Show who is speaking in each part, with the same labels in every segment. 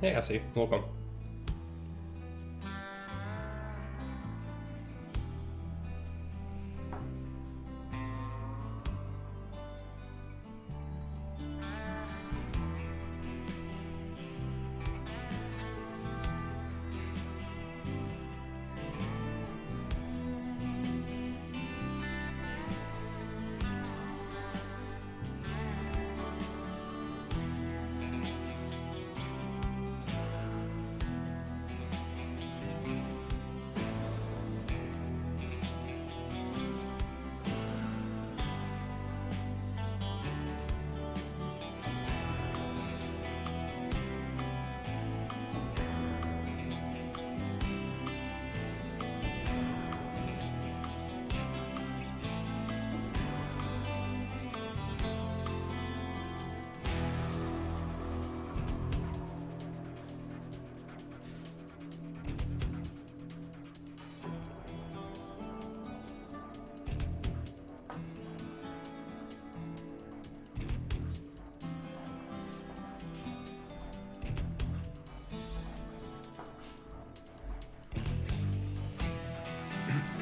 Speaker 1: Hey, Essie, welcome.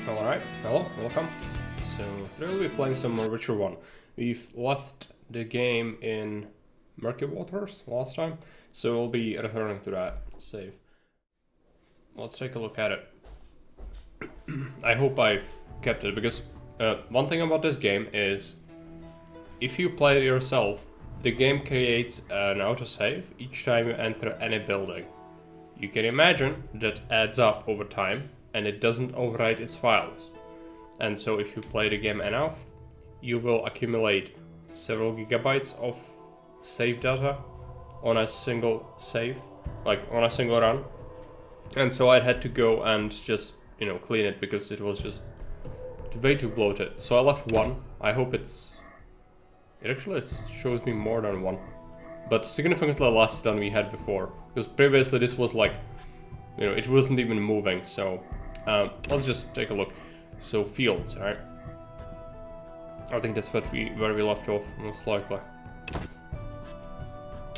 Speaker 1: Alright, hello, welcome. So, today we'll be playing some more Witcher 1. We've left the game in Murky Waters last time, so we'll be returning to that save. Let's take a look at it. I hope I've kept it, because one thing about this game is if you play it yourself, the game creates an autosave each time you enter any building. You can imagine that adds up over time, and it doesn't overwrite its files. And so if you play the game enough, you will accumulate several gigabytes of save data on a single save, like on a single run. And so I had to go and just, clean it because it was just way too bloated. So I left one. I hope it shows me more than one, but significantly less than we had before, because previously this was like, it wasn't even moving. So let's just take a look. So fields, right? I think that's where we left off, most likely.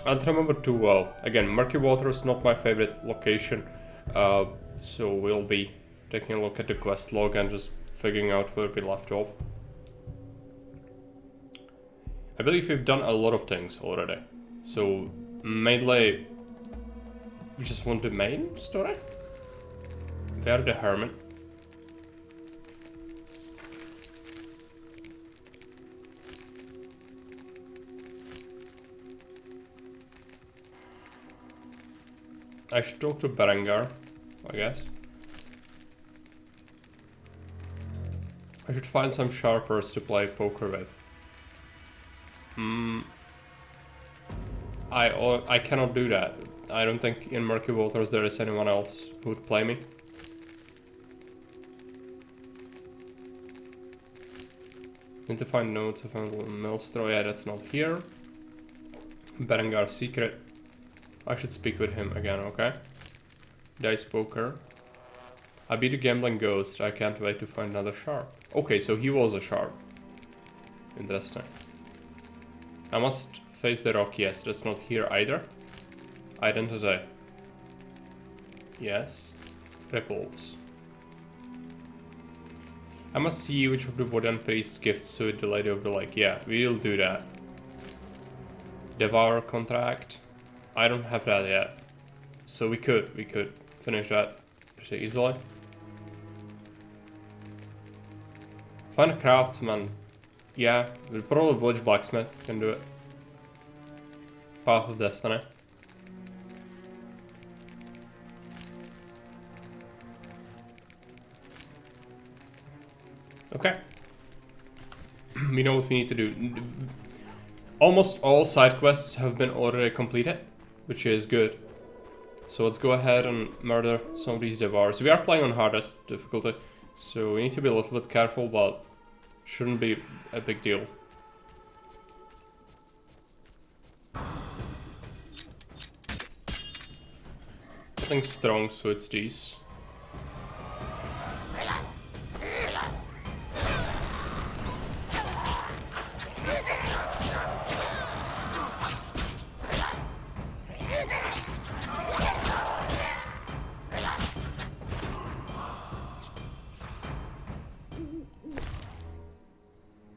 Speaker 1: I don't remember too well. Again, Murky Water is not my favorite location, so we'll be taking a look at the quest log and just figuring out where we left off. I believe we've done a lot of things already, so mainly we just want the main story. Where the Hermit? I should talk to Berengar, I guess. I should find some sharpers to play poker with. I cannot do that. I don't think in Murky Waters there is anyone else who would play me. Need to find notes of Millstraw. Yeah, that's not here. Berengar secret. I should speak with him again, okay? Dice poker. I beat a gambling ghost. I can't wait to find another sharp. Okay, so he was a sharp. Interesting. I must face the rock. Yes, that's not here either. Identity. Yes. Ripples. I must see which of the wooden priest's gifts suit the Lady of the Lake. Yeah, we'll do that. Devour contract. I don't have that yet. So we could finish that pretty easily. Find a craftsman. Yeah, we'll probably village blacksmith can do it. Path of Destiny. Okay. We know what we need to do. Almost all side quests have been already completed, which is good. So let's go ahead and murder some of these Devours. We are playing on hardest difficulty, so we need to be a little bit careful, but shouldn't be a big deal. Something strong suits these.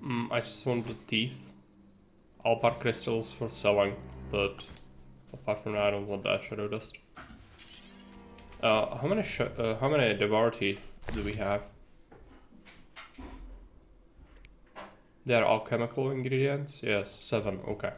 Speaker 1: I just want the teeth. Alpar crystals for selling, but apart from that, I don't want that shadow dust. How many devour teeth do we have? They are alchemical ingredients? Yes, 7, okay.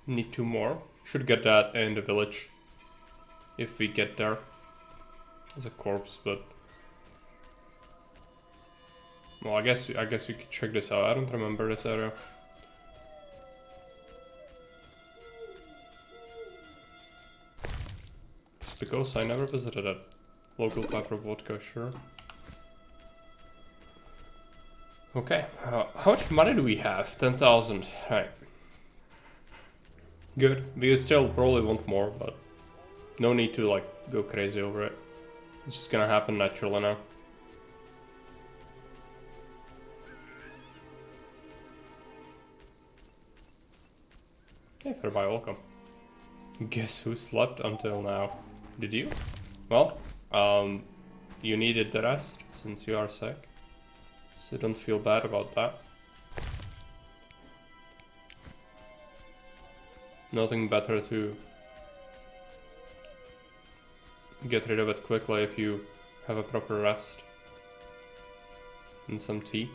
Speaker 1: Need 2 more. Should get that in the village. If we get there. As a corpse, but... Well, I guess we could check this out. I don't remember this area. Because I never visited it. Local pepper vodka, sure. Okay, how much money do we have? 10,000. Right. Good. We still probably want more, but no need to like go crazy over it. It's just gonna happen naturally now. Hey, Fairby, welcome. Guess who slept until now? Did you? Well, you needed the rest since you are sick. So don't feel bad about that. Nothing better to get rid of it quickly if you have a proper rest. And some tea.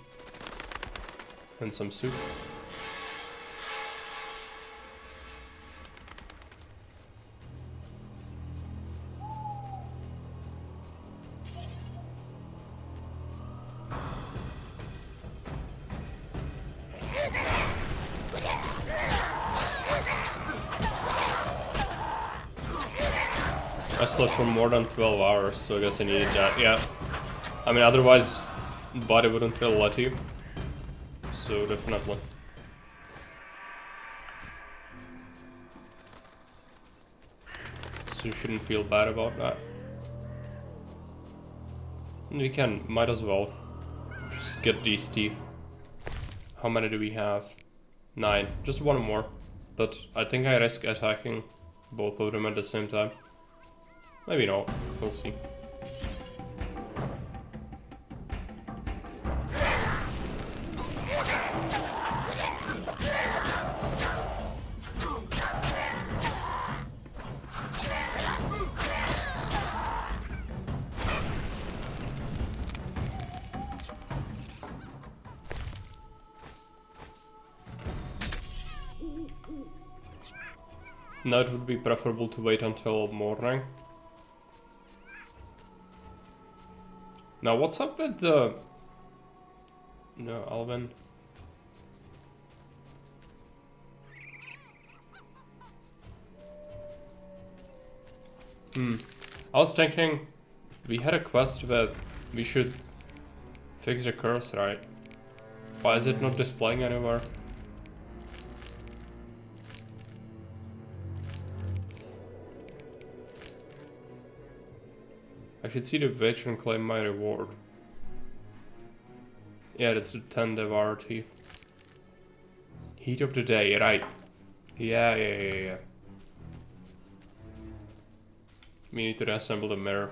Speaker 1: And some soup. I slept for more than 12 hours, so I guess I needed that, yeah. I mean, otherwise, body wouldn't really let you. So, definitely. So you shouldn't feel bad about that. We might as well just get these teeth. How many do we have? 9. Just one more. But I think I risk attacking both of them at the same time. Maybe not. We'll see. Now it would be preferable to wait until morning. Now what's up with the... No, Alvin. I was thinking we had a quest that we should fix the curse, right? Why is it not displaying anywhere? I should see the witch and claim my reward. Yeah, that's the 10 devour teeth. Heat of the day, right. Yeah. We need to reassemble the mirror.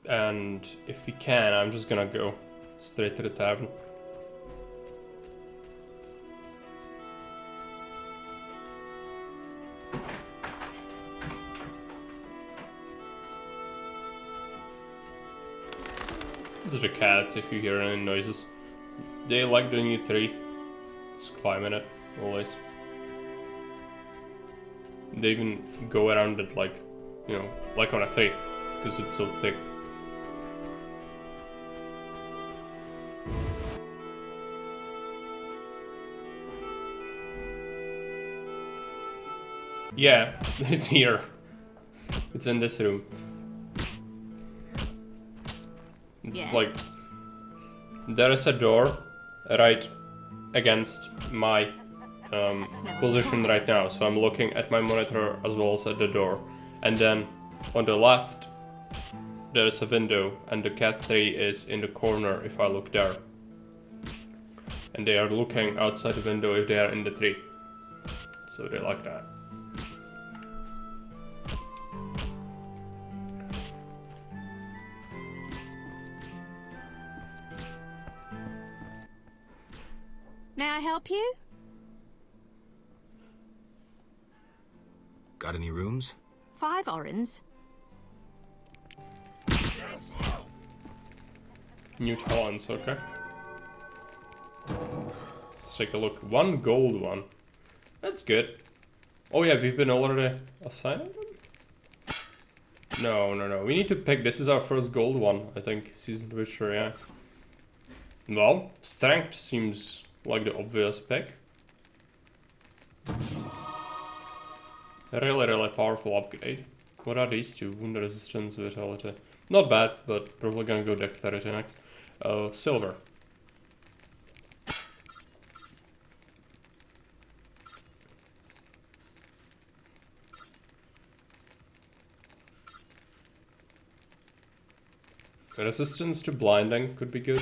Speaker 1: And if we can, I'm just gonna go straight to the tavern. These are the cats, if you hear any noises. They like the new tree. Just climb in it, always. They even go around it like, you know, like on a tree, because it's so thick. Yeah, it's here. It's in this room. It's
Speaker 2: Yes.
Speaker 1: like there is a door right against my position right now, so I'm looking at my monitor as well as at the door. And then on the left there is a window, and the cat 3 is in the corner if I look there. And they are looking outside the window if they are in the tree. So they like that.
Speaker 2: May I help you?
Speaker 3: Got any rooms?
Speaker 2: 5 orens.
Speaker 1: New talents, okay. Let's take a look. 1 gold one. That's good. Oh yeah, we've been already assigned them? No. We need to pick. This is our first gold one, I think. Seasoned Witcher, yeah. Well, strength seems like the obvious pick. Really powerful upgrade. What are these two? Wound resistance, vitality. Not bad, but probably gonna go dexterity next. Silver. Resistance to blinding could be good.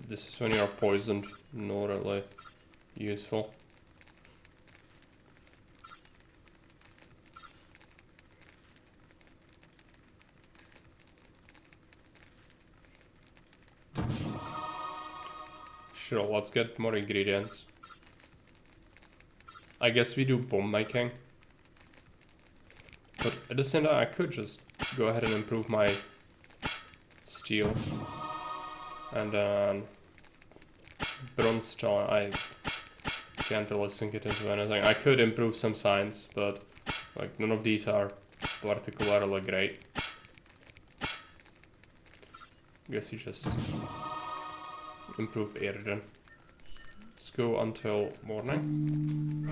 Speaker 1: This is when you're poisoned, not really useful. Sure, let's get more ingredients. I guess we do bomb making. But at the same time, I could just go ahead and improve my steel. And then bronze stone, I can't really sink it into anything. I could improve some science, but like none of these are particularly great. Guess you just improve air then. Let's go until morning.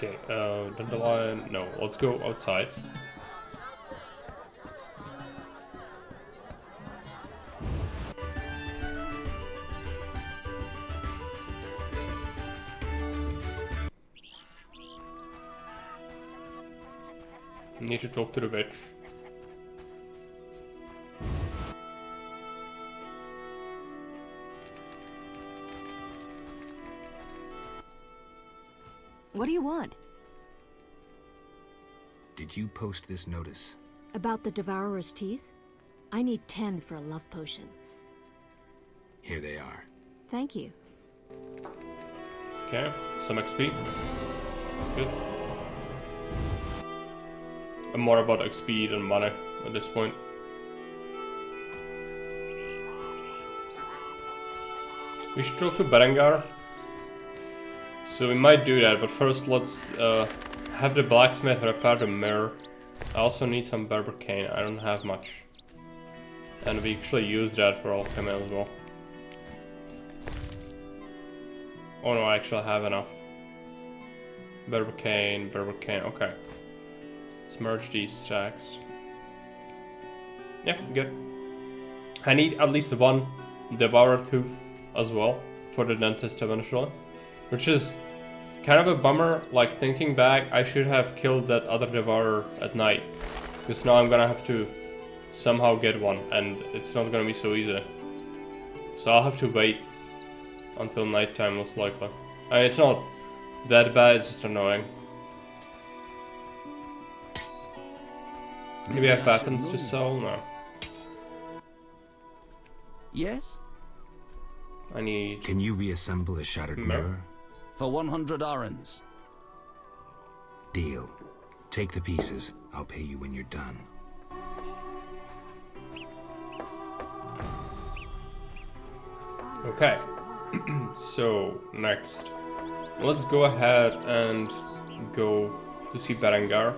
Speaker 1: Okay, dandelion, no, let's go outside. Need to talk to the witch.
Speaker 2: What do you want?
Speaker 3: Did you post this notice?
Speaker 2: About the Devourer's teeth? I need 10 for a love potion.
Speaker 3: Here they are.
Speaker 2: Thank you.
Speaker 1: Okay, some XP. That's good. I'm more about XP than money at this point. We should talk to Berengar. So we might do that, but first let's have the blacksmith repair the mirror. I also need some berbercane, I don't have much. And we actually use that for alchemy as well. Oh no, I actually have enough. Berbercane, okay. Let's merge these stacks. Yeah, good. I need at least 1 Devourer Tooth as well for the dentist eventually. Which is kind of a bummer, like thinking back, I should have killed that other Devourer at night. Because now I'm gonna have to somehow get one, and it's not gonna be so easy. So I'll have to wait until nighttime most likely. I mean, it's not that bad, it's just annoying. Maybe I have weapons to sell? No.
Speaker 4: Yes?
Speaker 1: I need...
Speaker 3: Can you reassemble a shattered mirror?
Speaker 4: For 100 orens.
Speaker 3: Deal. Take the pieces. I'll pay you when you're done.
Speaker 1: Okay, so next, let's go ahead and go to see Berengar.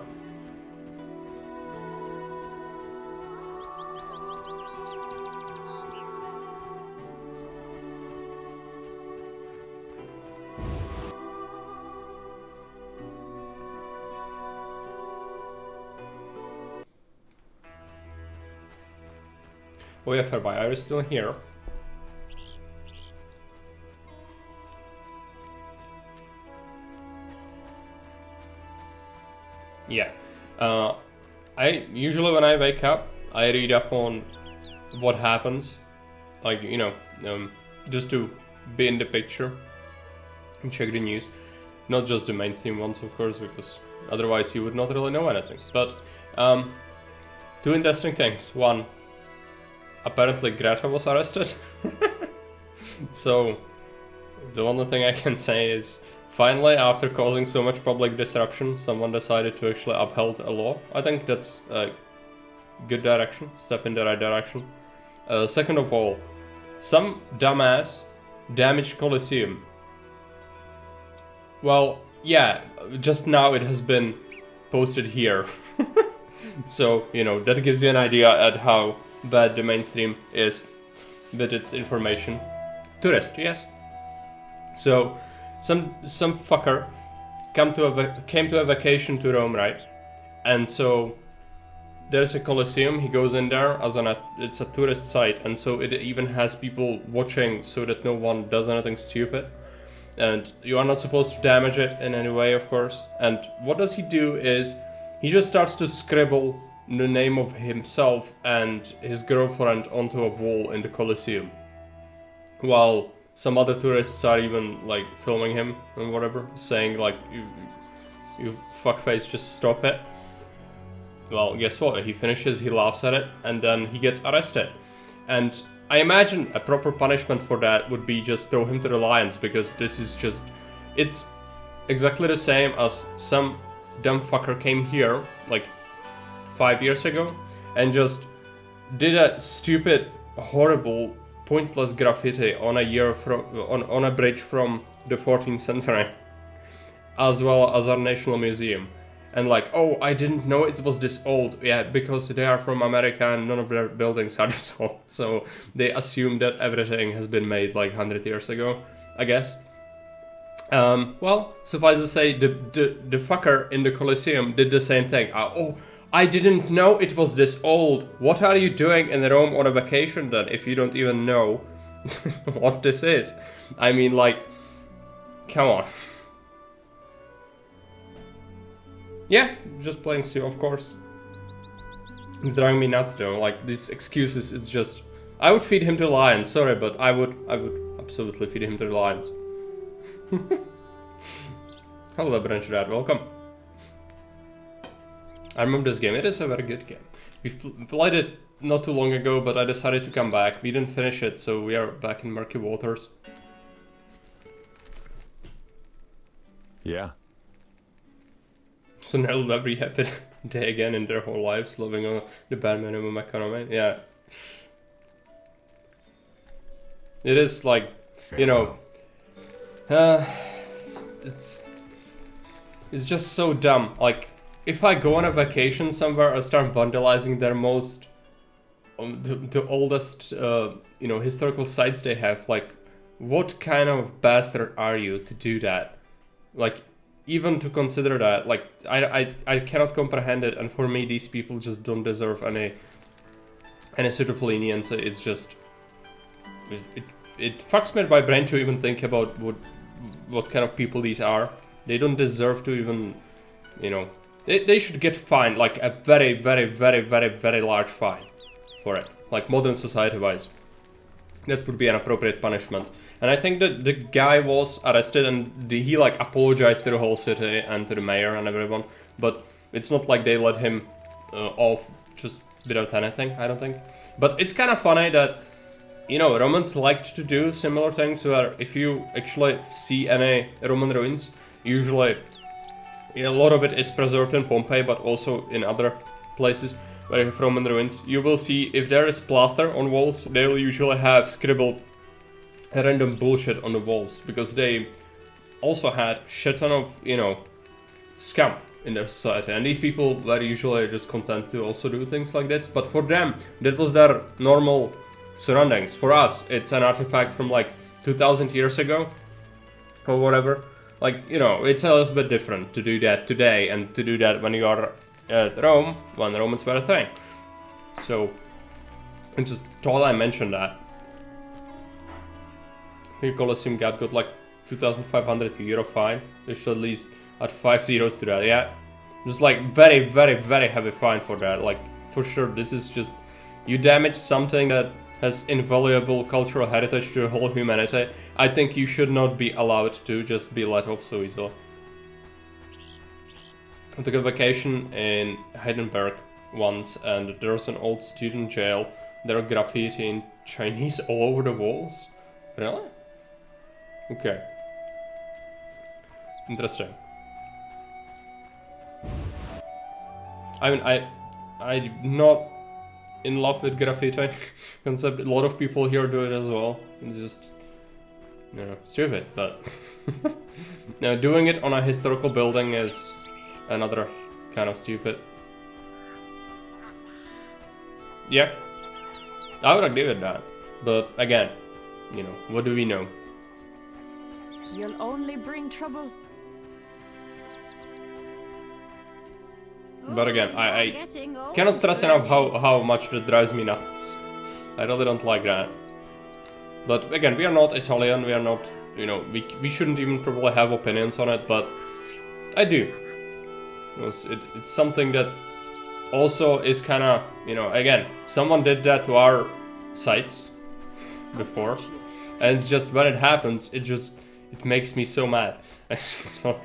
Speaker 1: Oh yeah, Fairbuyer is still here. Yeah. I usually when I wake up, I read up on what happens, like, you know, just to be in the picture and check the news. Not just the mainstream ones, of course, because otherwise you would not really know anything. But two interesting things. One, apparently Greta was arrested. So the only thing I can say is, finally, after causing so much public disruption, someone decided to actually uphold a law. I think that's a good direction, step in the right direction. Second of all, some dumbass damaged Colosseum. Well, yeah, just now it has been posted here. So, you know, that gives you an idea at how bad the mainstream is with its information. Tourist, yes. So, some fucker came to a vacation to Rome, right? And so there's a Colosseum. He goes in there as it's a tourist site, and so it even has people watching so that no one does anything stupid. And you are not supposed to damage it in any way, of course. And what does he do is he just starts to scribble the name of himself and his girlfriend onto a wall in the Colosseum, while some other tourists are even like filming him and whatever, saying like, you fuckface, just stop it. Well, guess what? He finishes, he laughs at it, and then he gets arrested. And I imagine a proper punishment for that would be just throw him to the lions, because this is just, it's exactly the same as some dumb fucker came here like 5 years ago and just did a stupid, horrible, pointless graffiti on a bridge from the 14th century, as well as our National Museum. And like, oh, I didn't know it was this old. Yeah, because they are from America and none of their buildings are this old. So they assume that everything has been made like 100 years ago, I guess. Well, suffice to say, the fucker in the Colosseum did the same thing. Oh, I didn't know it was this old. What are you doing in Rome on a vacation then, if you don't even know what this is? I mean, like, come on. Yeah, just playing Sue, of course. It's driving me nuts though, like, these excuses, it's just... I would feed him to lions, sorry, but I would absolutely feed him to the lions. Hello, Branch Dad, welcome. I remember this game, it is a very good game. We've played it not too long ago, but I decided to come back. We didn't finish it, so we are back in Murky Waters.
Speaker 5: Yeah.
Speaker 1: So now they'll be happy day again in their whole lives, living on the bare minimum economy. Yeah. It is like, you know, it's just so dumb. Like, if I go on a vacation somewhere, I start vandalizing their most, the oldest, you know, historical sites they have. Like, what kind of bastard are you to do that? Like, even to consider that, like, I cannot comprehend it, and for me, these people just don't deserve any sort of leniency. It's just, it fucks me my brain to even think about what kind of people these are. They don't deserve to even, you know, they should get fined, like a very, very, very, very, very large fine for it, like modern society-wise. That would be an appropriate punishment. And I think that the guy was arrested and he like apologized to the whole city and to the mayor and everyone. But it's not like they let him off just without anything, I don't think. But it's kind of funny that, you know, Romans liked to do similar things where if you actually see any Roman ruins, usually a lot of it is preserved in Pompeii, but also in other places where you have Roman ruins. You will see if there is plaster on walls, they will usually have scribbled random bullshit on the walls, because they also had shit ton of, you know, scum in their society, and these people were usually just content to also do things like this, but for them, that was their normal surroundings. For us, it's an artifact from like 2000 years ago, or whatever. Like, you know, it's a little bit different to do that today, and to do that when you are at Rome, when the Romans were a thing. So, I just thought I mentioned that. Here Colosseum got like 2,500 euro fine. They should at least add 5 zeros to that, yeah. Just like very, very, very heavy fine for that. Like, for sure, this is just... You damage something that has invaluable cultural heritage to the whole humanity. I think you should not be allowed to just be let off so easily. I took a vacation in Heidelberg once, and there's an old student jail. There are graffiti in Chinese all over the walls. Really? Okay. Interesting. I mean, I'm not in love with graffiti concept. A lot of people here do it as well. It's just, you know, stupid, but now doing it on a historical building is another kind of stupid. Yeah, I would agree with that. But again, you know, what do we know?
Speaker 2: You'll only bring trouble.
Speaker 1: But again, I cannot stress enough how much that drives me nuts. I really don't like that. But again, we are not Italian, we are not, you know, we shouldn't even probably have opinions on it, but I do. It's something that also is kind of, you know, again, someone did that to our sites before, and it's just when it happens, it makes me so mad. So,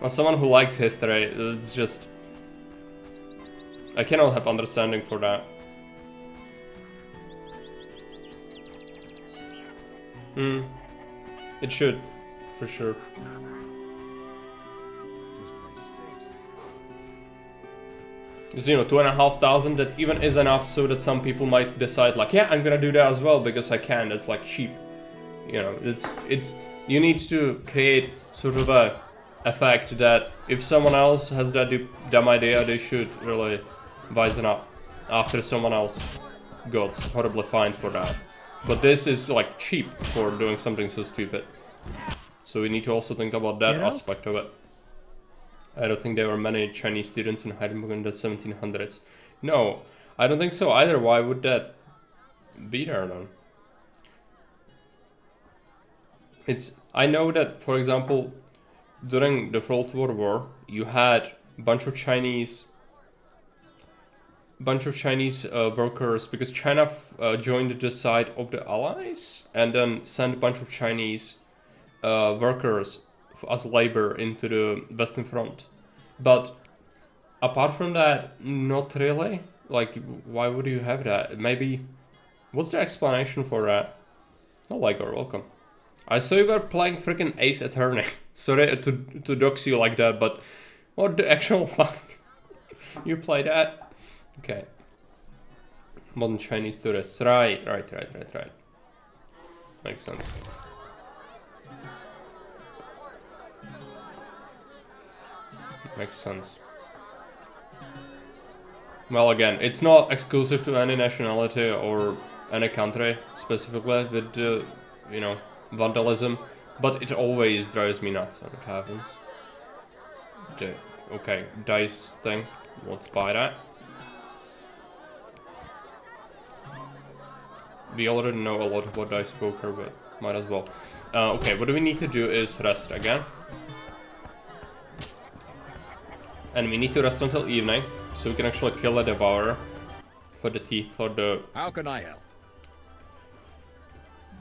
Speaker 1: as someone who likes history, it's just... I cannot have understanding for that. It should, for sure. Because, you know, 2,500, that even is enough so that some people might decide, like, yeah, I'm gonna do that as well because I can. It's like cheap. You know, it's you need to create sort of a effect that if someone else has that dumb idea, they should really wisen up after someone else got horribly fined for that. But this is like cheap for doing something so stupid. So we need to also think about that aspect of it. I don't think there were many Chinese students in Heidelberg in the 1700s. No, I don't think so either. Why would that be there then? I know that, for example, during the World War, you had a bunch of Chinese workers, because China joined the side of the Allies and then sent a bunch of Chinese workers as labor into the Western Front. But apart from that, not really. Like, why would you have that? Maybe, what's the explanation for that? Oh, Ligor, welcome. I saw you were playing freaking Ace Attorney. Sorry to dox you like that, but what the actual fuck? You play that? Okay. Modern Chinese tourists. Right. Makes sense. Makes sense. Well, again, it's not exclusive to any nationality or any country specifically with, you know, vandalism, but it always drives me nuts when it happens. Okay, dice thing. Let's buy that. We already know a lot about dice poker, but might as well. Okay, what do we need to do is rest again. And we need to rest until evening, so we can actually kill a devourer for the teeth for the...
Speaker 6: How can I help?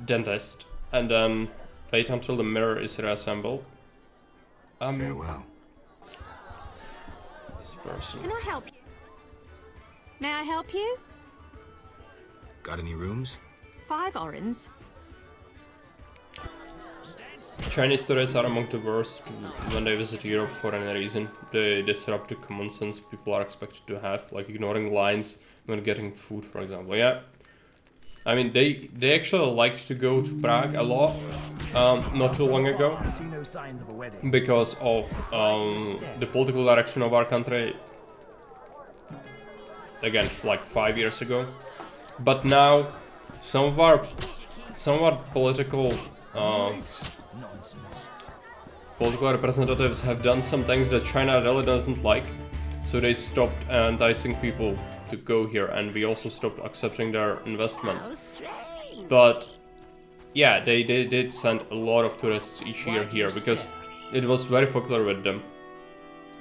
Speaker 1: Dentist. And then wait until the mirror is reassembled.
Speaker 3: Farewell.
Speaker 1: This person.
Speaker 2: Can I help you? May I help you?
Speaker 3: Got any rooms?
Speaker 2: 5 orens.
Speaker 1: Chinese tourists are among the worst when they visit Europe for any reason. They disrupt the common sense people are expected to have, like ignoring lines when getting food, for example. Yeah, I mean, they actually liked to go to Prague a lot, not too long ago, because of the political direction of our country. Again, like 5 years ago, but now some of our political representatives have done some things that China really doesn't like, so they stopped enticing people to go here, and we also stopped accepting their investments. But yeah, they did send a lot of tourists each year here because it was very popular with them,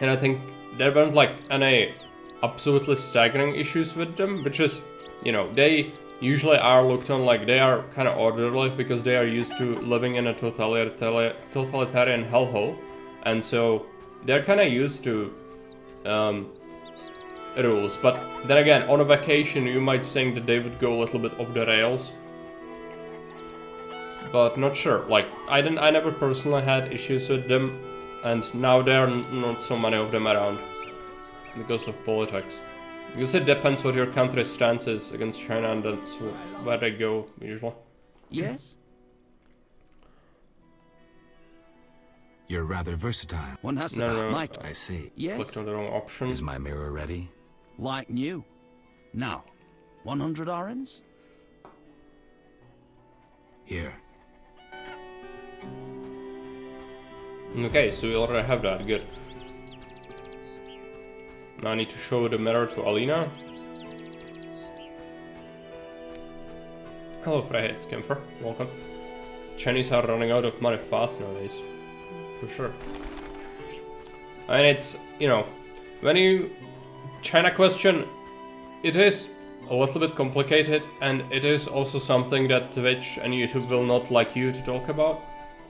Speaker 1: and I think there weren't like any absolutely staggering issues with them, which is, you know, they usually are looked on like they are kind of orderly because they are used to living in a totalitarian hellhole, and so they're kind of used to rules. But then again, on a vacation you might think that they would go a little bit off the rails, but not sure. Like I never personally had issues with them, and now there are not so many of them around because of politics. Because it depends what your country's stance is against China, and that's where they go usually.
Speaker 4: Yes?
Speaker 3: You're rather versatile.
Speaker 4: One has to
Speaker 1: No.
Speaker 4: Mike.
Speaker 3: I see.
Speaker 4: Yes?
Speaker 1: Clicked on the wrong option.
Speaker 3: Is my mirror ready?
Speaker 4: Like new. Now, 100 orens?
Speaker 3: Here.
Speaker 1: Okay, so we already have that, good. Now I need to show the mirror to Alina. Hello Freya, it's Kemper, welcome. Chinese are running out of money fast nowadays, for sure. And it's, you know, when you China question, it is a little bit complicated, and it is also something that Twitch and YouTube will not like you to talk about,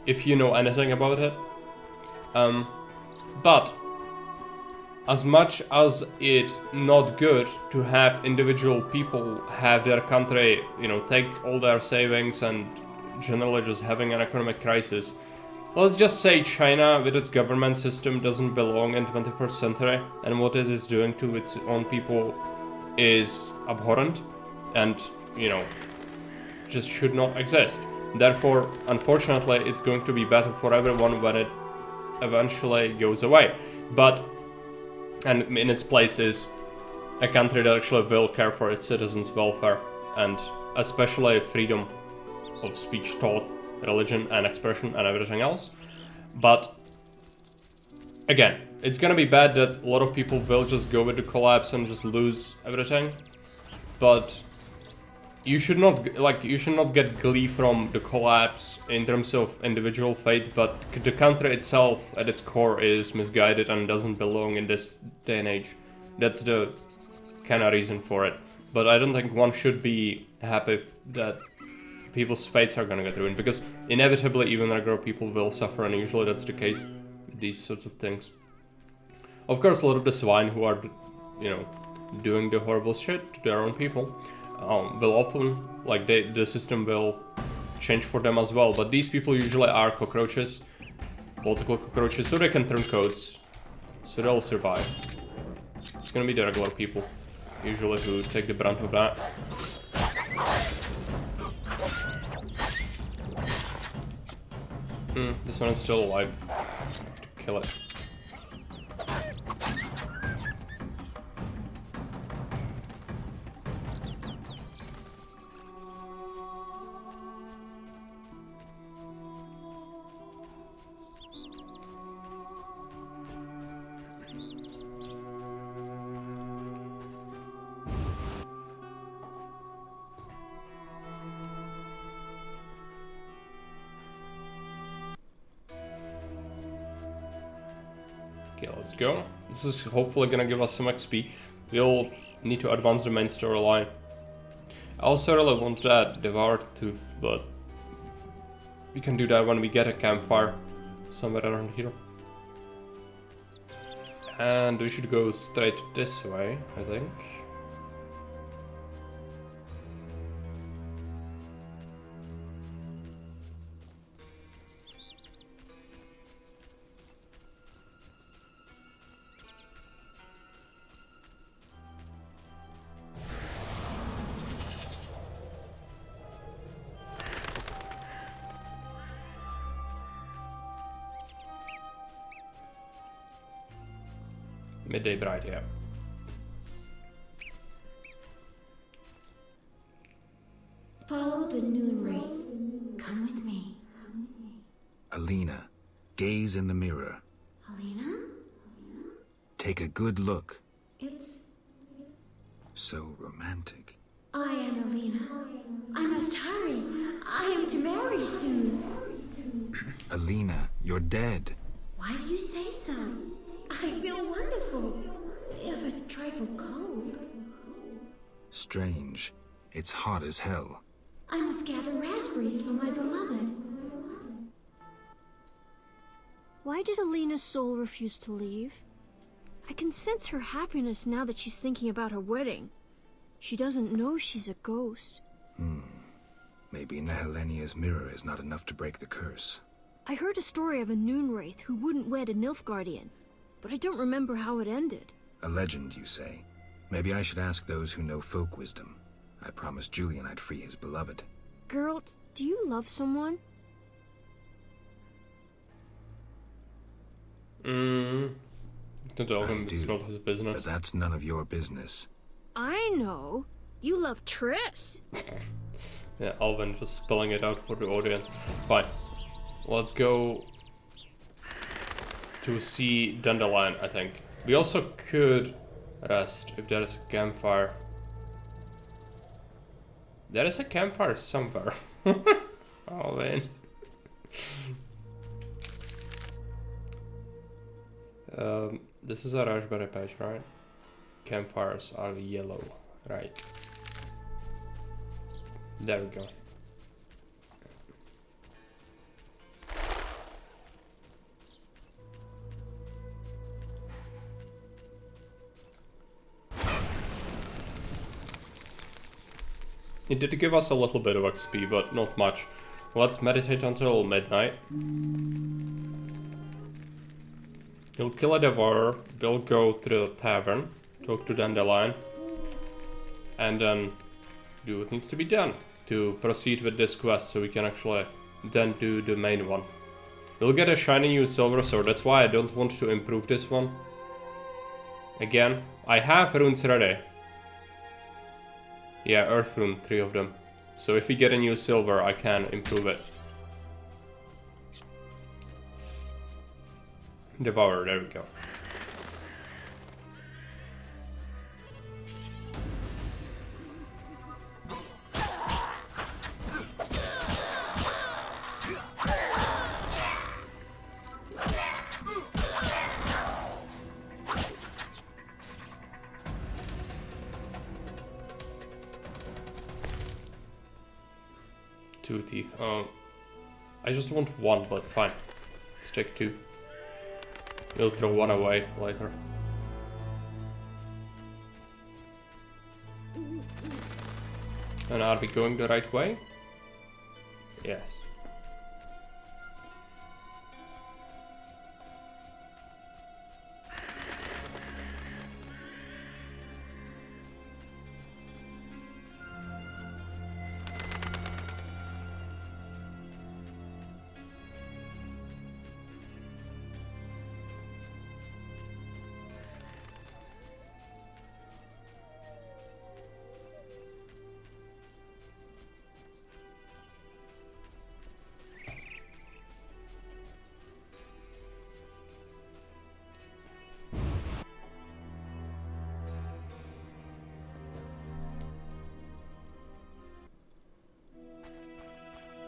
Speaker 1: if you know anything about it. But as much as it's not good to have individual people have their country, you know, take all their savings and generally just having an economic crisis, let's just say China with its government system doesn't belong in 21st century, and what it is doing to its own people is abhorrent and, you know, just should not exist. Therefore, unfortunately, it's going to be better for everyone when it eventually goes away. And in its place is a country that actually will care for its citizens' welfare, and especially freedom of speech, thought, religion and expression and everything else. But again, it's gonna be bad that a lot of people will just go with the collapse and just lose everything. But you should not get glee from the collapse in terms of individual fate, but the country itself at its core is misguided and doesn't belong in this day and age. That's the kind of reason for it. But I don't think one should be happy that people's fates are gonna get ruined, because inevitably even regular people will suffer, and usually that's the case with these sorts of things. Of course, a lot of the swine who are, you know, doing the horrible shit to their own people will often, like, the system will change for them as well. But these people usually are cockroaches, political cockroaches, so they can turn codes, so they'll survive. It's gonna be the regular people, usually, who take the brunt of that. This one is still alive. Kill it. Okay, let's go. This is hopefully gonna give us some XP. We'll need to advance the main storyline. I also really want that Devoured Tooth, but we can do that when we get a campfire somewhere around here. And we should go straight this way, I think. Midday Bride, yeah.
Speaker 6: Follow the noon wraith. Come with me.
Speaker 3: Alina, gaze in the mirror.
Speaker 6: Alina?
Speaker 3: Take a good look.
Speaker 6: It's...
Speaker 3: So romantic.
Speaker 6: I am Alina. I must hurry. I am to marry soon.
Speaker 3: Alina, you're dead.
Speaker 6: Why do you say so? I feel wonderful. If a trifle cold.
Speaker 3: Strange. It's hot as hell.
Speaker 6: I must gather raspberries for my beloved.
Speaker 2: Why did Alina's soul refuse to leave? I can sense her happiness now that she's thinking about her wedding. She doesn't know she's a ghost.
Speaker 3: Maybe Nehelenia's mirror is not enough to break the curse.
Speaker 2: I heard a story of a noon wraith who wouldn't wed a Nilfgaardian, but I don't remember how it ended.
Speaker 3: A legend, you say? Maybe I should ask those who know folk wisdom. I promised Julian I'd free his beloved.
Speaker 2: Geralt, do you love someone?
Speaker 1: To tell him
Speaker 3: I
Speaker 1: it's
Speaker 3: do,
Speaker 1: not his business.
Speaker 3: But that's none of your business.
Speaker 2: I know. You love Triss.
Speaker 1: Yeah, Alvin just spelling it out for the audience. Fine. Let's go to see Dandelion, I think. We also could rest if there is a campfire. There is a campfire somewhere. Alvin. This is a raspberry patch, right? Campfires are yellow, right? There we go. It did give us a little bit of XP, but not much. Let's meditate until midnight. We'll kill a devourer, we'll go to the tavern, talk to Dandelion, and then do what needs to be done to proceed with this quest so we can actually then do the main one. We'll get a shiny new silver sword, that's why I don't want to improve this one. Again, I have runes ready. Yeah, Earth Rune, 3 of them. So if we get a new silver, I can improve it. Devourer, there we go. Two teeth. I just want one, but fine. Let's take 2. We'll throw one away later. And are we going the right way? Yes.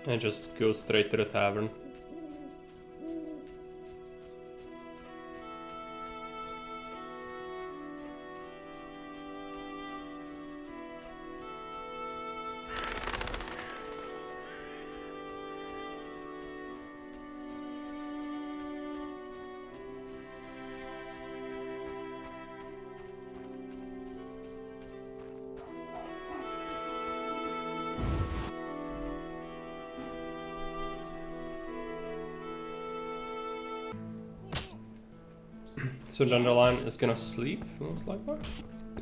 Speaker 1: And just go straight to the tavern. So Dandelion is gonna sleep, most likely?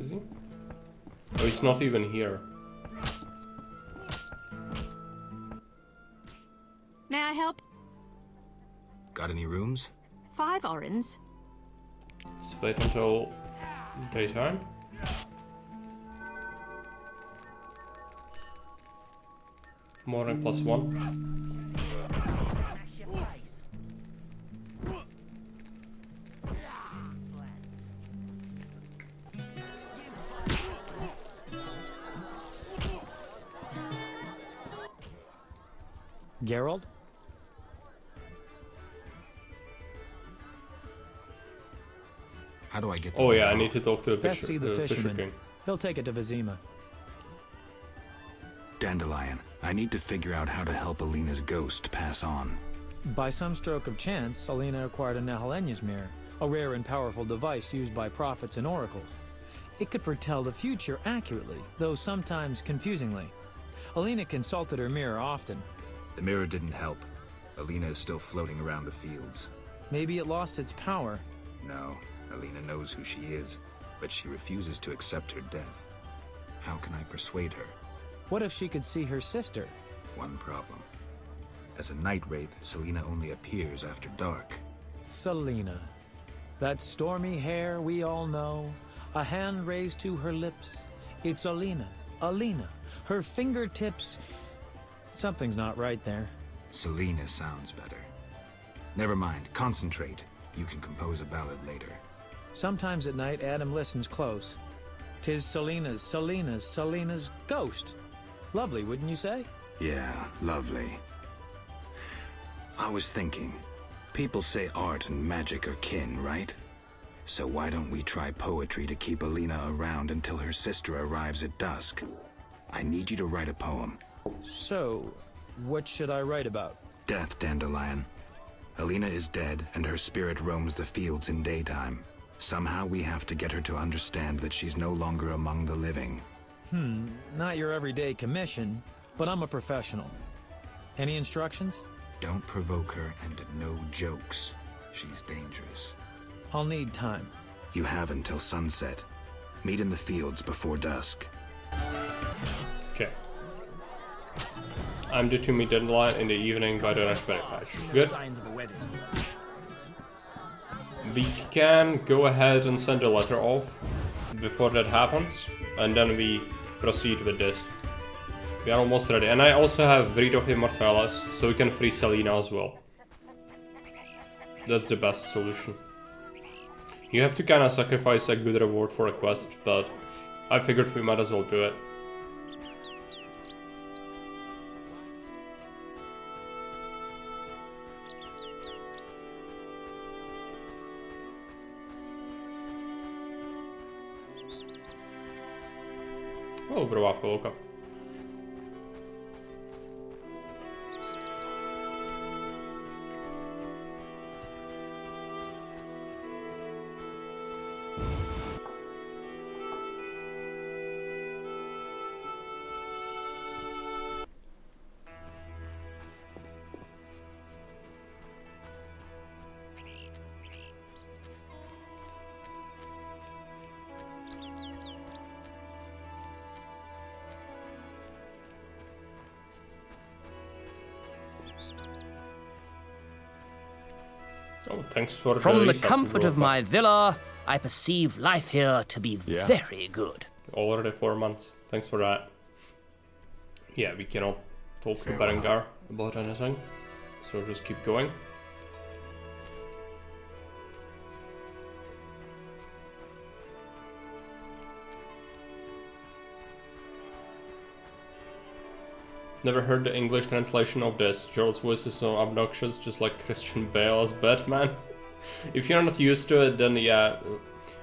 Speaker 1: Is he? Oh, he's not even here.
Speaker 2: May I help?
Speaker 3: Got any rooms?
Speaker 2: 5 orens.
Speaker 1: Let's wait until daytime. Morning +1.
Speaker 7: Geralt?
Speaker 3: How do I get?
Speaker 1: Oh yeah, I
Speaker 3: letter
Speaker 1: need
Speaker 3: off?
Speaker 1: to talk to the
Speaker 7: Best
Speaker 1: Fisher,
Speaker 7: see the
Speaker 1: Fisher
Speaker 7: fisherman.
Speaker 1: King.
Speaker 7: He'll take it to Vizima.
Speaker 3: Dandelion, I need to figure out how to help Alina's ghost pass on.
Speaker 7: By some stroke of chance, Alina acquired a Nehelenya's mirror, a rare and powerful device used by prophets and oracles. It could foretell the future accurately, though sometimes confusingly. Alina consulted her mirror often.
Speaker 3: The mirror didn't help. Alina is still floating around the fields.
Speaker 7: Maybe it lost its power.
Speaker 3: No, Alina knows who she is, but she refuses to accept her death. How can I persuade her?
Speaker 7: What if she could see her sister?
Speaker 3: One problem. As a night wraith, Selena only appears after dark.
Speaker 7: Selena. That stormy hair we all know, a hand raised to her lips. It's Alina. Alina. Her fingertips. Something's not right there.
Speaker 3: Selena sounds better. Never mind, concentrate. You can compose a ballad later.
Speaker 7: Sometimes at night, Adam listens close. 'Tis Selena's ghost. Lovely, wouldn't you say?
Speaker 3: Yeah, lovely. I was thinking, people say art and magic are kin, right? So why don't we try poetry to keep Alina around until her sister arrives at dusk? I need you to write a poem.
Speaker 7: So, what should I write about?
Speaker 3: Death, Dandelion. Alina is dead, and her spirit roams the fields in daytime. Somehow we have to get her to understand that she's no longer among the living.
Speaker 7: Not your everyday commission, but I'm a professional. Any instructions?
Speaker 3: Don't provoke her, and no jokes. She's dangerous.
Speaker 7: I'll need time.
Speaker 3: You have until sunset. Meet in the fields before dusk.
Speaker 1: Okay. I'm due to meet Dandelion in the evening by the next battle patch. Good.
Speaker 4: Signs of a wedding.
Speaker 1: We can go ahead and send a letter off before that happens, and then we proceed with this. We are almost ready. And I also have Rite of Immortalis, so we can free Selena as well. That's the best solution. You have to kinda sacrifice a good reward for a quest, but I figured we might as well do it. Oh, bro, chvilka. Oh, thanks for
Speaker 8: From the
Speaker 1: reset,
Speaker 8: comfort of
Speaker 1: Rolfa.
Speaker 8: my villa, I perceive life here to be
Speaker 5: Yeah.
Speaker 8: very good.
Speaker 1: Already 4 months. Thanks for that. Yeah, we cannot talk to
Speaker 3: Farewell.
Speaker 1: Berengar about anything, so just keep going. Never heard the English translation of this. Gerald's voice is so obnoxious, just like Christian Bale as Batman. If you're not used to it, then yeah.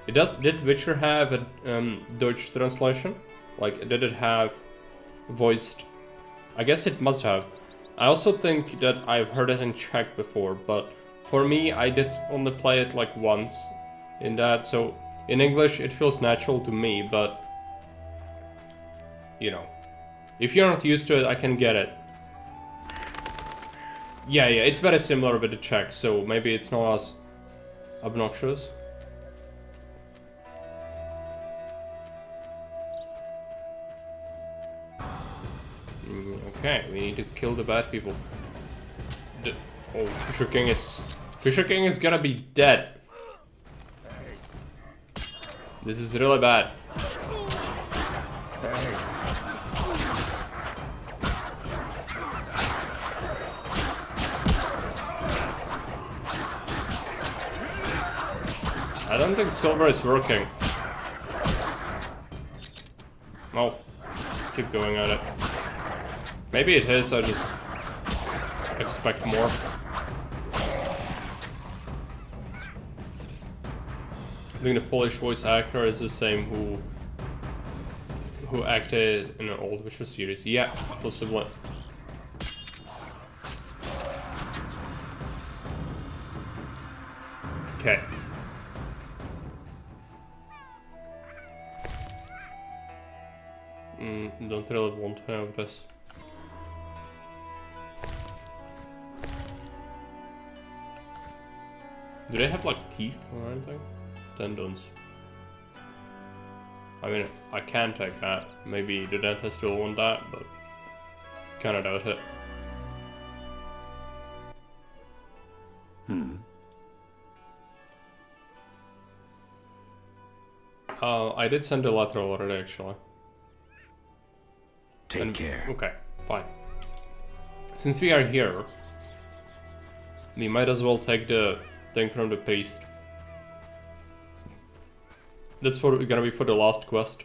Speaker 1: It does. Did Witcher have a Dutch translation? Like, did it have voiced? I guess it must have. I also think that I've heard it in Czech before, but for me, I did only play it like once in that. So in English, it feels natural to me, but you know, if you're not used to it, I can get it. Yeah, it's very similar with the Czech, so maybe it's not as obnoxious. Okay, we need to kill the bad people. Oh, Fisher King is gonna be dead. This is really bad. I don't think silver is working. Oh, keep going at it. Maybe it is, I just expect more. I think the Polish voice actor is the same who acted in an old Witcher series. Yeah, possibly. Okay. Don't really want to have this. Do they have like teeth or anything? Tendons. I mean, I can take that. Maybe the dentist will want that, but kinda doubt it. I did send a letter already, actually.
Speaker 3: Take care.
Speaker 1: Okay, fine. Since we are here, we might as well take the thing from the priest. That's gonna be for the last quest.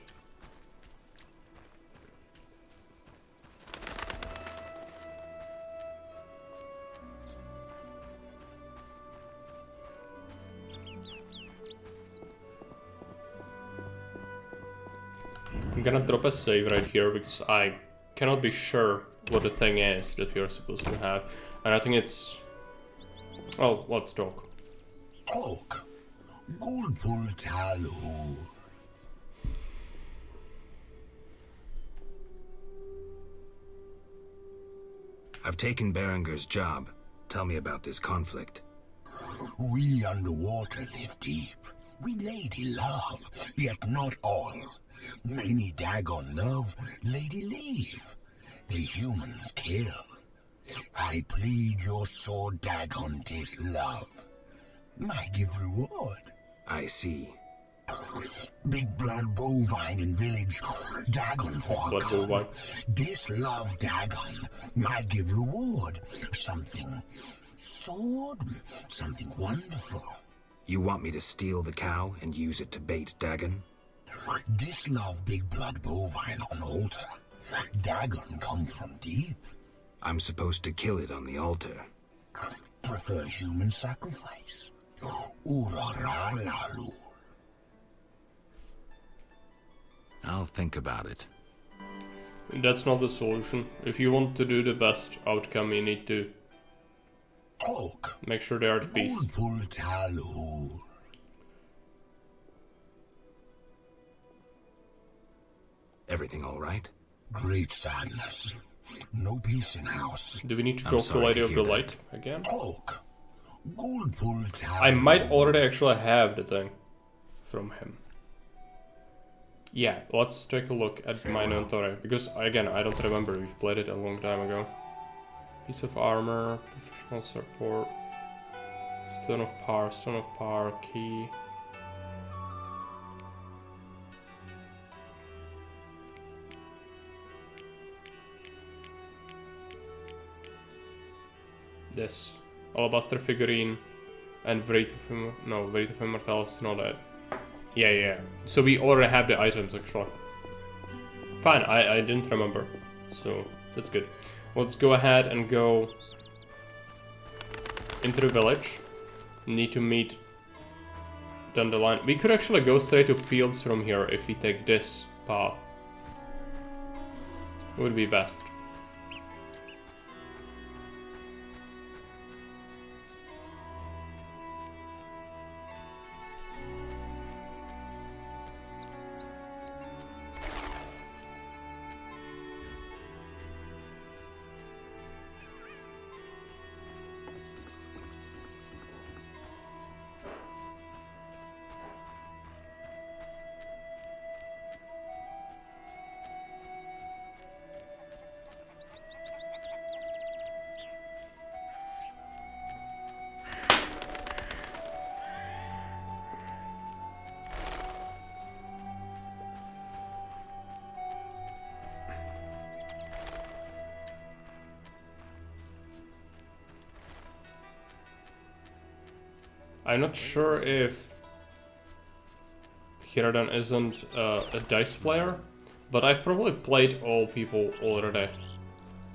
Speaker 1: I'm gonna drop a save right here because I cannot be sure what the thing is that we are supposed to have. And I think it's... Oh, let's talk.
Speaker 9: Talk. Gulpul Talu.
Speaker 3: I've taken Berenger's job. Tell me about this conflict.
Speaker 9: We underwater live deep. We lady love, yet not all. Many Dagon love, lady leave. The humans kill. I plead your sword, Dagon, 'tis love. I give reward.
Speaker 3: I see.
Speaker 9: Big blood bovine in village, Dagon for
Speaker 1: Blood bovine.
Speaker 9: This love, Dagon, I give reward. Something sword, something wonderful.
Speaker 3: You want me to steal the cow and use it to bait Dagon?
Speaker 9: This love big blood bovine on altar. Dagon come from deep.
Speaker 3: I'm supposed to kill it on the altar.
Speaker 9: Prefer human sacrifice. Uraralalu.
Speaker 3: I'll think about it.
Speaker 1: That's not the solution. If you want to do the best outcome, you need to
Speaker 9: Talk.
Speaker 1: make sure they are at peace.
Speaker 9: Gulpul Talu.
Speaker 3: Everything all right?
Speaker 9: Great sadness. No peace in house.
Speaker 1: Do we need to
Speaker 3: I'm
Speaker 1: talk to
Speaker 3: sorry
Speaker 1: Lady
Speaker 3: to
Speaker 1: of the
Speaker 3: hear that.
Speaker 1: Light again?
Speaker 9: Talk. Gulpul Talu.
Speaker 1: I might already actually have the thing from him. Yeah, let's take a look at my
Speaker 3: Farewell.
Speaker 1: inventory, because again, I don't remember, we've played it a long time ago. Piece of armor, professional support, stone of power, key. This alabaster figurine and Wraith of Immortalis, not that. Yeah. So we already have the items actually. Fine, I didn't remember. So that's good. Let's go ahead and go into the village. Need to meet Dandelion. We could actually go straight to fields from here if we take this path. It would be best. I'm not sure if Hiradan isn't a dice player, but I've probably played all people already.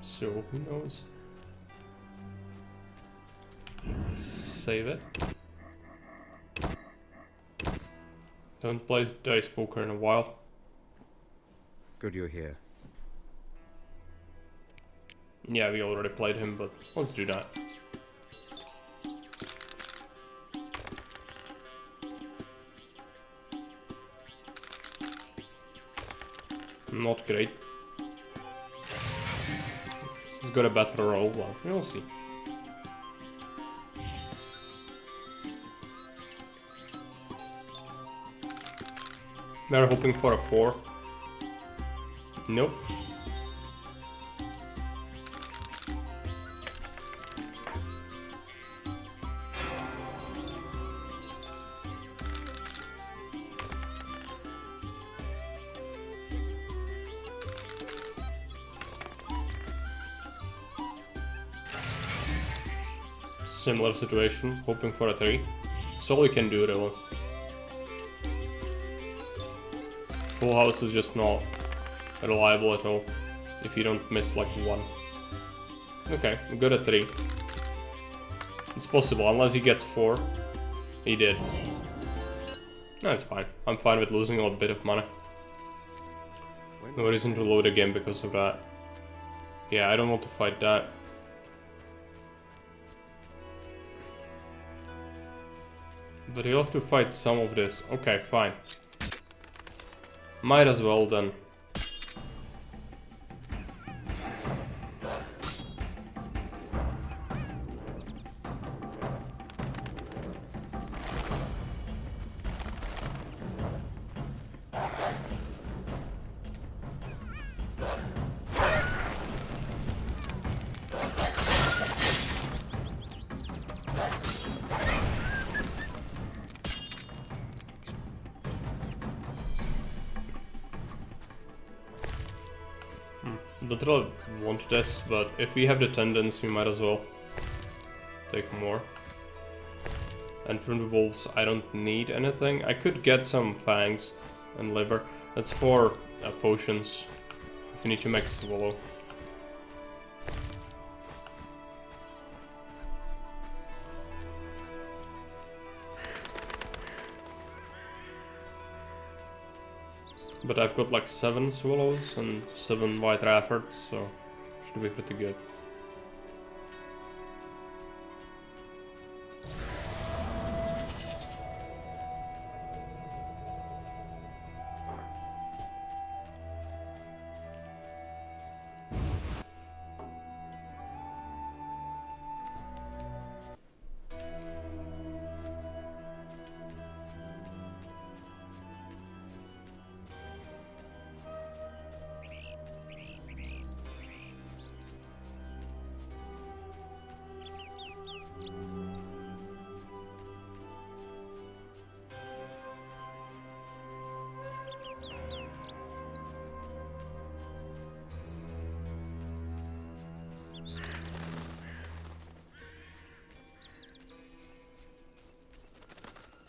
Speaker 1: So who knows? Let's save it. Haven't played dice poker in a while.
Speaker 10: Good you're here.
Speaker 1: Yeah, we already played him, but let's do that. Not great. He's got a better roll, but we'll see. They're hoping for a 4. Nope. Similar situation, hoping for a 3. That's all we can do really. Full house is just not reliable at all if you don't miss like 1. Okay, good at 3. It's possible, unless he gets 4. He did. No, it's fine. I'm fine with losing a bit of money. No reason to load again because of that. Yeah, I don't want to fight that. But you'll have to fight some of this. Okay, fine. Might as well then. Don't really want this, but if we have the tendons, we might as well take more. And from the wolves, I don't need anything. I could get some fangs and liver. That's for potions, if you need to make swallow. But I've got like 7 swallows and 7 white raffords, so should be pretty good.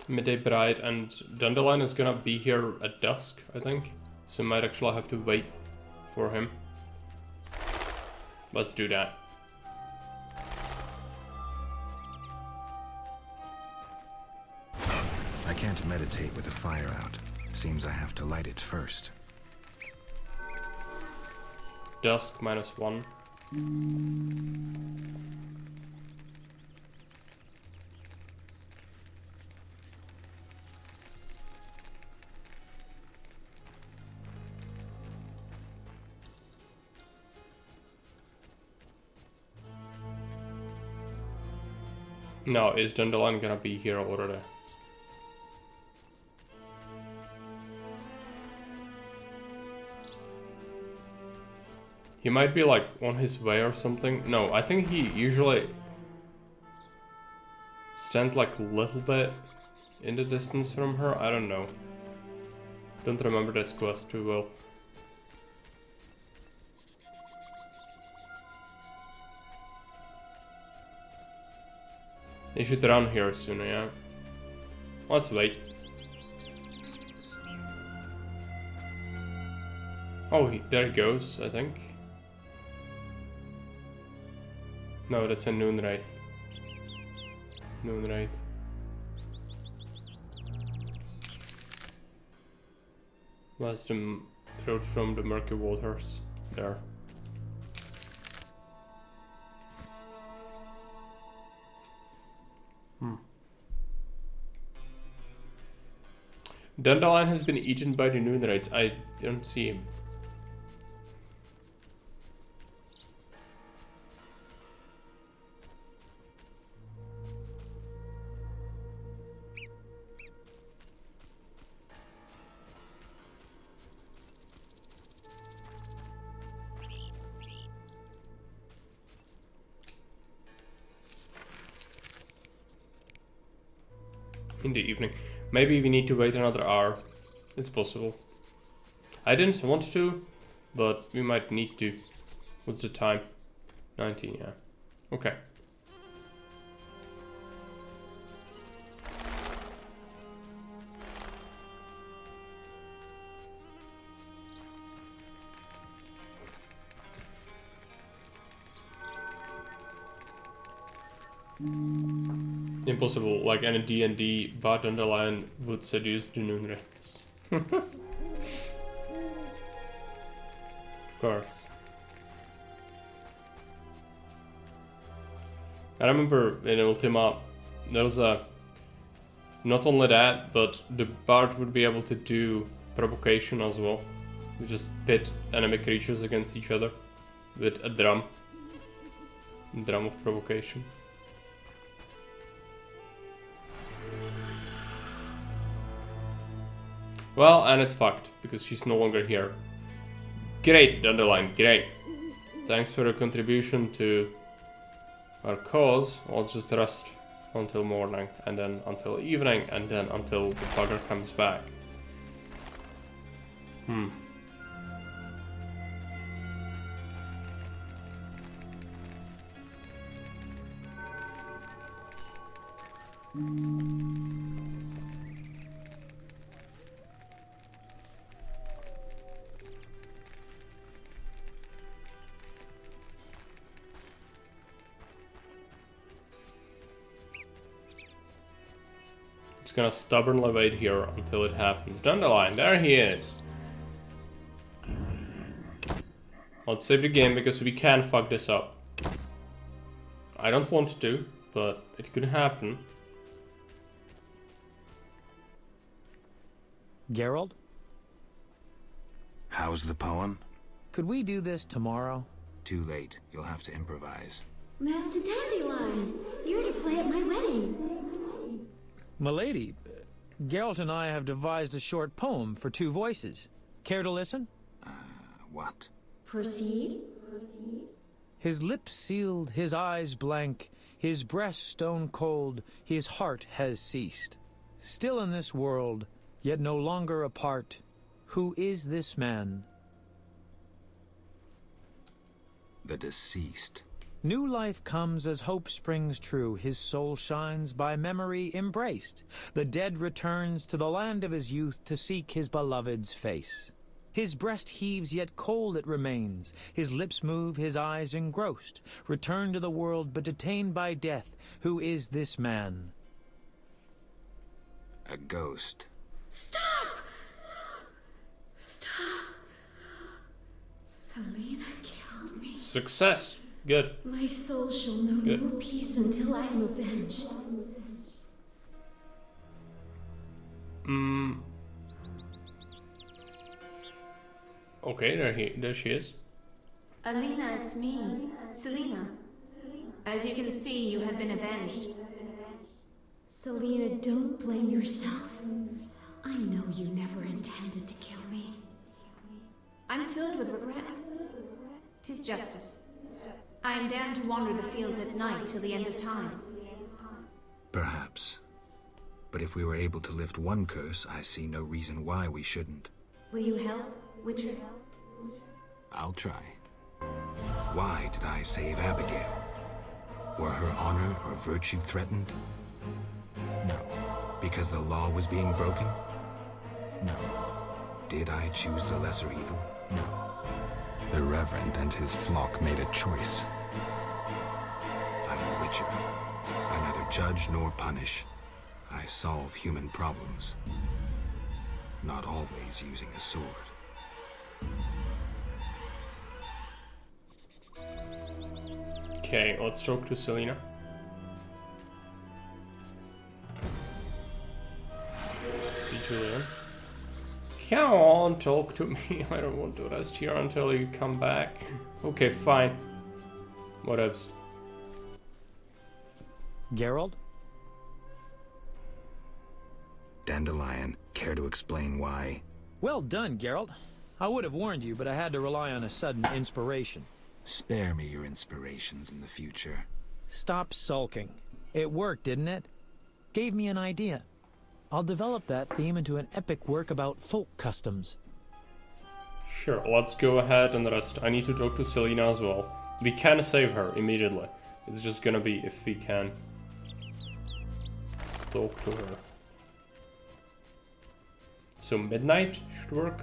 Speaker 1: Midday Bride and Dandelion is gonna be here at dusk, I think. So might actually have to wait for him. Let's do that.
Speaker 3: I can't meditate with the fire out. Seems I have to light it first.
Speaker 1: Dusk -1. No, is Dandelion gonna be here already? He might be like on his way or something. No, I think he usually stands like a little bit in the distance from her. I don't know. Don't remember this quest too well. He should run here soon, yeah. Let's wait. Oh, there he goes, I think. No, that's a Noonwraith. Noonwraith. That's the road from the Murky Waters. There. Dandelion has been eaten by the Noonwraiths. I don't see him. In the evening. Maybe we need to wait another hour. It's possible. I didn't want to, but we might need to. What's the time? 19, yeah. Okay. Impossible, like any D&D, but Dandelion would seduce the Noonwraiths. Of course. I remember in Ultima, there was a... Not only that, but the bard would be able to do provocation as well. You just pit enemy creatures against each other with a drum. Drum of provocation. Well, and it's fucked, because she's no longer here. Great, Dandelion, great. Thanks for your contribution to our cause. Let's just rest until morning, and then until evening, and then until the bugger comes back. Gonna stubbornly wait here until it happens. Dandelion, there he is. Let's save the game because we can fuck this up. I don't want to, but it could happen.
Speaker 7: Geralt?
Speaker 3: How's the poem?
Speaker 7: Could we do this tomorrow?
Speaker 3: Too late. You'll have to improvise.
Speaker 6: Master Dandelion, you're to play at my wedding.
Speaker 7: Milady, Geralt and I have devised a short poem for 2 voices. Care to listen?
Speaker 3: What?
Speaker 6: Proceed.
Speaker 7: His lips sealed, his eyes blank, his breast stone cold, his heart has ceased. Still in this world, yet no longer apart, who is this man?
Speaker 3: The deceased.
Speaker 7: New life comes as hope springs true. His soul shines by memory embraced. The dead returns to the land of his youth to seek his beloved's face. His breast heaves, yet cold it remains. His lips move, his eyes engrossed. Return to the world, but detained by death. Who is this man?
Speaker 3: A ghost.
Speaker 6: Stop! Stop! Selena killed me.
Speaker 1: Success. Good.
Speaker 6: My soul shall know no peace until I am avenged.
Speaker 1: Okay, there she is.
Speaker 11: Alina, it's me, Selena. As you can see, you have been avenged.
Speaker 6: Selena, don't blame yourself. I know you never intended to kill me.
Speaker 11: I'm filled with regret. 'Tis justice. I am damned to wander the fields at night till the end of time.
Speaker 3: Perhaps. But if we were able to lift one curse, I see no reason why we shouldn't.
Speaker 11: Will you help, Witcher?
Speaker 3: I'll try. Why did I save Abigail? Were her honor or virtue threatened? No, because Because the law was being broken? No. Did I choose the lesser evil? No. The Reverend and his flock made a choice. I'm a witcher. I neither judge nor punish. I solve human problems. Not always using a sword.
Speaker 1: Okay, let's talk to Selena. See Julian. Come on, talk to me. I don't want to rest here until you come back. Okay, fine. Whatevs.
Speaker 7: Geralt?
Speaker 3: Dandelion, care to explain why?
Speaker 7: Well done, Geralt. I would have warned you, but I had to rely on a sudden inspiration.
Speaker 3: Spare me your inspirations in the future.
Speaker 7: Stop sulking. It worked, didn't it? Gave me an idea. I'll develop that theme into an epic work about folk customs.
Speaker 1: Sure, let's go ahead and rest. I need to talk to Selena as well. We can save her immediately. It's just gonna be if we can talk to her. So midnight should work.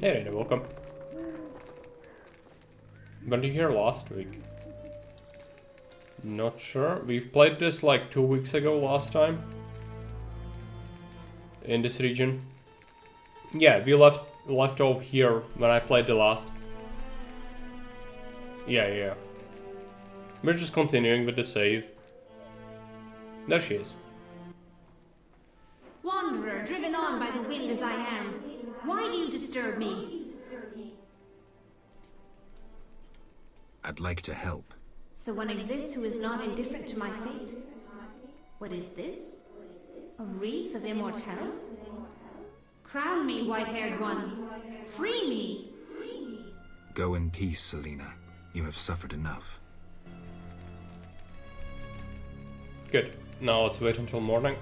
Speaker 1: Hey Rene, welcome. Weren't you here last week? Not sure. We've played this like 2 weeks ago last time. In this region. Yeah, we left off here when I played the last. Yeah. We're just continuing with the save. There she is.
Speaker 11: Wanderer, driven on by the wind as I am, why do you disturb me?
Speaker 3: I'd like to help.
Speaker 11: So one exists who is not indifferent to my fate. What is this? A wreath of immortelles? Crown me, white-haired one. Free me!
Speaker 3: Go in peace, Selena. You have suffered enough.
Speaker 1: Good. Now let's wait until morning.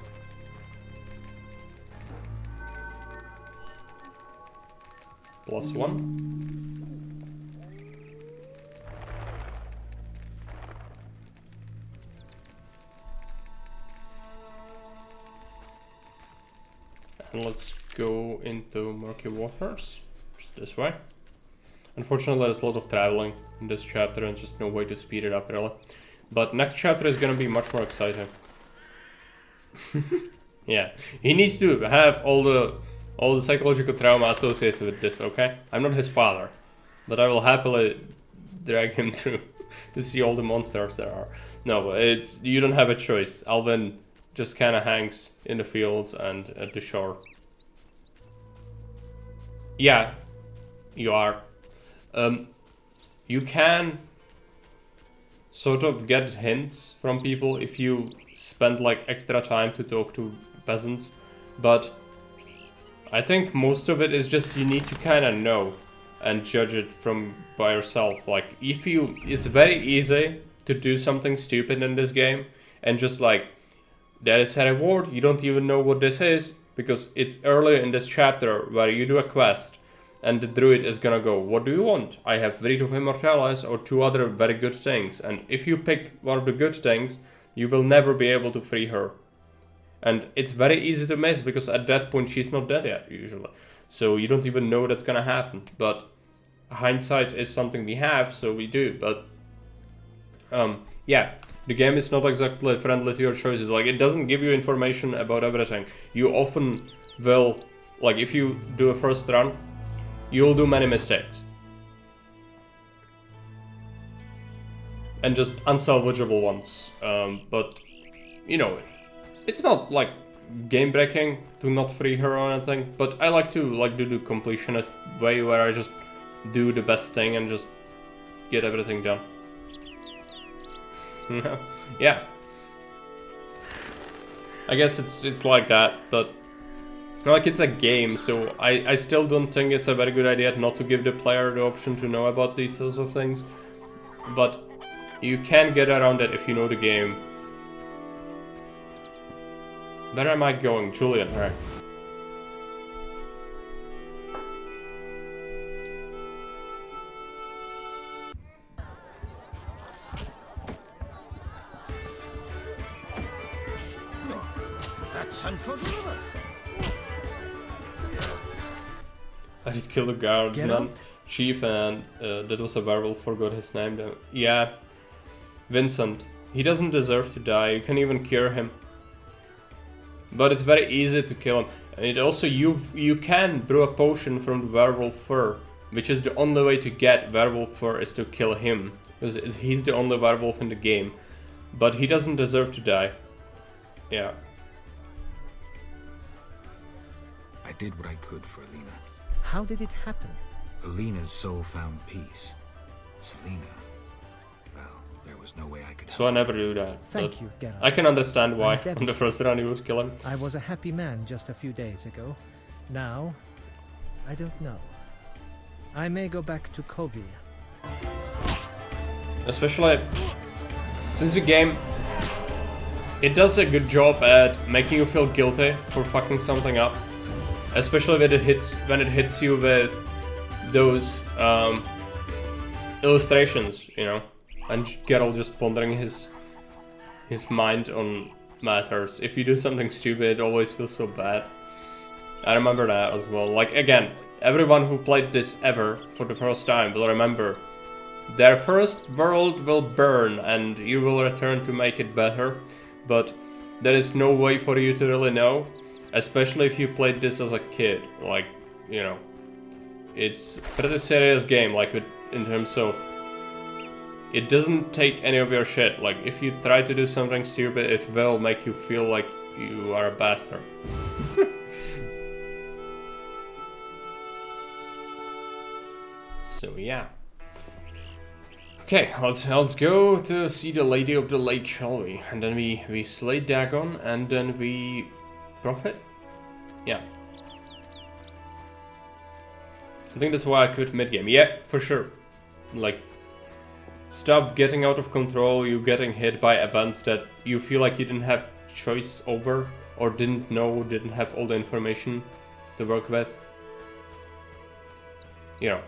Speaker 1: +1. And let's go into Murky Waters. Just this way. Unfortunately, there's a lot of traveling in this chapter and just no way to speed it up really. But next chapter is gonna be much more exciting. Yeah, he needs to have all the psychological trauma associated with this, okay? I'm not his father, but I will happily drag him through to see all the monsters there are. No, it's you don't have a choice. Alvin just kind of hangs in the fields and at the shore. Yeah, you are. You can sort of get hints from people if you spend like extra time to talk to peasants, but I think most of it is just you need to kind of know and judge it from by yourself. Like it's very easy to do something stupid in this game and just like there is a reward, you don't even know what this is because it's early in this chapter where you do a quest and the druid is gonna go, what do you want? I have Wreath of Immortelles or 2 other very good things, and if you pick one of the good things you will never be able to free her. And it's very easy to miss because at that point she's not dead yet usually. So you don't even know that's gonna happen. But hindsight is something we have, so we do. But yeah, the game is not exactly friendly to your choices. Like it doesn't give you information about everything. You often will, like if you do a first run, you'll do many mistakes. And just unsalvageable ones. But you know, it's not like game breaking to not free her or anything, but I like to do the completionist way where I just do the best thing and just get everything done. Yeah. I guess it's like that, but like it's a game, so I still don't think it's a very good idea not to give the player the option to know about these sorts of things. But you can get around it if you know the game. Where am I going? Julian, right? I just killed a guardsman,
Speaker 12: Geralt?
Speaker 1: chief, and that was a werewolf, forgot his name though. Yeah, Vincent. He doesn't deserve to die, you can even cure him. But it's very easy to kill him. And it also, you can brew a potion from the werewolf fur, which is the only way to get werewolf fur is to kill him. Because he's the only werewolf in the game. But he doesn't deserve to die. Yeah.
Speaker 3: I did what I could for Alina.
Speaker 12: How did it happen?
Speaker 3: Alina's soul found peace. Selena, well, there was no way I could help.
Speaker 1: So I never do that.
Speaker 12: Thank you, Geralt.
Speaker 1: I can understand why
Speaker 12: I'm
Speaker 1: on the first run you would kill him.
Speaker 12: I was a happy man just a few days ago. Now, I don't know. I may go back to Kovir.
Speaker 1: Especially since the game, it does a good job at making you feel guilty for fucking something up. Especially when it hits you with those illustrations, you know, and Geralt just pondering his mind on matters. If you do something stupid, it always feels so bad. I remember that as well. Like, again, everyone who played this ever for the first time will remember their first world will burn and you will return to make it better, but there is no way for you to really know, especially if you played this as a kid. Like, you know, it's a pretty serious game, like in terms of it doesn't take any of your shit. Like, if you try to do something stupid, it will make you feel like you are a bastard. So yeah. Okay, let's go to see the Lady of the Lake, shall we? And then we slay Dagon, and then we profit? Yeah. I think that's why I quit mid-game. Yeah, for sure. Like, stop getting out of control, you getting hit by events that you feel like you didn't have choice over, or didn't know, didn't have all the information to work with. You know.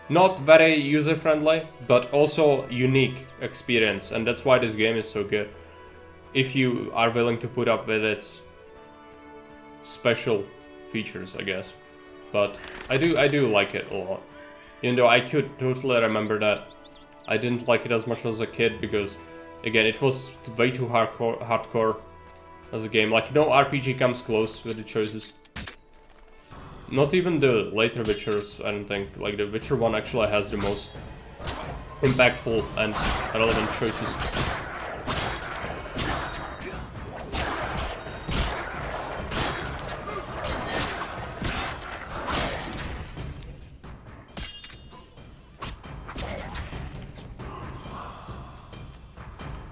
Speaker 1: Not very user-friendly, but also unique experience, and that's why this game is so good. If you are willing to put up with its special features, I guess. But I do like it a lot. Even though I could totally remember that I didn't like it as much as a kid, because again, it was way too hardcore as a game. Like, no RPG comes close with the choices. Not even the later Witchers, I don't think. Like, the Witcher 1 actually has the most impactful and relevant choices.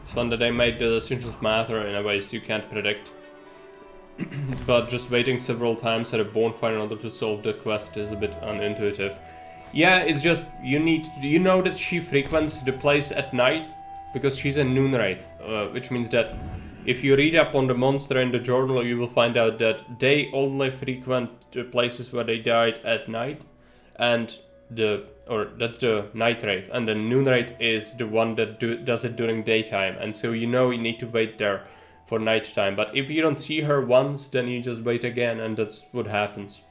Speaker 1: It's fun that they made the decisions matter in a ways you can't predict. But just waiting several times at a bonfire in order to solve the quest is a bit unintuitive. Yeah, it's just, you know that she frequents the place at night because she's a noon wraith, which means that if you read up on the monster in the journal, you will find out that they only frequent the places where they died at night, and that's the night wraith, and the noon wraith is the one that does it during daytime, and so you know you need to wait there for nighttime. But if you don't see her once, then you just wait again, and that's what happens.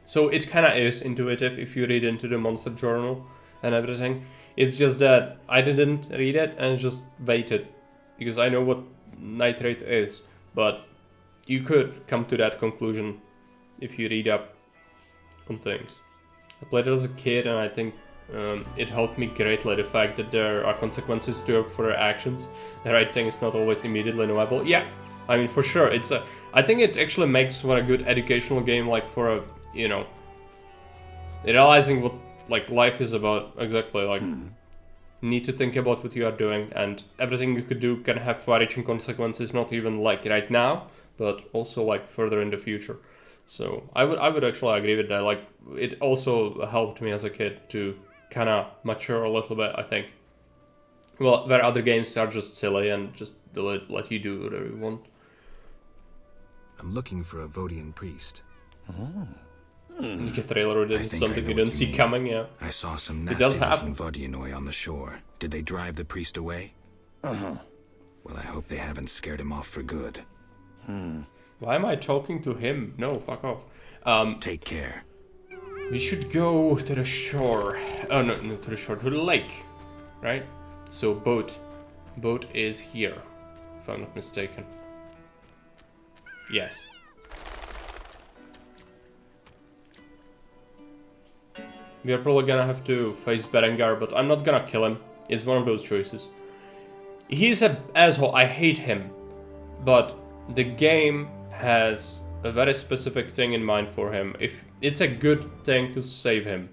Speaker 1: So it kinda is intuitive if you read into the monster journal and everything. It's just that I didn't read it and just waited, because I know what night wraith is, but you could come to that conclusion if you read up on things. I played it as a kid, and I think it helped me greatly, the fact that there are consequences for your actions. The right thing is not always immediately knowable. Yeah, I mean, for sure, I think it actually makes for a good educational game, like for a, you know, realizing what like life is about, exactly, like need to think about what you are doing, and everything you could do can have far-reaching consequences, not even like right now, but also like further in the future. So I would actually agree with that. Like, it also helped me as a kid to kind of mature a little bit, I think. Well, where other games are just silly and just let you do whatever you want.
Speaker 3: I'm looking for a Vodian priest.
Speaker 1: Oh. You get the trailer, did something you didn't see coming, yeah.
Speaker 3: I saw some nasty-looking Vodianoi on the shore. Did they drive the priest away?
Speaker 9: Uh-huh.
Speaker 3: Well, I hope they haven't scared him off for good.
Speaker 1: Why am I talking to him? No, fuck off.
Speaker 3: Take care.
Speaker 1: We should go to the shore. Oh, no, not to the shore, to the lake. Right? So, boat. Boat is here, if I'm not mistaken. Yes. We are probably gonna have to face Berengar, but I'm not gonna kill him. It's one of those choices. He's an asshole, I hate him. But the game has a very specific thing in mind for him. If it's a good thing to save him.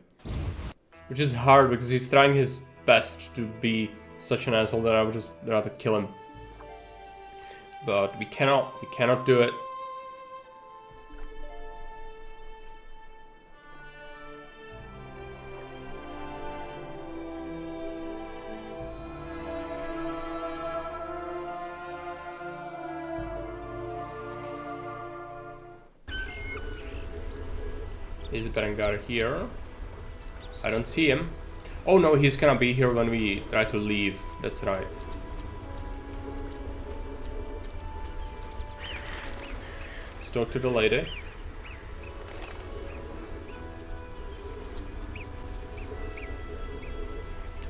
Speaker 1: Which is hard because he's trying his best to be such an asshole that I would just rather kill him. But we cannot do it. Is Berengar here? I don't see him. Oh no, he's gonna be here when we try to leave. That's right. Let's talk to the lady.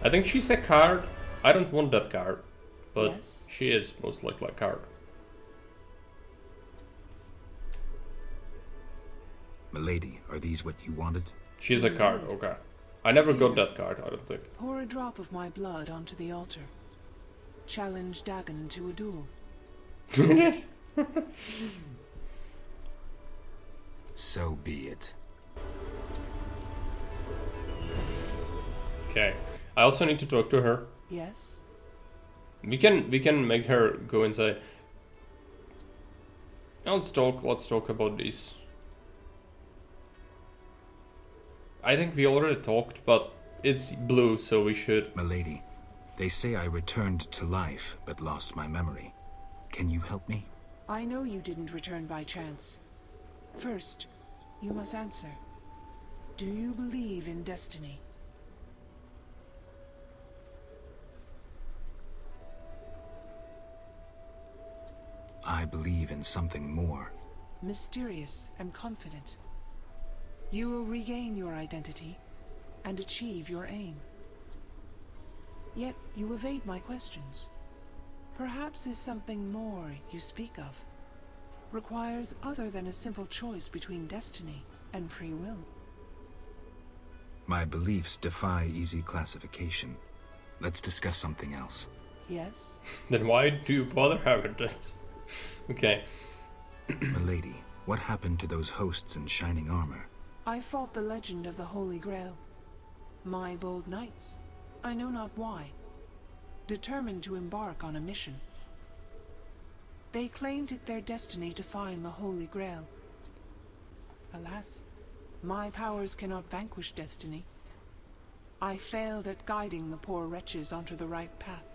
Speaker 1: I think she's a card. I don't want that card. But yes, she is most likely a card.
Speaker 3: Milady, are these what you wanted?
Speaker 1: She's a card, okay. I never got that card, I don't think.
Speaker 13: Pour a drop of my blood onto the altar. Challenge Dagon to a duel.
Speaker 3: So be it.
Speaker 1: Okay. I also need to talk to her.
Speaker 13: Yes.
Speaker 1: We can make her go inside. Let's talk about these. I think we already talked, but it's blue, so we should.
Speaker 3: Milady, they say I returned to life, but lost my memory. Can you help me?
Speaker 13: I know you didn't return by chance. First, you must answer. Do you believe in destiny?
Speaker 3: I believe in something more.
Speaker 13: Mysterious and confident. You will regain your identity and achieve your aim. Yet you evade my questions. Perhaps is something more you speak of. Requires other than a simple choice between destiny and free will.
Speaker 3: My beliefs defy easy classification. Let's discuss something else.
Speaker 13: Yes?
Speaker 1: Then why do you bother having this? Okay.
Speaker 3: Milady, what happened to those hosts in shining armor?
Speaker 13: I fought the legend of the Holy Grail. My bold knights, I know not why, determined to embark on a mission. They claimed it their destiny to find the Holy Grail. Alas, my powers cannot vanquish destiny. I failed at guiding the poor wretches onto the right path.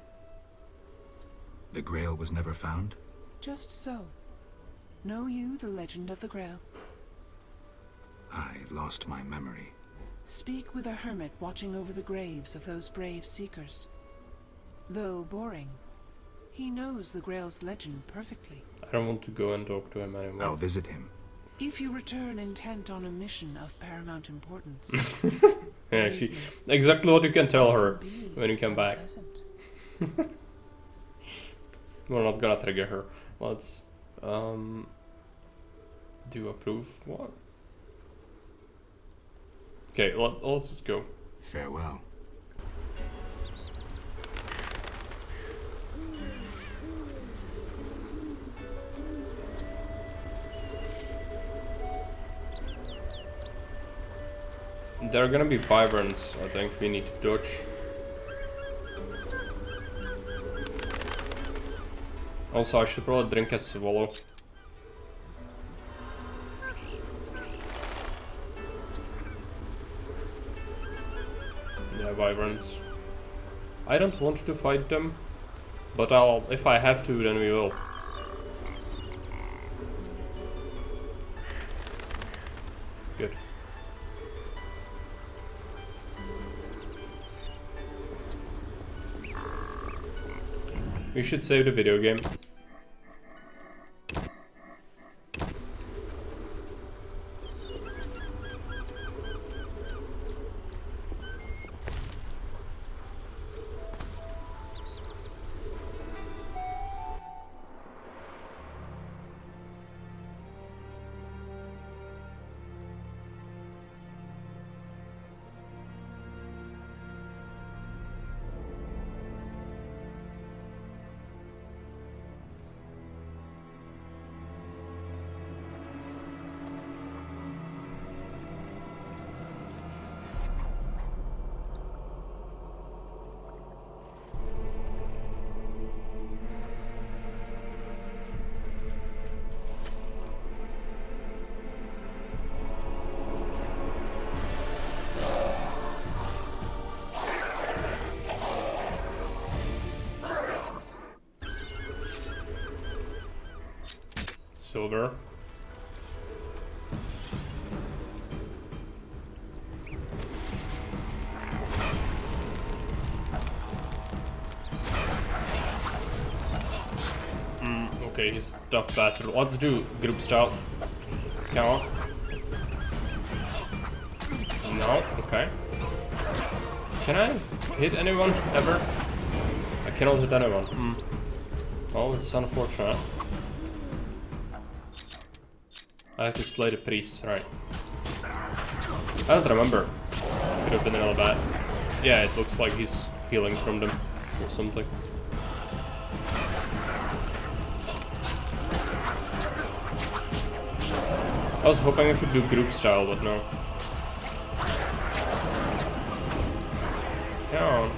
Speaker 3: The Grail was never found?
Speaker 13: Just so. Know you the legend of the Grail?
Speaker 3: I lost my memory.
Speaker 13: Speak with a hermit watching over the graves of those brave seekers. Though boring, he knows the Grail's legend perfectly.
Speaker 1: I don't want to go and talk to him anymore.
Speaker 3: I'll visit him.
Speaker 13: If you return intent on a mission of paramount importance.
Speaker 1: Yeah, exactly what you can tell her when you come back. We're not gonna trigger her. Let's do approve what? Okay, let's just go.
Speaker 3: Farewell.
Speaker 1: There are gonna be wyverns, I think we need to dodge. Also, I should probably drink a swallow. Yeah, wyverns. I don't want to fight them, but if I have to, then we will. Good. We should save the video game. silver. Okay, he's a tough bastard. Let's do group style. Come on. No, okay. Can I hit anyone ever? I cannot hit anyone. Oh, it's unfortunate. I have to slay the priest, right. I don't remember. Could have been another bad. Yeah, it looks like he's healing from them or something. I was hoping I could do group style, but no. Come on.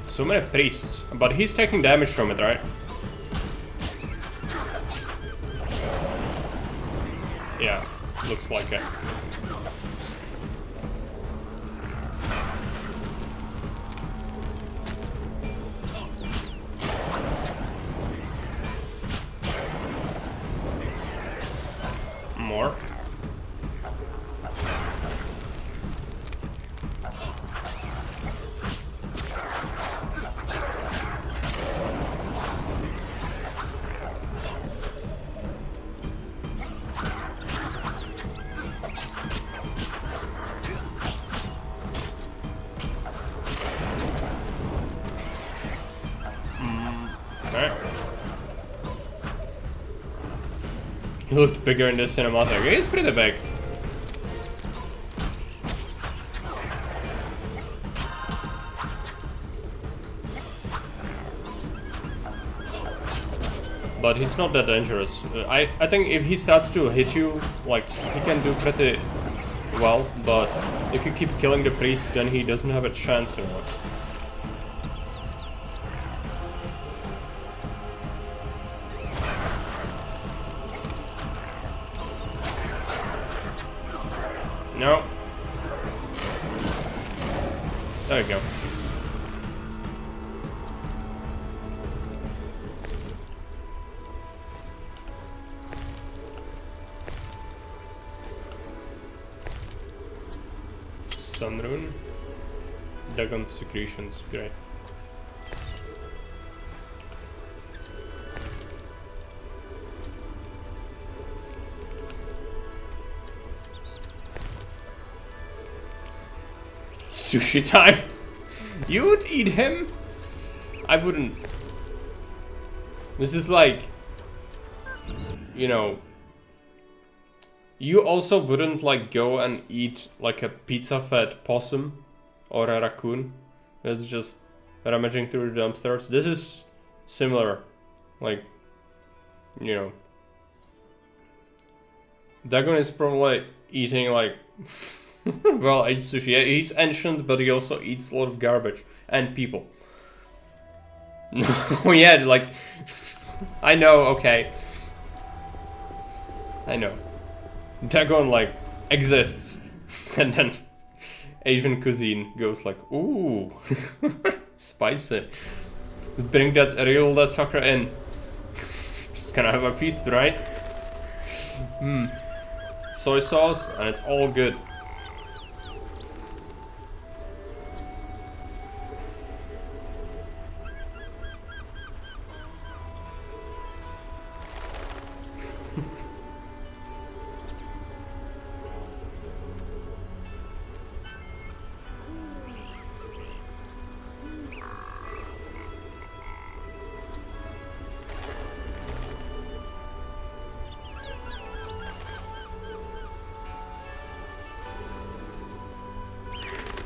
Speaker 1: So many priests, but he's taking damage from it, right? Yeah, looks like it. More. He looked bigger in this cinematic. He's pretty big. But he's not that dangerous. I think if he starts to hit you, like, he can do pretty well, but if you keep killing the priest, then he doesn't have a chance anymore. No. There you go. Sunrune. Dagon secretions, great. Sushi time? You would eat him? I wouldn't. This is like, you know, you also wouldn't like go and eat like a pizza-fed possum or a raccoon that's just rummaging through the dumpsters. This is similar, like, you know, Dagon is probably eating like well, aged sushi. Yeah, he's ancient, but he also eats a lot of garbage and people. Oh yeah, like I know. Okay, I know. Dagon like exists, and then Asian cuisine goes like, ooh, spicy. Bring that, reel that fucker in. Just gonna have a feast, right? Soy sauce, and it's all good.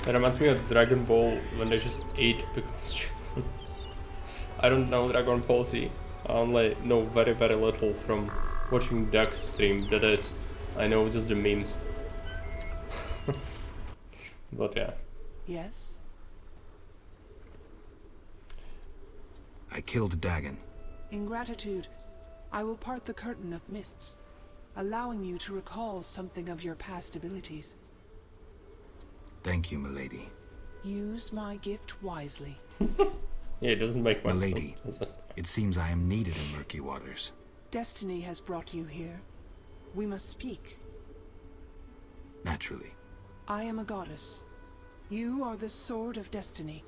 Speaker 1: It reminds me of Dragon Ball when they just ate because I don't know Dragon Ball Z. I only know very little from watching Duck's stream. That is, I know just the memes. But yeah.
Speaker 13: Yes?
Speaker 3: I killed Dagon.
Speaker 13: In gratitude, I will part the curtain of mists, allowing you to recall something of your past abilities.
Speaker 3: Thank you, milady.
Speaker 13: Use my gift wisely.
Speaker 1: Yeah, it doesn't make much
Speaker 3: Milady,
Speaker 1: sense, does it?
Speaker 3: it seems I am needed in Murky Waters.
Speaker 13: Destiny has brought you here. We must speak.
Speaker 3: Naturally.
Speaker 13: I am a goddess. You are the Sword of Destiny.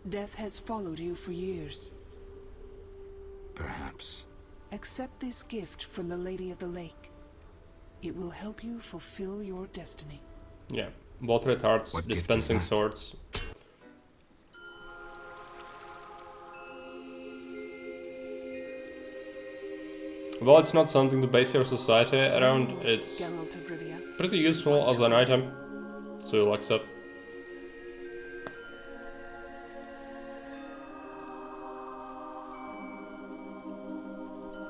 Speaker 13: Death has followed you for years.
Speaker 3: Perhaps.
Speaker 13: Accept this gift from the Lady of the Lake. It will help you fulfill your destiny.
Speaker 1: Yeah, water hearts,
Speaker 3: What gift is
Speaker 1: dispensing
Speaker 3: that?
Speaker 1: swords. Well, it's not something to base your society around. It's
Speaker 13: Geralt of Rivia.
Speaker 1: pretty useful as an item, so you'll accept.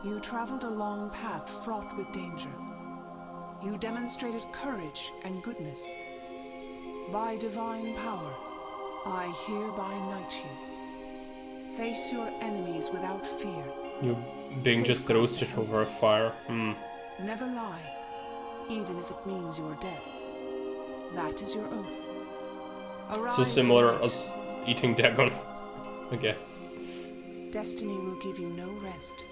Speaker 13: You traveled a long path fraught with danger. You demonstrated courage and goodness. By divine power, I hereby knight you. Face your enemies without fear.
Speaker 1: You being just roasted over a fire.
Speaker 13: Never lie, even if it means your death. That is your oath. Arise
Speaker 1: So similar
Speaker 13: and
Speaker 1: as eating Dagon, I guess.
Speaker 13: Destiny will give you no rest.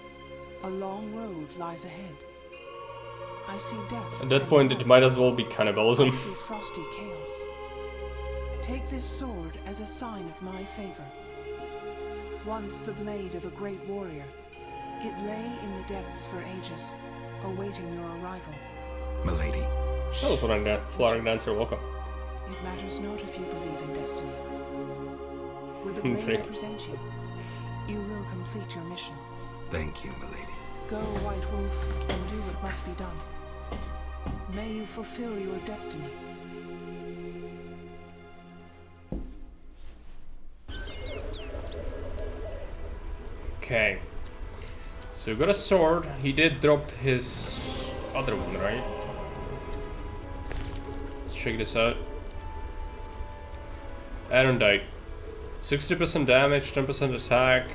Speaker 13: A long road lies ahead. I see death.
Speaker 1: At that point, it might as well be cannibalism.
Speaker 13: I see frosty chaos. Take this sword as a sign of my favor. Once the blade of a great warrior, it lay in the depths for ages, awaiting your arrival.
Speaker 3: Milady.
Speaker 1: Oh, flying dancer, welcome.
Speaker 13: It matters not if you believe in destiny. Will the blade
Speaker 1: Okay.
Speaker 13: represent you? You will complete your mission.
Speaker 3: Thank you, milady.
Speaker 13: Go, White Wolf, and do what must be done. May you fulfill your destiny.
Speaker 1: Okay. So you got a sword. He did drop his other one, right? Let's check this out. Ironite. 60% damage, 10% attack.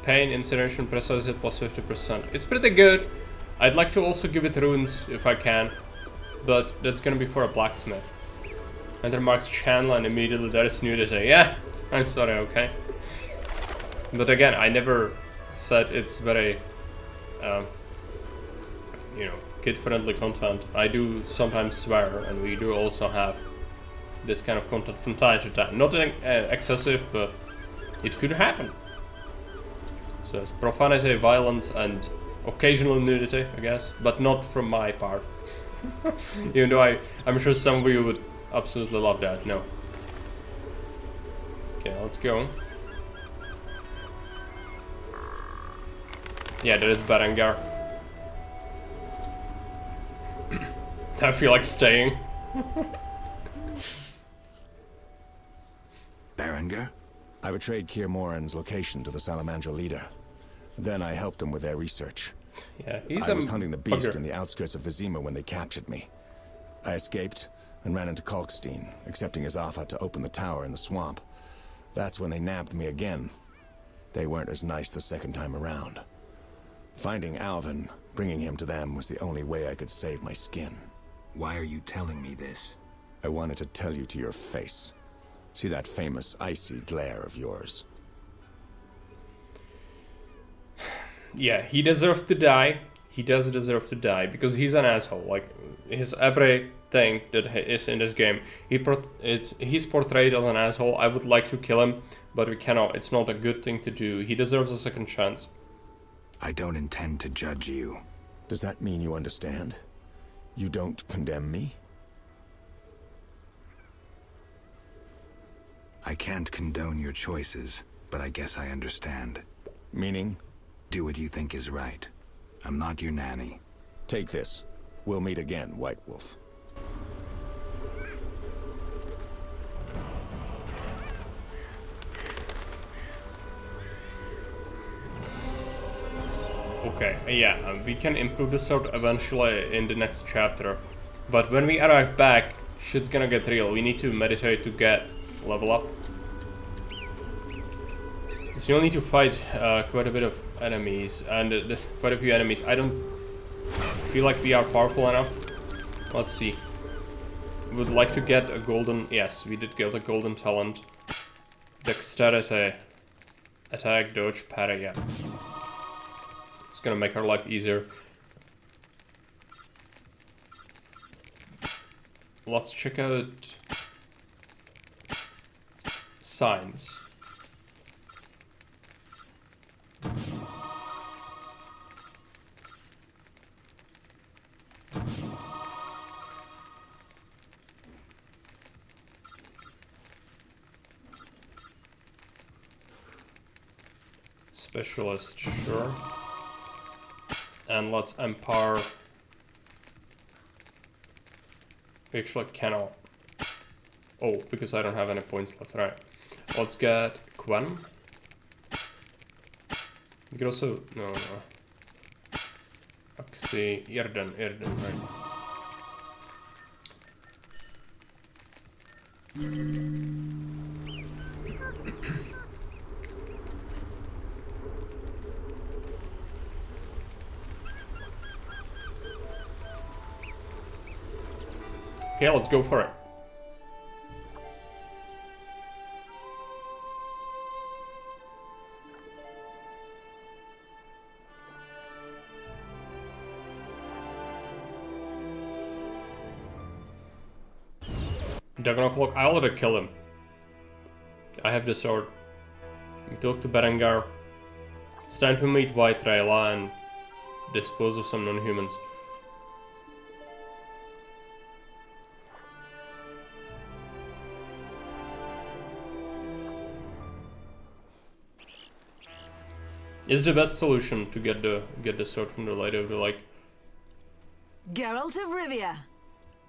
Speaker 1: Pain, incineration, precise hit plus 50%. It's pretty good. I'd like to also give it runes if I can. But that's gonna be for a blacksmith. Enter marks Chandler and immediately there is nudity. Yeah, I'm sorry, okay. But again, I never said it's very, you know, kid-friendly content. I do sometimes swear, and we do also have this kind of content from time to time. Not excessive, but it could happen. So it's profanity, violence, and occasional nudity, I guess, but not from my part. Even though I'm sure some of you would absolutely love that. No. Okay, let's go. Yeah, there is Berengar. I feel like staying.
Speaker 3: Berengar?
Speaker 5: I betrayed Kier Moran's location to the Salamandra leader. Then I helped them with their research.
Speaker 1: Yeah, he's
Speaker 5: I was hunting the beast
Speaker 1: bugger.
Speaker 5: in the outskirts of Vizima when they captured me. I escaped and ran into Kalkstein, accepting his offer to open the tower in the swamp. That's when they nabbed me again. They weren't as nice the second time around. Finding Alvin, bringing him to them was the only way I could save my skin.
Speaker 3: Why are you telling me this?
Speaker 5: I wanted to tell you to your face. See that famous icy glare of yours.
Speaker 1: Yeah, he deserved to die. He does deserve to die because he's an asshole. Like his everything that is in this game, he's portrayed as an asshole. I would like to kill him, but we cannot. It's not a good thing to do. He deserves a second chance.
Speaker 3: I don't intend to judge you.
Speaker 5: Does that mean you understand? You don't condemn me?
Speaker 3: I can't condone your choices, but I guess I understand.
Speaker 5: Meaning?
Speaker 3: Do what you think is right. I'm not your nanny.
Speaker 5: Take this. We'll meet again, White Wolf.
Speaker 1: Okay, yeah, we can improve the sword eventually in the next chapter. But when we arrive back, shit's gonna get real. We need to meditate to get level up. So you'll need to fight quite a bit of enemies, and quite a few enemies. I don't feel like we are powerful enough. Let's see. Would like to get a golden... Yes, we did get a golden talent. Dexterity. Attack, dodge, parry, yeah. It's gonna make our life easier. Let's check out... signs. Specialist, sure. And let's empower. Actually, cannot. Oh, because I don't have any points left. Right. Let's get Quen. You could also no. Axi Irden, right. Okay, let's go for it. Dragon O'Clock, I already killed him. I have the sword. Talk to Berengar. It's time to meet White Rayla and dispose of some non-humans. Is the best solution to get the sword from the Lady of the Lake.
Speaker 14: Geralt of Rivia,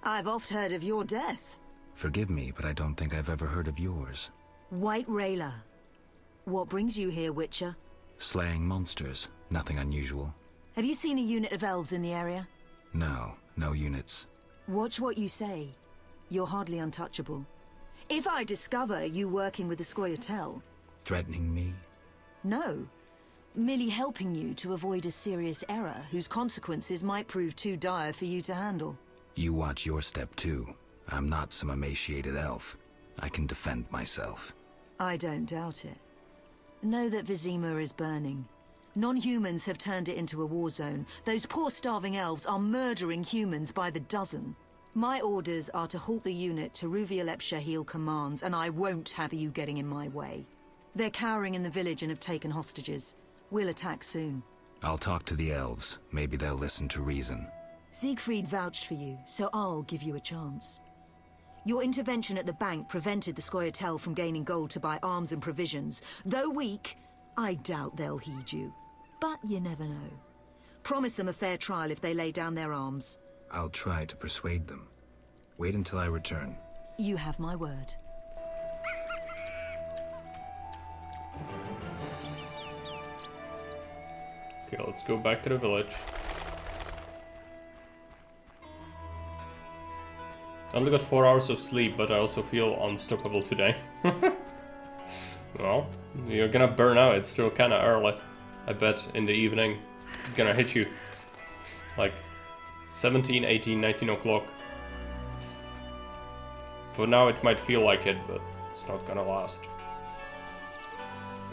Speaker 14: I've oft heard of your death.
Speaker 3: Forgive me, but I don't think I've ever heard of yours.
Speaker 14: White Rayla. What brings you here, Witcher?
Speaker 3: Slaying monsters, nothing unusual.
Speaker 14: Have you seen a unit of elves in the area?
Speaker 3: No units.
Speaker 14: Watch what you say. You're hardly untouchable. If I discover you working with the Scoia'tael...
Speaker 3: Threatening me?
Speaker 14: No. Merely helping you to avoid a serious error whose consequences might prove too dire for you to handle.
Speaker 3: You watch your step too. I'm not some emaciated elf. I can defend myself.
Speaker 14: I don't doubt it. Know that Vizima is burning. Non-humans have turned it into a war zone. Those poor starving elves are murdering humans by the dozen. My orders are to halt the unit Teruvialep Shahil commands, and I won't have you getting in my way. They're cowering in the village and have taken hostages. We'll attack soon.
Speaker 3: I'll talk to the elves. Maybe they'll listen to reason.
Speaker 14: Siegfried vouched for you, so I'll give you a chance. Your intervention at the bank prevented the Scoia'tael from gaining gold to buy arms and provisions. Though weak, I doubt they'll heed you. But you never know. Promise them a fair trial if they lay down their arms.
Speaker 3: I'll try to persuade them. Wait until I return.
Speaker 14: You have my word.
Speaker 1: Okay, let's go back to the village. I only got 4 hours of sleep, but I also feel unstoppable today. Well, you're gonna burn out. It's still kinda early. I bet in the evening it's gonna hit you. Like 17, 18, 19 o'clock. For now it might feel like it, but it's not gonna last.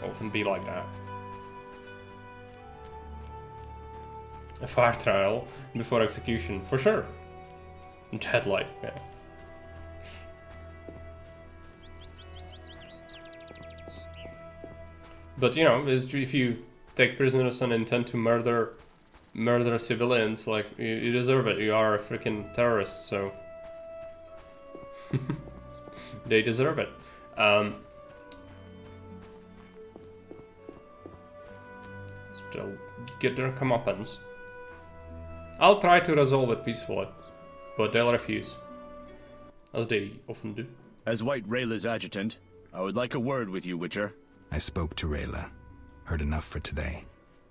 Speaker 1: Often be like that. A fire trial before execution, for sure. Dead life, yeah. But you know, if you take prisoners and intend to murder civilians, like you deserve it. You are a freaking terrorist, so they deserve it. Still get their comeuppance. I'll try to resolve it peacefully, but they'll refuse, as they often do.
Speaker 15: As White Rayla's adjutant, I would like a word with you, Witcher.
Speaker 3: I spoke to Rayla. Heard enough for today.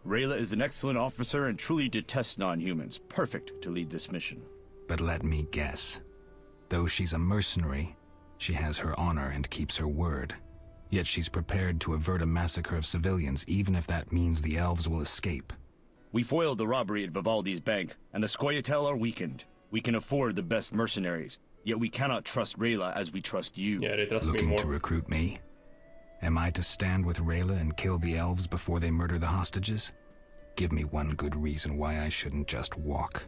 Speaker 15: Rayla is an excellent officer and truly detests non-humans. Perfect to lead this mission.
Speaker 3: But let me guess. Though she's a mercenary, she has her honor and keeps her word. Yet she's prepared to avert a massacre of civilians, even if that means the elves will escape.
Speaker 15: We foiled the robbery at Vivaldi's bank, and the Scoia'tael are weakened. We can afford the best mercenaries, yet we cannot trust Rayla as we trust you.
Speaker 1: Yeah, they trust me
Speaker 3: Looking
Speaker 1: more.
Speaker 3: to recruit me? Am I to stand with Rayla and kill the elves before they murder the hostages? Give me one good reason why I shouldn't just walk.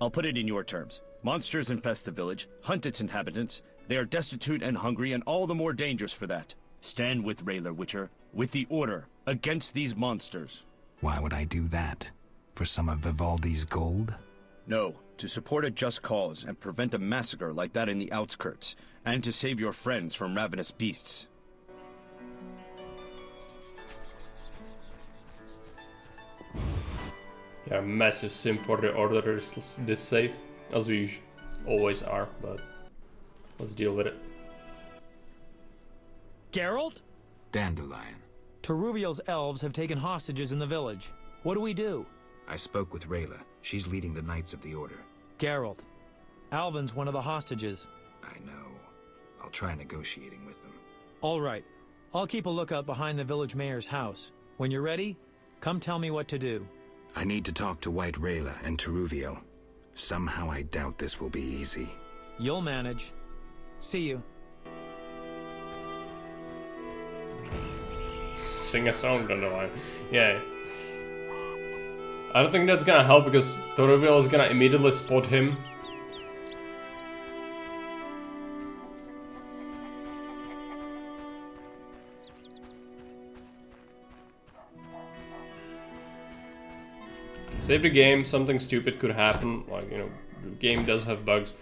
Speaker 15: I'll put it in your terms. Monsters infest the village, hunt its inhabitants. They are destitute and hungry, and all the more dangerous for that. Stand with Rayla, Witcher, with the Order, against these monsters.
Speaker 3: Why would I do that? For some of Vivaldi's gold?
Speaker 15: No, to support a just cause and prevent a massacre like that in the outskirts, and to save your friends from ravenous beasts.
Speaker 1: Yeah, massive sim for the Order is this safe, as we always are, but let's deal with it.
Speaker 7: Geralt?
Speaker 3: Dandelion.
Speaker 7: Teruviel's elves have taken hostages in the village. What do we do?
Speaker 3: I spoke with Rayla. She's leading the Knights of the Order.
Speaker 7: Geralt. Alvin's one of the hostages.
Speaker 3: I know. I'll try negotiating with them.
Speaker 7: All right. I'll keep a lookout behind the village mayor's house. When you're ready, come tell me what to do.
Speaker 3: I need to talk to White Rayla and Teruviel. Somehow I doubt this will be easy.
Speaker 7: You'll manage. See you.
Speaker 1: Sing a song, Dandelion. Yeah. I don't think that's gonna help because Teruviel is gonna immediately spot him. Save the game, something stupid could happen, like, you know, the game does have bugs.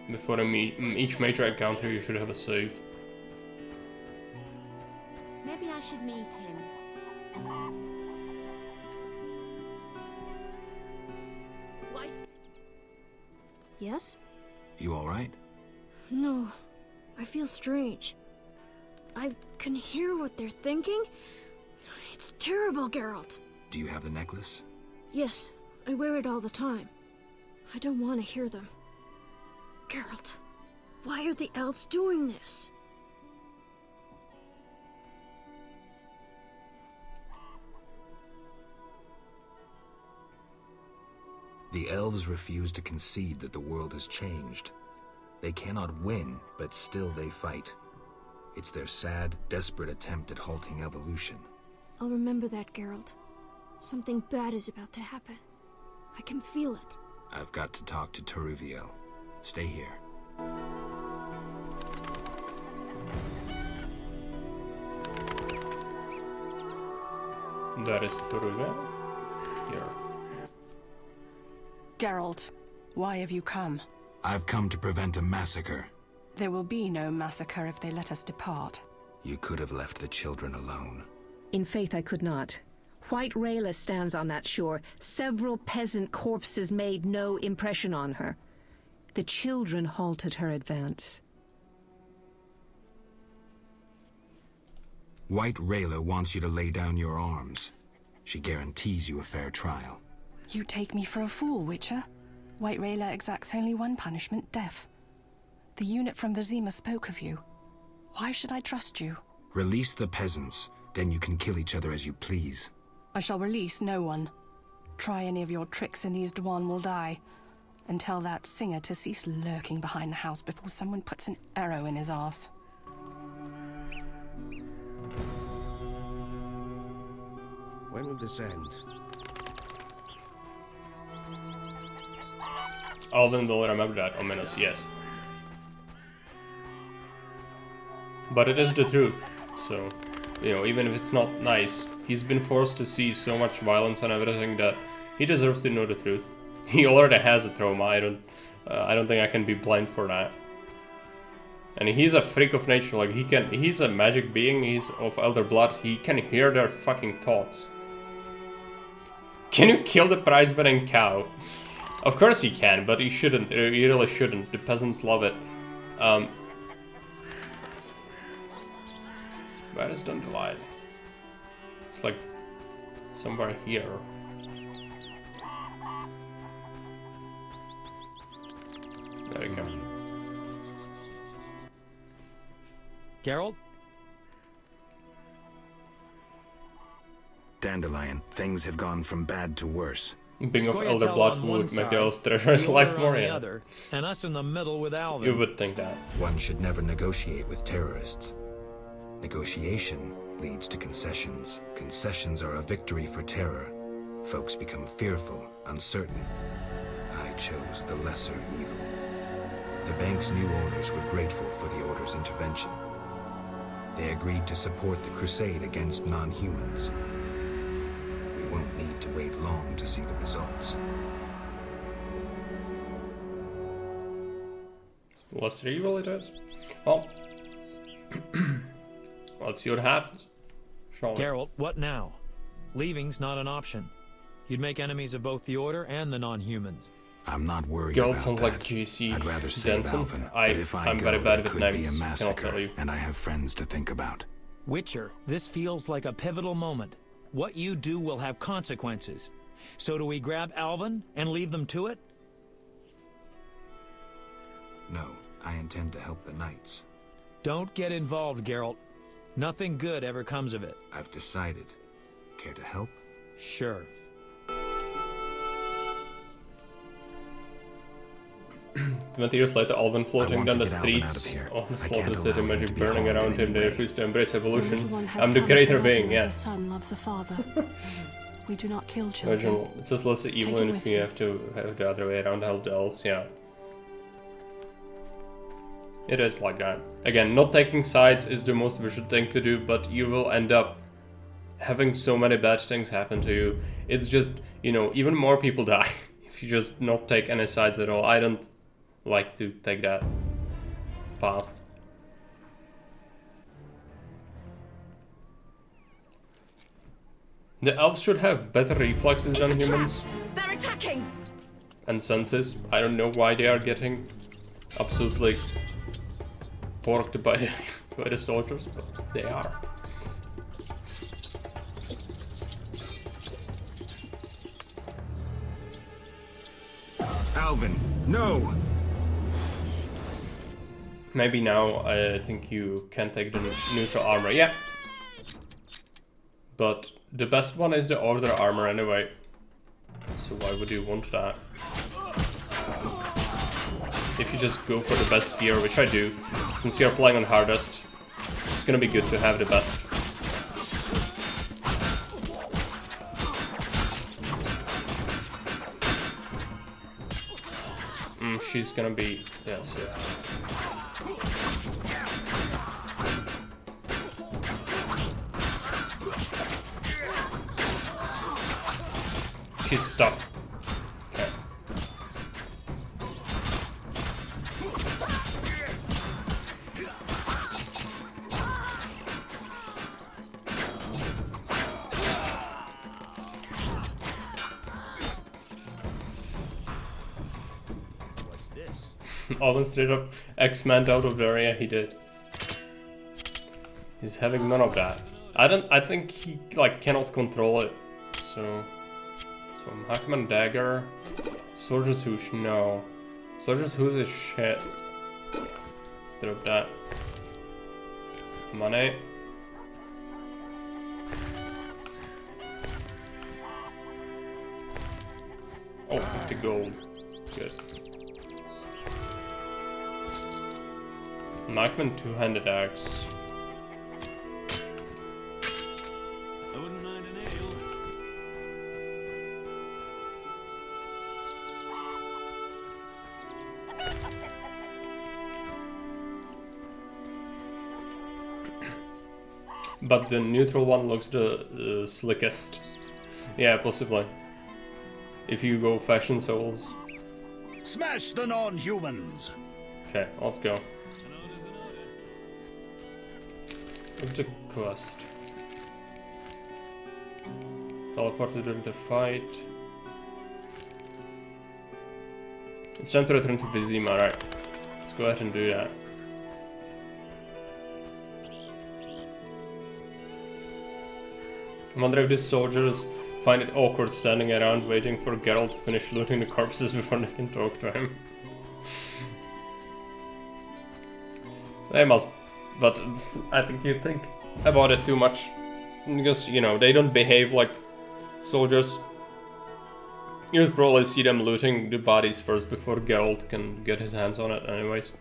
Speaker 1: Before each major encounter you should have a save.
Speaker 6: Maybe I should meet him.
Speaker 2: Yes?
Speaker 3: You alright?
Speaker 2: No. I feel strange. I can hear what they're thinking. It's terrible, Geralt.
Speaker 3: Do you have the necklace?
Speaker 2: Yes, I wear it all the time. I don't want to hear them. Geralt, why are the elves doing this?
Speaker 3: The elves refuse to concede that the world has changed. They cannot win, but still they fight. It's their sad, desperate attempt at halting evolution.
Speaker 2: I'll remember that, Geralt. Something bad is about to happen. I can feel it.
Speaker 3: I've got to talk to Teruviel. Stay here.
Speaker 1: That is Teruviel. Here.
Speaker 16: Geralt, why have you come?
Speaker 3: I've come to prevent a massacre.
Speaker 16: There will be no massacre if they let us depart.
Speaker 3: You could have left the children alone.
Speaker 17: In faith, I could not. White Rayla stands on that shore. Several peasant corpses made no impression on her. The children halted her advance.
Speaker 3: White Rayla wants you to lay down your arms. She guarantees you a fair trial.
Speaker 16: You take me for a fool, Witcher. White Rayla exacts only one punishment, death. The unit from Vizima spoke of you. Why should I trust you?
Speaker 3: Release the peasants, then you can kill each other as you please.
Speaker 16: I shall release no one. Try any of your tricks and these Dwan will die. And tell that singer to cease lurking behind the house before someone puts an arrow in his arse.
Speaker 10: When will this end?
Speaker 1: Alvin will remember that, ominous, yes. But it is the truth, so, you know, even if it's not nice, he's been forced to see so much violence and everything that he deserves to know the truth. He already has a trauma, I don't think I can be blamed for that. And he's a freak of nature, like, he's a magic being, he's of elder blood, he can hear their fucking thoughts. Can you kill the prize-winning cow? Of course he can, but he shouldn't, he really shouldn't, the peasants love it. Where is Dandelion? It's like somewhere here. There we go.
Speaker 7: Geralt?
Speaker 3: Dandelion, things have gone from bad to worse.
Speaker 1: Being of Elder
Speaker 7: Scoia'tael
Speaker 1: Blood
Speaker 7: on
Speaker 1: would
Speaker 7: one
Speaker 1: make
Speaker 7: side,
Speaker 1: those treasures
Speaker 7: the
Speaker 1: life
Speaker 7: Order
Speaker 1: more,
Speaker 7: on the
Speaker 1: yeah.
Speaker 7: other, and us in the middle with Alvin.
Speaker 1: You would think that.
Speaker 3: One should never negotiate with terrorists. Negotiation leads to concessions. Concessions are a victory for terror. Folks become fearful, uncertain. I chose the lesser evil. The bank's new owners were grateful for the Order's intervention. They agreed to support the crusade against non-humans. We won't need to wait long to see the results.
Speaker 1: Lesser evil it is. Well, let's see what happens. Shall we?
Speaker 7: Geralt, what now? Leaving's not an option. You'd make enemies of both the Order and the non-humans.
Speaker 3: I'm not worried
Speaker 1: Geralt
Speaker 3: about
Speaker 1: sounds
Speaker 3: that.
Speaker 1: like JC
Speaker 3: I'd rather save
Speaker 1: Denton.
Speaker 3: Alvin, but if
Speaker 1: I'm
Speaker 3: go,
Speaker 1: very bad
Speaker 3: it
Speaker 1: with
Speaker 3: could be a
Speaker 1: names. Cannot tell
Speaker 3: massacre,
Speaker 1: you.
Speaker 3: and I have friends to think about.
Speaker 7: Witcher, this feels like a pivotal moment. What you do will have consequences. So do we grab Alvin and leave them to it?
Speaker 3: No, I intend to help the knights.
Speaker 7: Don't get involved, Geralt. Nothing good ever comes of it.
Speaker 3: I've decided. Care to help?
Speaker 7: Sure.
Speaker 1: 20 years later, Alvin floating
Speaker 3: want
Speaker 1: down
Speaker 3: to
Speaker 1: the
Speaker 3: get Alvin out
Speaker 1: streets
Speaker 3: of here.
Speaker 1: of the
Speaker 3: I
Speaker 1: slaughtered
Speaker 3: can't
Speaker 1: city,
Speaker 3: allow him
Speaker 1: magic
Speaker 3: to be
Speaker 1: burning
Speaker 3: harmed
Speaker 1: around
Speaker 3: in
Speaker 1: him. They
Speaker 3: any
Speaker 1: refuse to embrace
Speaker 16: The
Speaker 1: evolution.
Speaker 16: little one has
Speaker 1: I'm the
Speaker 16: come to
Speaker 1: creator
Speaker 16: love
Speaker 1: being,
Speaker 16: you as a
Speaker 1: yes.
Speaker 16: son loves a father. We do not kill children.
Speaker 1: Original. It says less evil,
Speaker 16: it
Speaker 1: and
Speaker 16: with
Speaker 1: if you have to have the other way around to help the elves, yeah. It is like that. Again, not taking sides is the most vicious thing to do, but you will end up having so many bad things happen to you. It's just, you know, even more people die if you just not take any sides at all. I don't like to take that path. The elves should have better reflexes than humans.
Speaker 14: They're attacking!
Speaker 1: And senses. I don't know why they are getting absolutely porked by the soldiers, but they are.
Speaker 3: Alvin, no!
Speaker 1: Maybe now I think you can take the neutral armor. Yeah. But the best one is the Order armor anyway. So why would you want that? If you just go for the best gear, which I do, since you're playing on hardest, it's gonna be good to have the best. She's gonna be, yeah, safe. She's stuck. Okay.
Speaker 15: What's this?
Speaker 1: Alvin straight up X-Men out of the area. He did. He's having none of that. I think he like cannot control it. So Hackman Dagger, Soldier's Hoosh, no. Soldier's Hoosh is shit. Instead of that. Money. Oh, 50 gold. Good. Knightman two-handed axe.
Speaker 18: I wouldn't mind an ale.
Speaker 1: But the neutral one looks the slickest. Yeah, possibly. If you go Fashion Souls.
Speaker 18: Smash the non-humans!
Speaker 1: Okay, let's go. What's the quest? Teleported during the fight. It's time to return to Vizima, right? Let's go ahead and do that. I wonder if these soldiers find it awkward standing around waiting for Geralt to finish looting the corpses before they can talk to him. They must, but I think you think about it too much. Because, you know, they don't behave like soldiers. You'll probably see them looting the bodies first before Geralt can get his hands on it anyways.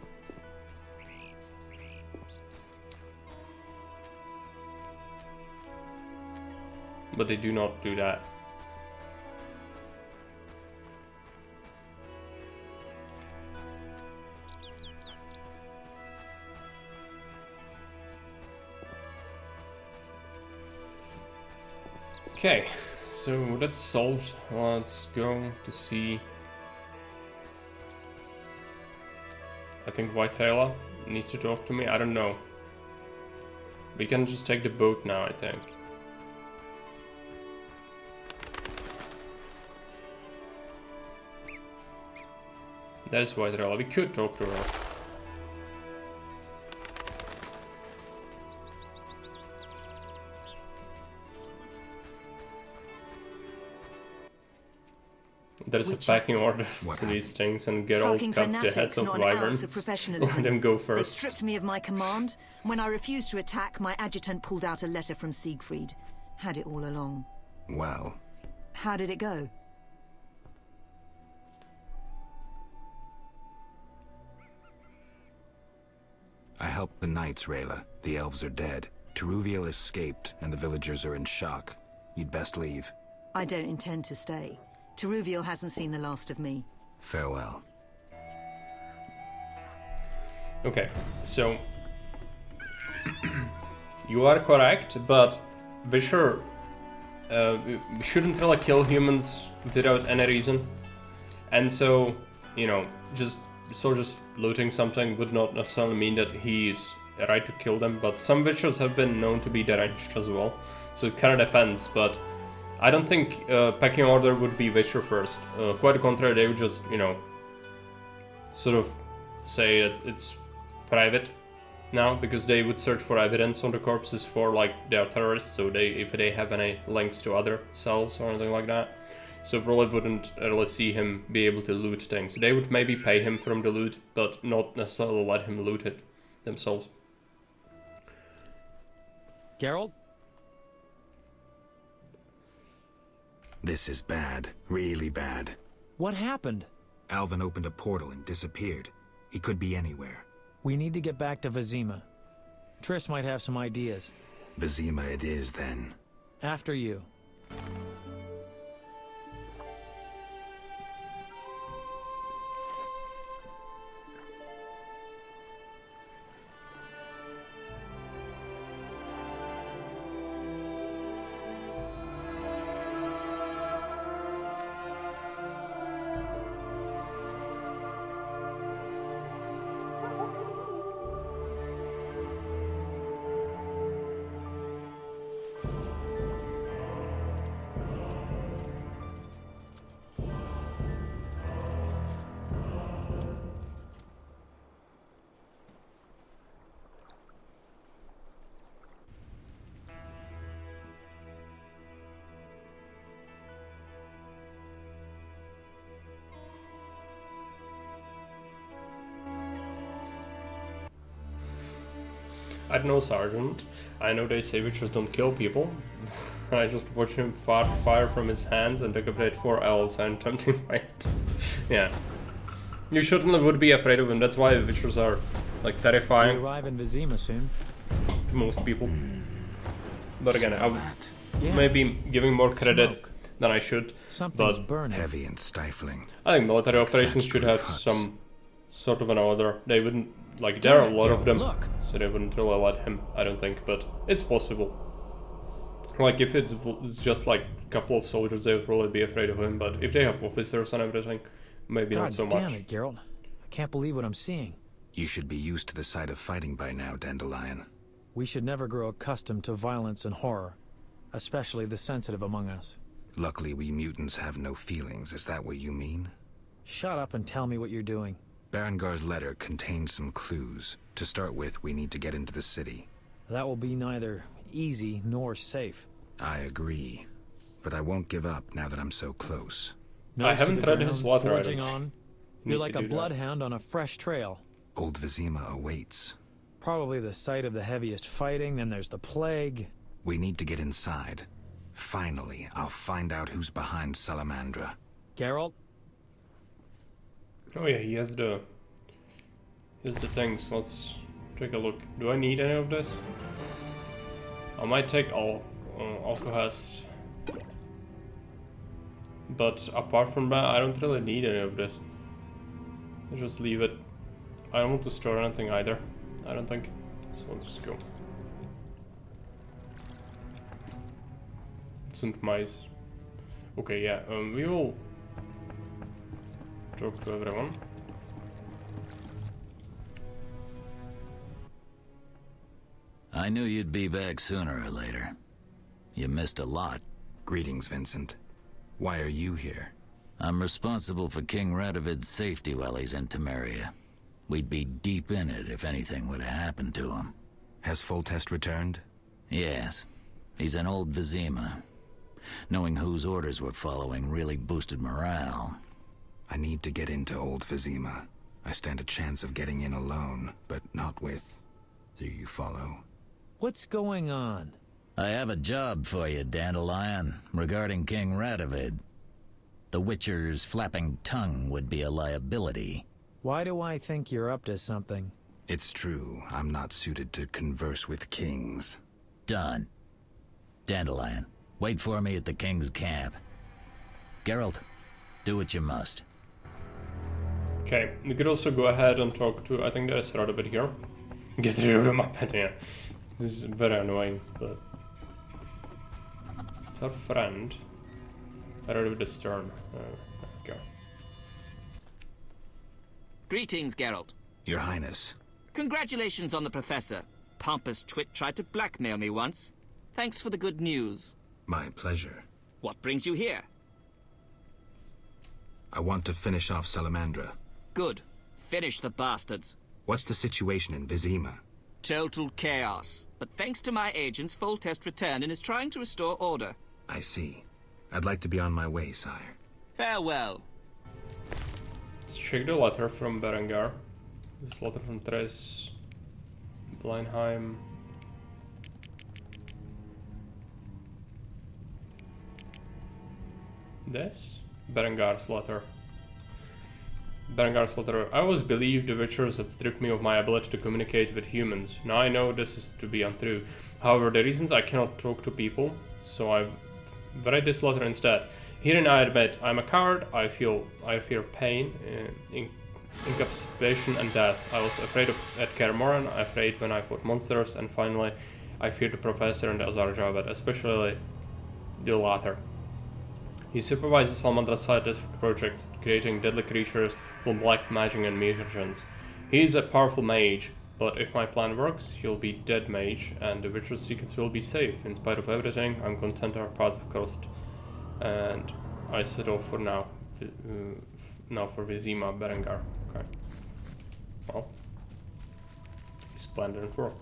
Speaker 1: But they do not do that. Okay, so that's solved. Let's go to see. I think Whitetail needs to talk to me. I don't know. We can just take the boat now, I think. That's Whitetail. We could talk to her. There's a packing order for these things, and Geralt
Speaker 14: Fucking
Speaker 1: cuts the heads
Speaker 14: fanatics,
Speaker 1: of
Speaker 14: not an ounce
Speaker 1: wyverns.
Speaker 14: of professionalism.
Speaker 1: Let them go
Speaker 14: They
Speaker 1: first.
Speaker 14: stripped me of my command. When I refused to attack, my adjutant pulled out a letter from Siegfried. Had it all along.
Speaker 3: Well,
Speaker 14: How did it go?
Speaker 3: I helped the knights, Rayla. The elves are dead. Teruviel escaped, and the villagers are in shock. You'd best leave.
Speaker 14: I don't intend to stay. Teruviel hasn't seen the last of me.
Speaker 3: Farewell.
Speaker 1: Okay, so you are correct, but Visher shouldn't really kill humans without any reason, and so just looting something would not necessarily mean that he's right to kill them. But some Vishers have been known to be deranged as well, so it kind of depends. But I don't think pecking order would be Visher first. Quite the contrary, they would just sort of say that it's private now, because they would search for evidence on the corpses for like they are terrorists, so if they have any links to other cells or anything like that. So probably wouldn't really see him be able to loot things. They would maybe pay him from the loot, but not necessarily let him loot it themselves.
Speaker 7: Geralt?
Speaker 3: This is bad. Really bad.
Speaker 7: What happened?
Speaker 3: Alvin opened a portal and disappeared. He could be anywhere.
Speaker 7: We need to get back to Vizima. Triss might have some ideas.
Speaker 3: Vizima it is, then.
Speaker 7: After you.
Speaker 1: I don't know, Sergeant. I know they say witches don't kill people. I just watched him fire from his hands and decapitate 4 elves and tempting fate. Yeah. You certainly would be afraid of him. That's why witches are like terrifying.
Speaker 7: We arrive in Vizima soon.
Speaker 1: To most people. But again, I would
Speaker 7: Yeah.
Speaker 1: maybe giving more credit
Speaker 7: Smoke.
Speaker 1: than I should.
Speaker 7: Something's
Speaker 1: But
Speaker 7: burning.
Speaker 3: Heavy and stifling.
Speaker 1: I think military operations should have some sort of an order. They wouldn't, like, there are a lot of them, so they wouldn't really let him, I don't think, but it's possible. Like, if it's just like a couple of soldiers, they would probably be afraid of him, but if they have officers and everything, maybe
Speaker 7: God
Speaker 1: not so
Speaker 7: damn
Speaker 1: much.
Speaker 7: it, Geralt. I can't believe what I'm seeing.
Speaker 3: You should be used to the sight of fighting by now, Dandelion.
Speaker 7: We should never grow accustomed to violence and horror, especially the sensitive among us.
Speaker 3: Luckily, we mutants have no feelings. Is that what you mean?
Speaker 7: Shut up and tell me what you're doing.
Speaker 3: Berengar's letter contained some clues. To start with, we need to get into the city.
Speaker 7: That will be neither easy nor safe.
Speaker 3: I agree. But I won't give up now that I'm so close.
Speaker 1: I haven't read his letter. I
Speaker 7: Forging
Speaker 1: don't
Speaker 7: on.
Speaker 1: need
Speaker 7: You're
Speaker 1: to
Speaker 7: like a
Speaker 1: do that.
Speaker 7: bloodhound on a fresh trail.
Speaker 3: Old Vizima awaits.
Speaker 7: Probably the site of the heaviest fighting, then there's the plague.
Speaker 3: We need to get inside. Finally, I'll find out who's behind Salamandra.
Speaker 7: Geralt?
Speaker 1: Oh yeah, he has the things. Let's take a look. Do I need any of this? I might take Alcohest. But apart from that, I don't really need any of this. I'll just leave it. I don't want to store anything either, I don't think. So let's just go. St. Mice. Okay, yeah, we will talk to everyone.
Speaker 19: I knew you'd be back sooner or later. You missed a lot.
Speaker 3: Greetings, Vincent. Why are you here?
Speaker 19: I'm responsible for King Radovid's safety while he's in Temeria. We'd be deep in it if anything would have happened to him.
Speaker 3: Has Foltest returned?
Speaker 19: Yes. He's in Old Vizima. Knowing whose orders we're following really boosted morale.
Speaker 3: I need to get into Old Vizima. I stand a chance of getting in alone, but not with... Do you follow?
Speaker 7: What's going on?
Speaker 19: I have a job for you, Dandelion, regarding King Radovid. The Witcher's flapping tongue would be a liability.
Speaker 7: Why do I think you're up to something?
Speaker 3: It's true. I'm not suited to converse with kings.
Speaker 19: Done. Dandelion, wait for me at the King's camp. Geralt, do what you must.
Speaker 1: Okay, we could also go ahead and talk to... I think there's Radovid here. Get rid of the map, yeah. This is very annoying, but... It's our friend. Radovid the Stern. There we go.
Speaker 20: Greetings, Geralt.
Speaker 3: Your Highness.
Speaker 20: Congratulations on the Professor. Pompous twit tried to blackmail me once. Thanks for the good news.
Speaker 3: My pleasure.
Speaker 20: What brings you here?
Speaker 3: I want to finish off Salamandra.
Speaker 20: Good. Finish the bastards.
Speaker 3: What's the situation in Vizima?
Speaker 20: Total chaos. But thanks to my agents, Foltest returned and is trying to restore order.
Speaker 3: I see. I'd like to be on my way, sire.
Speaker 20: Farewell.
Speaker 1: Let's check the letter from Berengar. This letter from Triss. Blindheim. This? Berengar's letter. Berengar's letter. I always believed the Witchers had stripped me of my ability to communicate with humans. Now I know this is to be untrue. However, the reasons I cannot talk to people, so I've read this letter instead. Herein I admit, I'm a coward, I fear pain, incapacitation and death. I was afraid of Kaer Morhen, afraid when I fought monsters, and finally, I feared the Professor and the Azar-Javed, especially the latter. He supervises Salamandra's scientific projects, creating deadly creatures full of black magic and mutagens. He is a powerful mage, but if my plan works, he'll be dead mage, and the Witcher's secrets will be safe. In spite of everything, I'm content our paths have crossed. And I set off for now. Now for Vizima, Berengar. Okay. Well, his plan didn't work.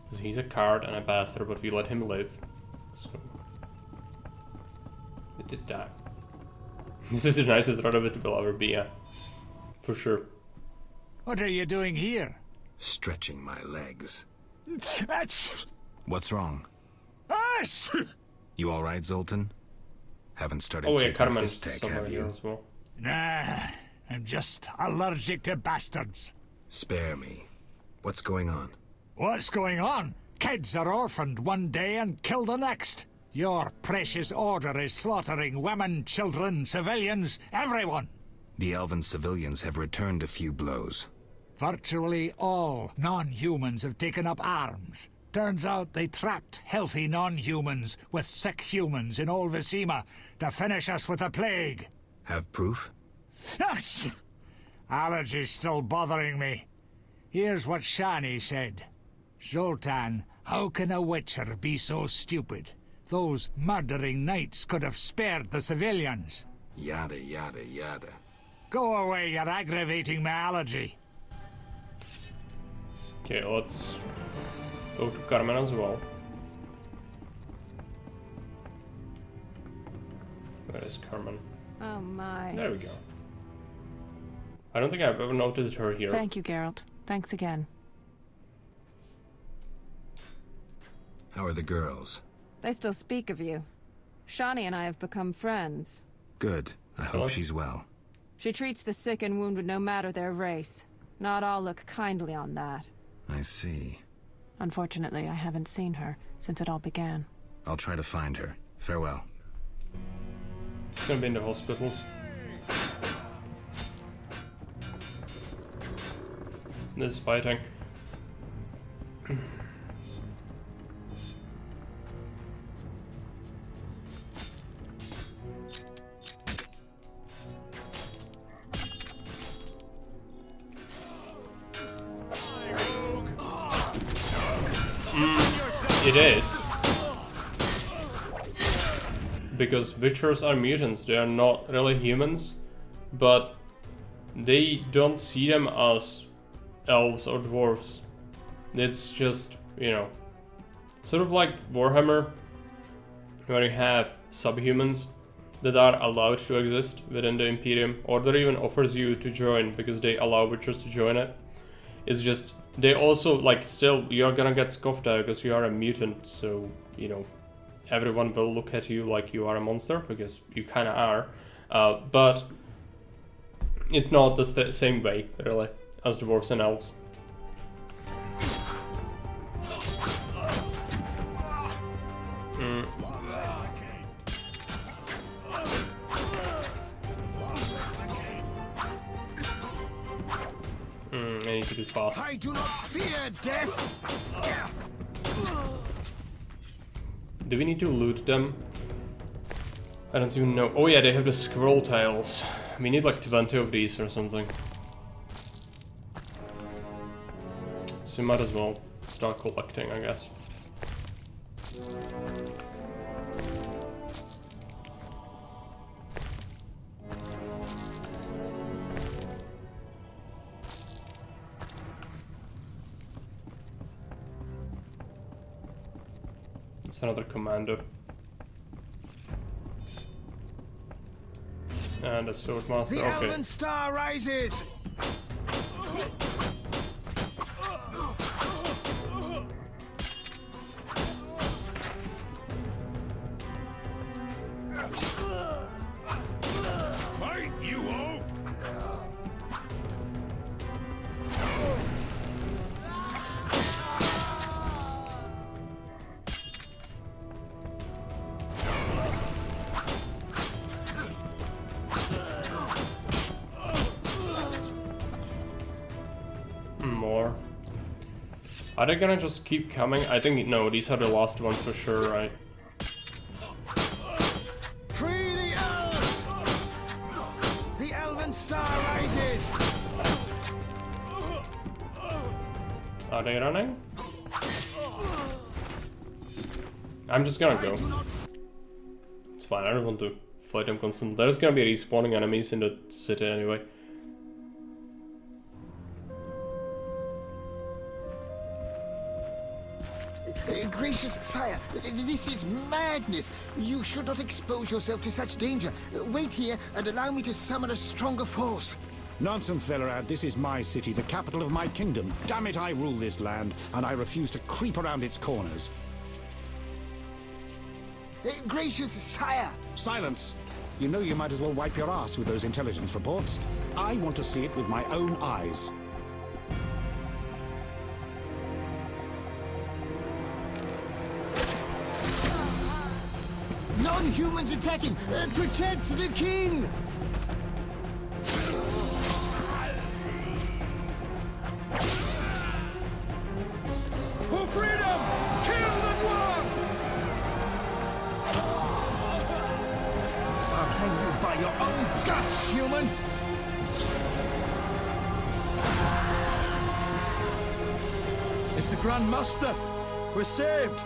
Speaker 1: Because he's a coward and a bastard, but we let him live. So... it did die. This is the nicest Radovid will ever be, yeah. For sure.
Speaker 18: What are you doing here?
Speaker 3: Stretching my legs.
Speaker 18: That's...
Speaker 3: What's wrong?
Speaker 18: Us!
Speaker 3: You alright, Zoltan? Haven't started taking
Speaker 1: Carmen's
Speaker 3: Fistech, have
Speaker 1: here
Speaker 3: you?
Speaker 1: as well.
Speaker 18: Nah, I'm just allergic to bastards.
Speaker 3: Spare me. What's going on?
Speaker 18: What's going on? Kids are orphaned one day and killed the next. Your precious order is slaughtering women, children, civilians, everyone.
Speaker 3: The elven civilians have returned a few blows.
Speaker 18: Virtually all non-humans have taken up arms. Turns out they trapped healthy non-humans with sick humans in Old Vizima to finish us with the plague.
Speaker 3: Have proof?
Speaker 18: Yes! Allergy's still bothering me. Here's what Shani said. Zoltan, how can a Witcher be so stupid? Those murdering knights could have spared the civilians.
Speaker 3: Yada, yada, yada.
Speaker 18: Go away, you're aggravating my allergy.
Speaker 1: Okay, let's go to Carmen as well. Where is Carmen?
Speaker 16: Oh my.
Speaker 1: There we go. I don't think I've ever noticed her here.
Speaker 16: Thank you, Geralt. Thanks again.
Speaker 3: How are the girls?
Speaker 16: They still speak of you.
Speaker 21: Shani and I have become friends.
Speaker 3: Good. I hope she's well.
Speaker 21: She treats the sick and wounded no matter their race. Not all look kindly on that.
Speaker 3: I see.
Speaker 21: Unfortunately, I haven't seen her since it all began.
Speaker 3: I'll try to find her. Farewell.
Speaker 1: She's gonna be in the hospital. This fighting. It is. Because Witchers are mutants, they are not really humans, but they don't see them as elves or dwarves. It's just, you know, sort of like Warhammer, where you have subhumans that are allowed to exist within the Imperium, or that even offers you to join because they allow Witchers to join it. It's just, they also, like, still, you're gonna get scoffed at because you are a mutant, so, you know, everyone will look at you like you are a monster, because you kinda are. But it's not the same way, really, as dwarves and elves. I need to do fast.
Speaker 9: I do not fear death.
Speaker 1: Do we need to loot them? I don't even know. Oh yeah, they have the scroll tiles. We need like 20 of these or something. So we might as well start collecting, I guess. It's another commander. And a swordmaster,
Speaker 9: The
Speaker 1: okay.
Speaker 9: Elven Star rises! Fight, you oaf!
Speaker 1: More. Are they gonna just keep coming? I think, no, these are the last ones for sure, right?
Speaker 9: Free the elves! The Elven Star rises!
Speaker 1: Are they running? I'm just gonna go. It's fine, I don't want to fight them constantly. There's gonna be respawning enemies in the city anyway.
Speaker 22: Gracious sire, this is madness. You should not expose yourself to such danger. Wait here and allow me to summon a stronger force.
Speaker 23: Nonsense, Velerad. This is my city, the capital of my kingdom. Damn it, I rule this land, and I refuse to creep around its corners.
Speaker 22: Gracious sire!
Speaker 23: Silence! You know you might as well wipe your ass with those intelligence reports. I want to see it with my own eyes.
Speaker 22: Non-humans attacking! Protect the king!
Speaker 9: For freedom! Kill the dwarf!
Speaker 22: I'll hang you by your own guts, human!
Speaker 15: It's the Grand Master! We're saved!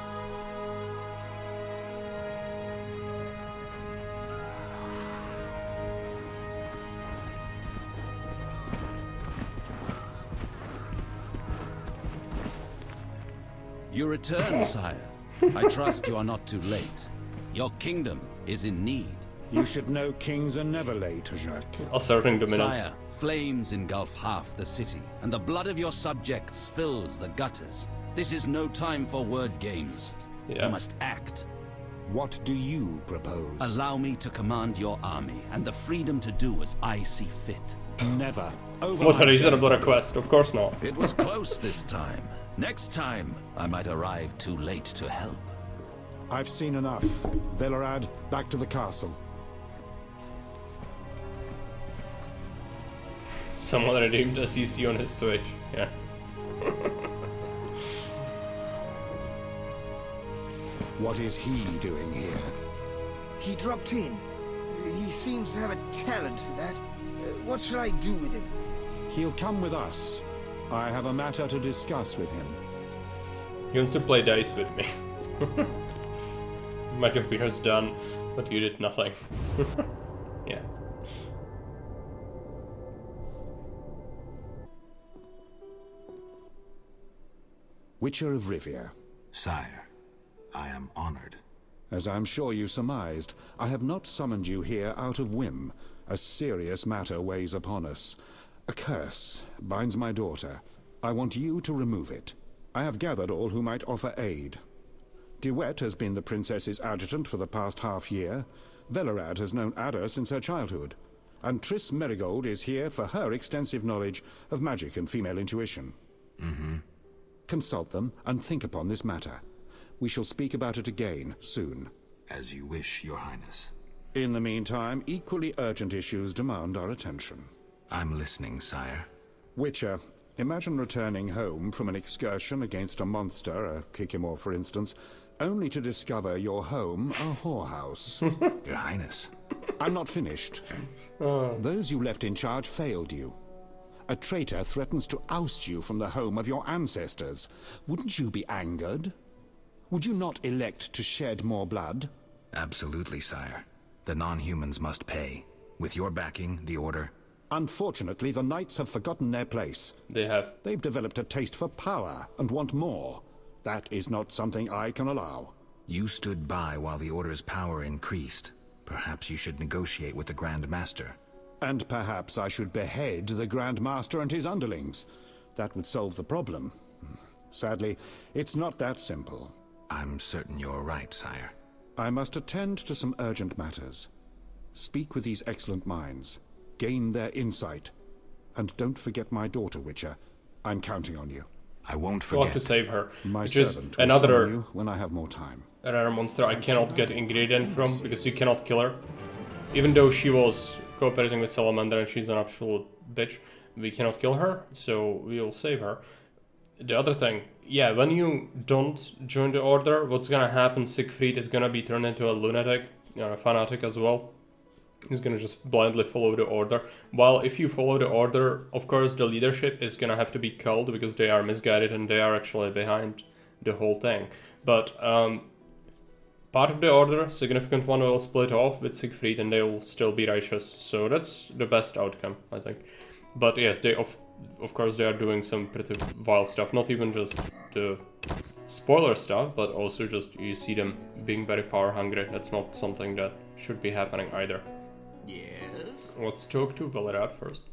Speaker 4: You return, sire. I trust you are not too late. Your kingdom is in need.
Speaker 23: You should know kings are never late, Jacques.
Speaker 1: Asserting dominance.
Speaker 4: Sire, flames engulf half the city, and the blood of your subjects fills the gutters. This is no time for word games.
Speaker 1: Yeah.
Speaker 4: You must act.
Speaker 23: What do you propose?
Speaker 4: Allow me to command your army, and the freedom to do as I see fit.
Speaker 23: Never.
Speaker 1: What's a reasonable request? Of course not.
Speaker 4: It was close this time. Next time, I might arrive too late to help.
Speaker 23: I've seen enough. Velerad, back to the castle.
Speaker 1: Someone redeemed as you see on his Twitch. Yeah.
Speaker 23: What is he doing here?
Speaker 22: He dropped in. He seems to have a talent for that. What shall I do with him?
Speaker 23: He'll come with us. I have a matter to discuss with him.
Speaker 1: He wants to play dice with me. Much of Peter's done, but you did nothing. Yeah.
Speaker 23: Witcher of Rivia.
Speaker 3: Sire, I am honored.
Speaker 23: As I'm sure you surmised, I have not summoned you here out of whim. A serious matter weighs upon us. A curse binds my daughter. I want you to remove it. I have gathered all who might offer aid. De Wet has been the princess's adjutant for the past half-year. Velerad has known Ada since her childhood. And Triss Merigold is here for her extensive knowledge of magic and female intuition.
Speaker 3: Mm-hmm.
Speaker 23: Consult them and think upon this matter. We shall speak about it again soon.
Speaker 3: As you wish, Your Highness.
Speaker 23: In the meantime, equally urgent issues demand our attention.
Speaker 3: I'm listening, sire.
Speaker 23: Witcher, imagine returning home from an excursion against a monster, a Kikimor for instance, only to discover your home a whorehouse.
Speaker 3: Your Highness.
Speaker 23: I'm not finished. Those you left in charge failed you. A traitor threatens to oust you from the home of your ancestors. Wouldn't you be angered? Would you not elect to shed more blood?
Speaker 3: Absolutely, sire. The non-humans must pay. With your backing, the Order...
Speaker 23: Unfortunately, the Knights have forgotten their place.
Speaker 1: They have.
Speaker 23: They've developed a taste for power and want more. That is not something I can allow.
Speaker 3: You stood by while the Order's power increased. Perhaps you should negotiate with the Grand Master.
Speaker 23: And perhaps I should behead the Grand Master and his underlings. That would solve the problem. Sadly, it's not that simple.
Speaker 3: I'm certain you're right, sire.
Speaker 23: I must attend to some urgent matters. Speak with these excellent minds. Gain their insight. And don't forget my daughter, Witcher. I'm counting on you.
Speaker 3: I won't
Speaker 1: I
Speaker 3: forget.
Speaker 1: want to save her.
Speaker 23: My
Speaker 1: Which is
Speaker 23: servant will
Speaker 1: another
Speaker 23: summon you when I have more time.
Speaker 1: rare monster I cannot get ingredient from because you cannot kill her. Even though she was cooperating with Salamander and she's an absolute bitch, we cannot kill her, so we'll save her. The other thing, yeah, when you don't join the Order, what's gonna happen, Siegfried is gonna be turned into a lunatic, a fanatic as well. He's gonna just blindly follow the Order. While if you follow the Order, of course the leadership is gonna have to be killed because they are misguided and they are actually behind the whole thing. But part of the Order, significant one, will split off with Siegfried and they will still be righteous. So that's the best outcome, I think. But yes, they of course they are doing some pretty vile stuff. Not even just the spoiler stuff, but also just you see them being very power hungry. That's not something that should be happening either.
Speaker 20: Yes?
Speaker 1: Let's talk to Velerad first.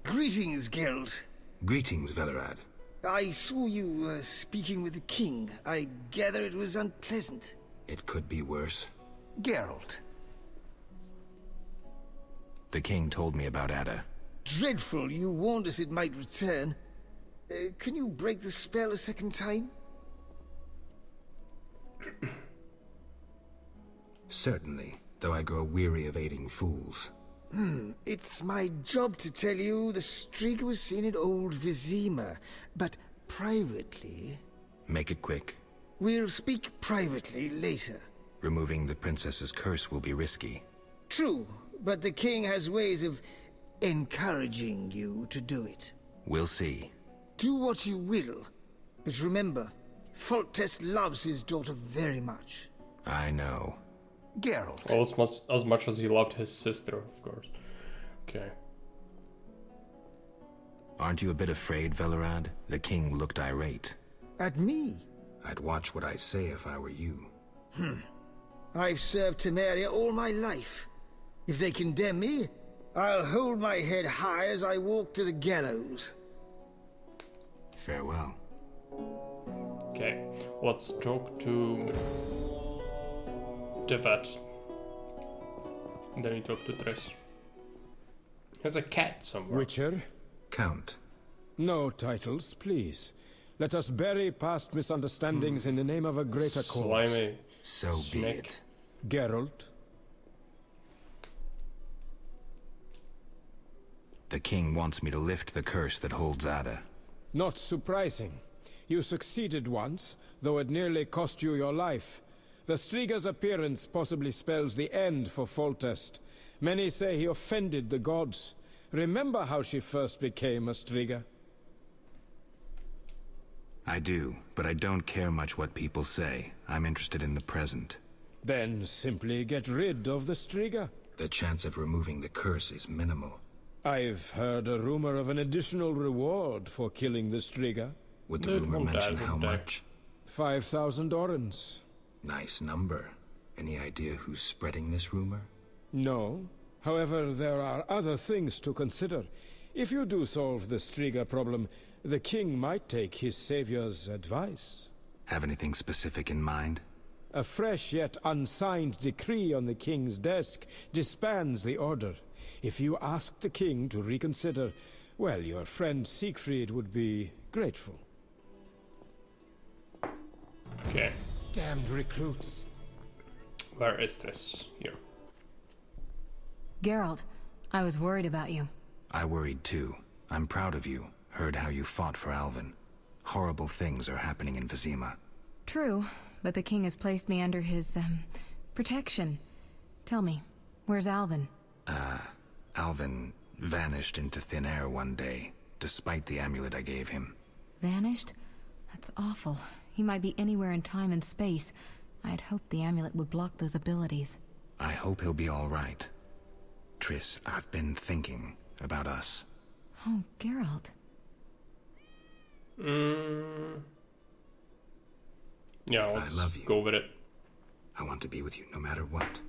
Speaker 22: Greetings, Geralt.
Speaker 3: Greetings, Velerad.
Speaker 22: I saw you speaking with the king. I gather it was unpleasant.
Speaker 3: It could be worse.
Speaker 22: Geralt.
Speaker 3: The king told me about Ada.
Speaker 22: Dreadful, you warned us it might return. Can you break the spell a second time?
Speaker 3: Certainly, though I grow weary of aiding fools.
Speaker 22: It's my job to tell you the streak was seen in old Vizima, but privately...
Speaker 3: Make it quick.
Speaker 22: We'll speak privately later.
Speaker 3: Removing the princess's curse will be risky.
Speaker 22: True, but the king has ways of encouraging you to do it.
Speaker 3: We'll see.
Speaker 22: Do what you will, but remember, Foltest loves his daughter very much.
Speaker 3: I know.
Speaker 22: Geralt.
Speaker 1: As much as he loved his sister, of course. Okay.
Speaker 3: Aren't you a bit afraid, Velerad? The king looked irate.
Speaker 22: At me?
Speaker 3: I'd watch what I say if I were you.
Speaker 22: I've served Temeria all my life. If they condemn me, I'll hold my head high as I walk to the gallows.
Speaker 3: Farewell.
Speaker 1: Okay, let's talk to the vet. And then he talked to Triss. There's a cat somewhere.
Speaker 8: Witcher?
Speaker 3: Count.
Speaker 8: No titles, please. Let us bury past misunderstandings in the name of a greater cause.
Speaker 1: Slimy.
Speaker 3: So be it.
Speaker 8: Geralt?
Speaker 3: The king wants me to lift the curse that holds Ada.
Speaker 8: Not surprising. You succeeded once, though it nearly cost you your life. The Striga's appearance possibly spells the end for Foltest. Many say he offended the gods. Remember how she first became a Striga?
Speaker 3: I do, but I don't care much what people say. I'm interested in the present.
Speaker 8: Then simply get rid of the Striga.
Speaker 3: The chance of removing the curse is minimal.
Speaker 8: I've heard a rumor of an additional reward for killing the Striga.
Speaker 3: Would the rumor mention how much?
Speaker 8: 5,000 orens.
Speaker 3: Nice number. Any idea who's spreading this rumor?
Speaker 8: No. However, there are other things to consider. If you do solve the Striga problem, the king might take his savior's advice.
Speaker 3: Have anything specific in mind?
Speaker 8: A fresh yet unsigned decree on the king's desk disbands the order. If you ask the king to reconsider, well, your friend Siegfried would be grateful.
Speaker 1: Okay.
Speaker 8: Damned recruits.
Speaker 1: Where is this? Here.
Speaker 17: Geralt, I was worried about you.
Speaker 3: I worried too. I'm proud of you. Heard how you fought for Alvin. Horrible things are happening in Vizima.
Speaker 17: True, but the king has placed me under his, protection. Tell me, where's Alvin?
Speaker 3: Alvin vanished into thin air one day, despite the amulet I gave him.
Speaker 17: Vanished? That's awful. He might be anywhere in time and space. I had hoped the amulet would block those abilities.
Speaker 3: I hope he'll be all right. Triss, I've been thinking about us.
Speaker 17: Oh, Geralt.
Speaker 1: Yeah, let's
Speaker 3: I love you.
Speaker 1: Go with it.
Speaker 3: I want to be with you no matter what.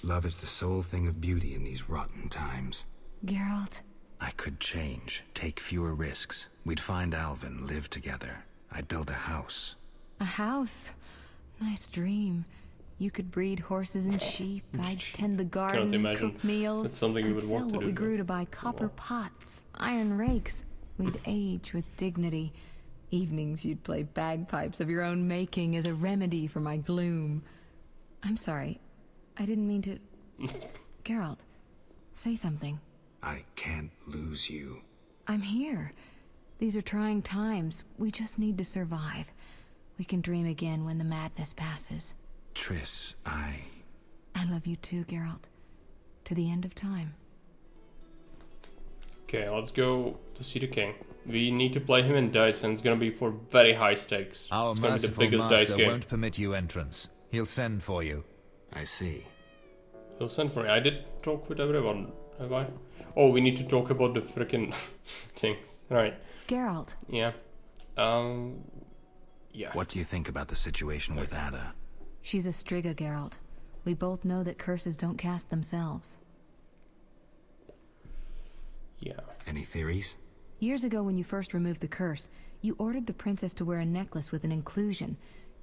Speaker 3: Love is the sole thing of beauty in these rotten times.
Speaker 17: Geralt.
Speaker 3: I could change, take fewer risks. We'd find Alvin, live together. I'd build a house.
Speaker 17: A house? Nice dream. You could breed horses and sheep. I'd tend the garden, cook meals.
Speaker 1: That's something we would
Speaker 17: sell
Speaker 1: want to
Speaker 17: what
Speaker 1: do.
Speaker 17: we grew to buy copper pots, iron rakes. We'd age with dignity. Evenings you'd play bagpipes of your own making as a remedy for my gloom. I'm sorry. I didn't mean to... Geralt, say something.
Speaker 3: I can't lose you.
Speaker 17: I'm here. These are trying times. We just need to survive. We can dream again when the madness passes.
Speaker 3: Triss,
Speaker 17: I love you too, Geralt. To the end of time.
Speaker 1: Okay, let's go to see the king. We need to play him in dice, and it's gonna be for very high stakes.
Speaker 11: Our
Speaker 1: it's gonna be the
Speaker 11: merciful
Speaker 1: biggest dice
Speaker 11: master
Speaker 1: game.
Speaker 11: won't permit you entrance. He'll send for you.
Speaker 3: I see.
Speaker 1: He'll send for me. I did talk with everyone, have I? Oh, we need to talk about the frickin' things. Right.
Speaker 17: Geralt.
Speaker 1: Yeah. Yeah.
Speaker 3: What do you think about the situation with Ada?
Speaker 17: She's a Striga, Geralt. We both know that curses don't cast themselves.
Speaker 1: Yeah.
Speaker 3: Any theories?
Speaker 17: Years ago when you first removed the curse, you ordered the princess to wear a necklace with an inclusion.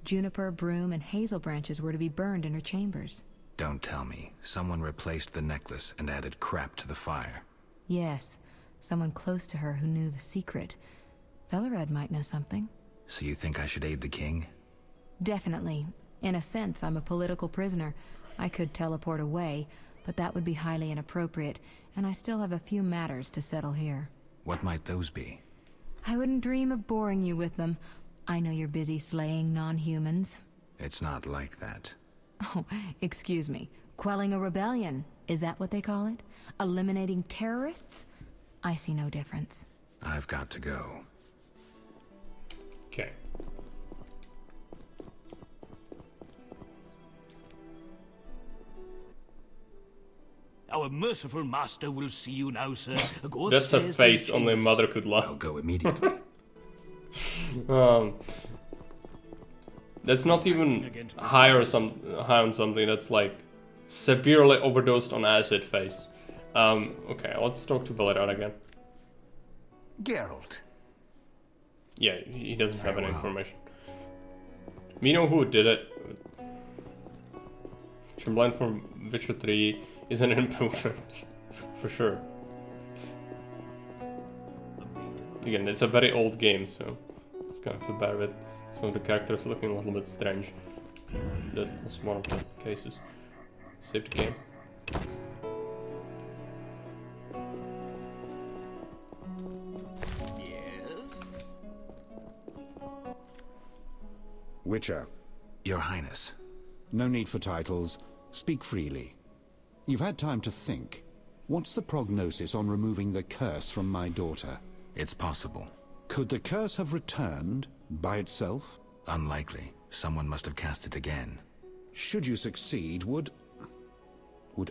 Speaker 17: Juniper, broom, and hazel branches were to be burned in her chambers.
Speaker 3: Don't tell me. Someone replaced the necklace and added crap to the fire.
Speaker 17: Yes. Someone close to her who knew the secret. Velerad might know something.
Speaker 3: So you think I should aid the king?
Speaker 17: Definitely. In a sense, I'm a political prisoner. I could teleport away, but that would be highly inappropriate, and I still have a few matters to settle here.
Speaker 3: What might those be?
Speaker 17: I wouldn't dream of boring you with them. I know you're busy slaying non-humans.
Speaker 3: It's not like that.
Speaker 17: Oh, excuse me. Quelling a rebellion, is that what they call it? Eliminating terrorists? I see no difference.
Speaker 3: I've got to go.
Speaker 1: Okay.
Speaker 12: Our merciful master will see you now, sir. Go
Speaker 1: That's a
Speaker 12: upstairs to
Speaker 1: face
Speaker 12: his
Speaker 1: only a
Speaker 12: chambers.
Speaker 1: mother could love.
Speaker 3: I'll go immediately.
Speaker 1: That's not even high on something. That's like severely overdosed on acid face. Okay, let's talk to Velerad again.
Speaker 11: Geralt.
Speaker 1: Yeah, he doesn't have any information. We know who did it. Chamberlain from Witcher 3 is an improvement. For sure. Again, it's a very old game, so it's gonna have to bear with some of the characters looking a little bit strange. That was one of the cases. Save the game.
Speaker 20: Yes?
Speaker 23: Witcher.
Speaker 3: Your Highness.
Speaker 23: No need for titles. Speak freely. You've had time to think. What's the prognosis on removing the curse from my daughter?
Speaker 3: It's possible.
Speaker 23: Could the curse have returned by itself?
Speaker 3: Unlikely. Someone must have cast it again.
Speaker 23: Should you succeed, would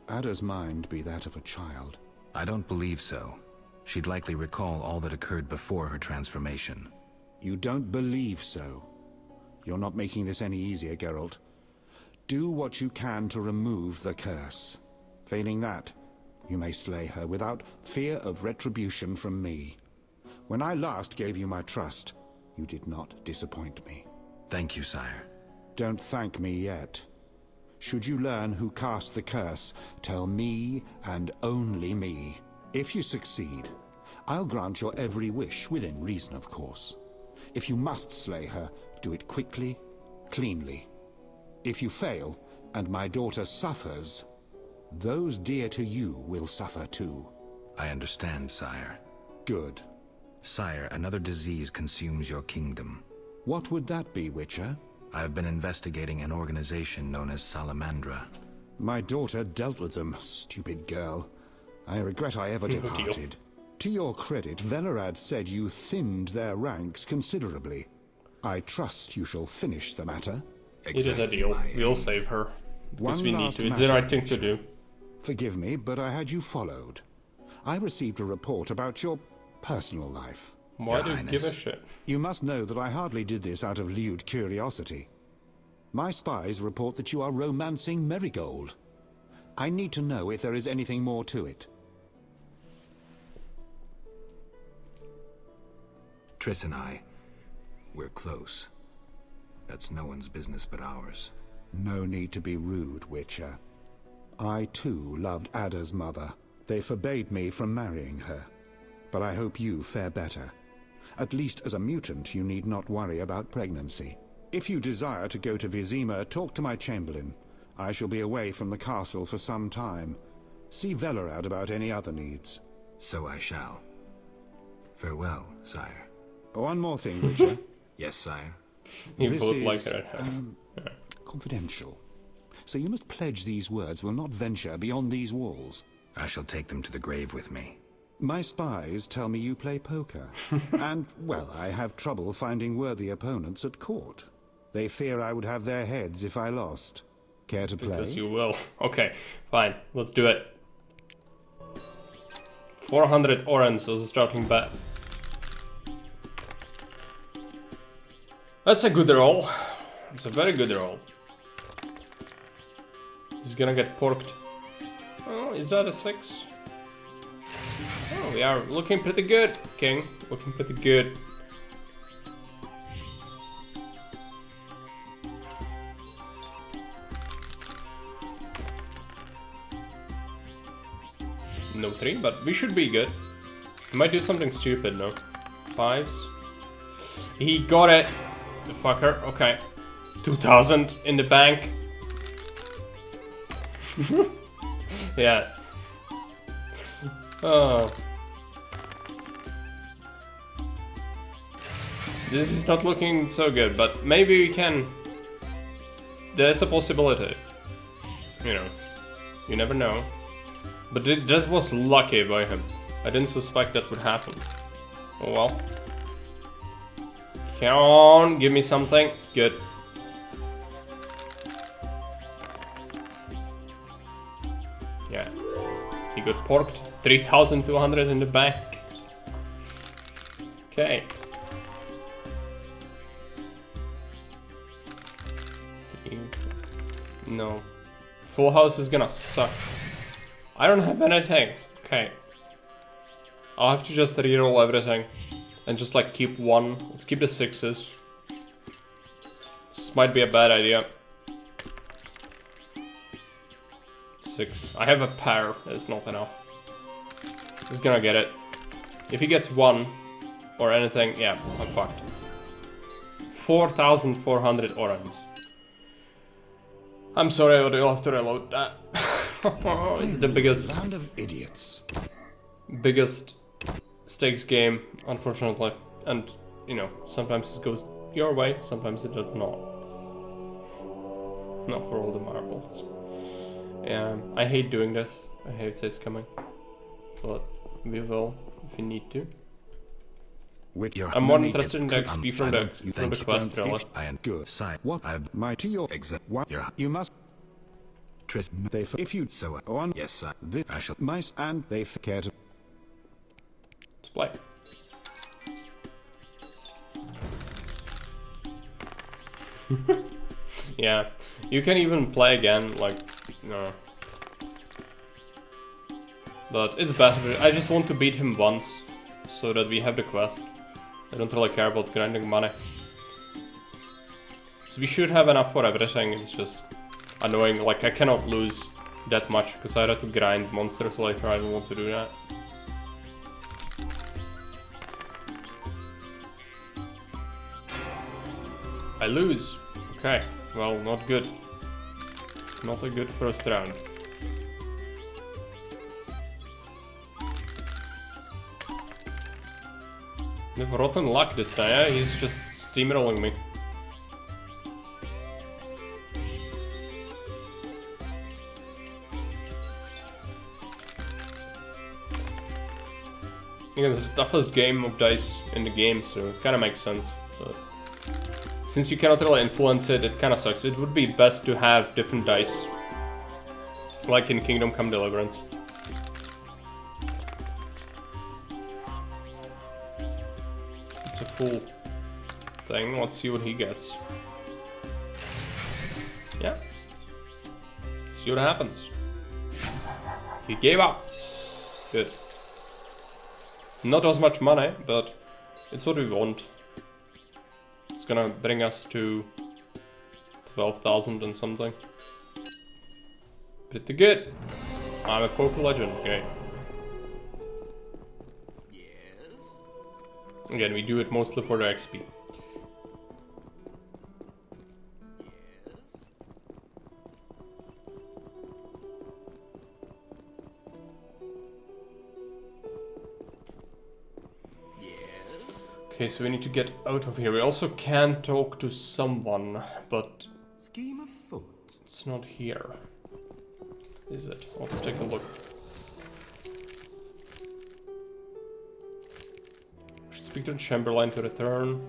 Speaker 23: Ada's mind be that of a child?
Speaker 3: I don't believe so. She'd likely recall all that occurred before her transformation.
Speaker 23: You don't believe so? You're not making this any easier, Geralt. Do what you can to remove the curse. Failing that, you may slay her without fear of retribution from me. When I last gave you my trust, you did not disappoint me.
Speaker 3: Thank you, sire.
Speaker 23: Don't thank me yet. Should you learn who cast the curse, tell me and only me. If you succeed, I'll grant your every wish, within reason, of course. If you must slay her, do it quickly, cleanly. If you fail, and my daughter suffers, those dear to you will suffer too.
Speaker 3: I understand, sire.
Speaker 23: Good.
Speaker 3: Sire, another disease consumes your kingdom.
Speaker 23: What would that be, Witcher?
Speaker 3: I have been investigating an organization known as Salamandra.
Speaker 23: My daughter dealt with them, stupid girl. I regret I ever departed. To your credit, Velerad said you thinned their ranks considerably. I trust you shall finish the matter.
Speaker 1: It is a deal. We'll save her. Because we need to. It's the right thing to do.
Speaker 23: Forgive me, but I had you followed. I received a report about your personal life.
Speaker 1: Why do you give a shit?
Speaker 23: You must know that I hardly did this out of lewd curiosity. My spies report that you are romancing Marigold. I need to know if there is anything more to it.
Speaker 3: Triss and I, we're close. That's no one's business but ours.
Speaker 23: No need to be rude, Witcher. I too loved Ada's mother. They forbade me from marrying her. But I hope you fare better. At least as a mutant, you need not worry about pregnancy. If you desire to go to Vizima, talk to my Chamberlain. I shall be away from the castle for some time. See Velerad about any other needs.
Speaker 3: So I shall. Farewell, sire.
Speaker 23: One more thing, Witcher.
Speaker 3: Yes, sire.
Speaker 23: This is confidential. So you must pledge these words will not venture beyond these walls.
Speaker 3: I shall take them to the grave with me.
Speaker 23: My spies tell me you play poker. And, well, I have trouble finding worthy opponents at court. They fear I would have their heads if I lost. Care to play?
Speaker 1: Because you will. Okay, fine. Let's do it. 400 orange as a starting bet. That's a good roll. It's a very good roll. He's gonna get porked. Oh, is that a 6? Oh, we are looking pretty good, King. Looking pretty good. No 3, but we should be good. He might do something stupid, no? 5s. He got it. The fucker. Okay. 2,000 in the bank. Yeah. Oh. This is not looking so good, but maybe we can... There's a possibility. You know. You never know. But it just was lucky by him. I didn't suspect that would happen. Oh well. Come on, give me something. Good. Yeah. He got porked. 3,200 in the bank. Okay. No. Full house is gonna suck. I don't have anything. Okay. I'll have to just reroll everything. And just like keep one. Let's keep the 6s. This might be a bad idea. 6. I have a pair, it's not enough. He's gonna get it. If he gets 1 or anything, yeah, I'm fucked. 4,400 orans. I'm sorry, but you'll have to reload that. It's the biggest...
Speaker 23: Band of idiots.
Speaker 1: Biggest stakes game, unfortunately. And, you know, sometimes it goes your way, sometimes it does not. Not for all the marbles. I hate doing this. I hate this coming. But we will if we need to. I'm more interested in the XP from the quest, really.
Speaker 23: I am good. What I my to your exact what you must they if you so on yes this I shall mice and they care to
Speaker 1: let's play. Yeah, you can even play again, like, no. But it's better. I just want to beat him once, so that we have the quest. I don't really care about grinding money. So we should have enough for everything, it's just annoying. Like, I cannot lose that much, because I had to grind monsters later, I don't want to do that. I lose. Okay, well, not good. It's not a good first round. We have rotten luck this time, yeah? He's just steamrolling me. Again, it's the toughest game of dice in the game, so it kinda makes sense. But since you cannot really influence it, it kinda sucks. It would be best to have different dice. Like in Kingdom Come Deliverance. It's a full thing. Let's see what he gets. Yeah. See what happens. He gave up. Good. Not as much money, but it's what we want. It's gonna bring us to 12,000 and something. Pretty good. I'm a Poker Legend, okay.
Speaker 12: Yes.
Speaker 1: Again, we do it mostly for the XP. Okay, so we need to get out of here. We also can talk to someone, but
Speaker 9: scheme afoot.
Speaker 1: It's not here. Is it? Let's take a look. Should speak to Chamberlain to return.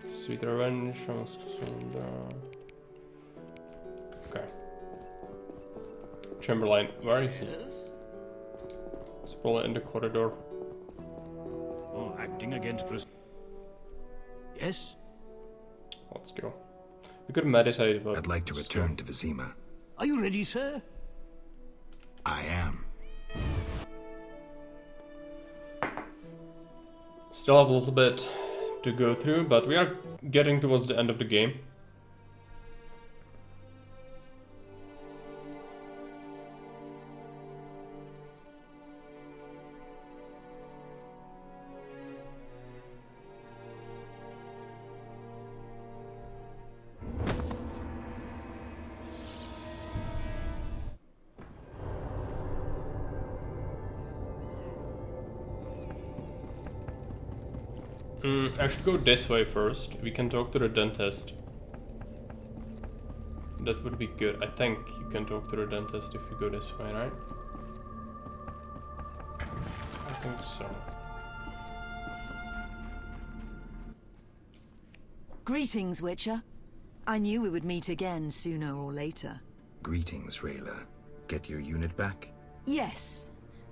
Speaker 1: Sweet revenge. Okay. Chamberlain, where is he? It's probably in the corridor.
Speaker 12: Oh, acting against yes?
Speaker 1: Let's go. We could meditate, but...
Speaker 3: I'd like to return to Vizima.
Speaker 12: Are you ready, sir?
Speaker 3: I am.
Speaker 1: Still have a little bit to go through, but we are getting towards the end of the game. I should go this way first. We can talk to the dentist. That would be good. I think you can talk to the dentist if you go this way, right? I think so.
Speaker 14: Greetings, Witcher. I knew we would meet again sooner or later.
Speaker 3: Greetings, Rayla. Get your unit back?
Speaker 14: Yes.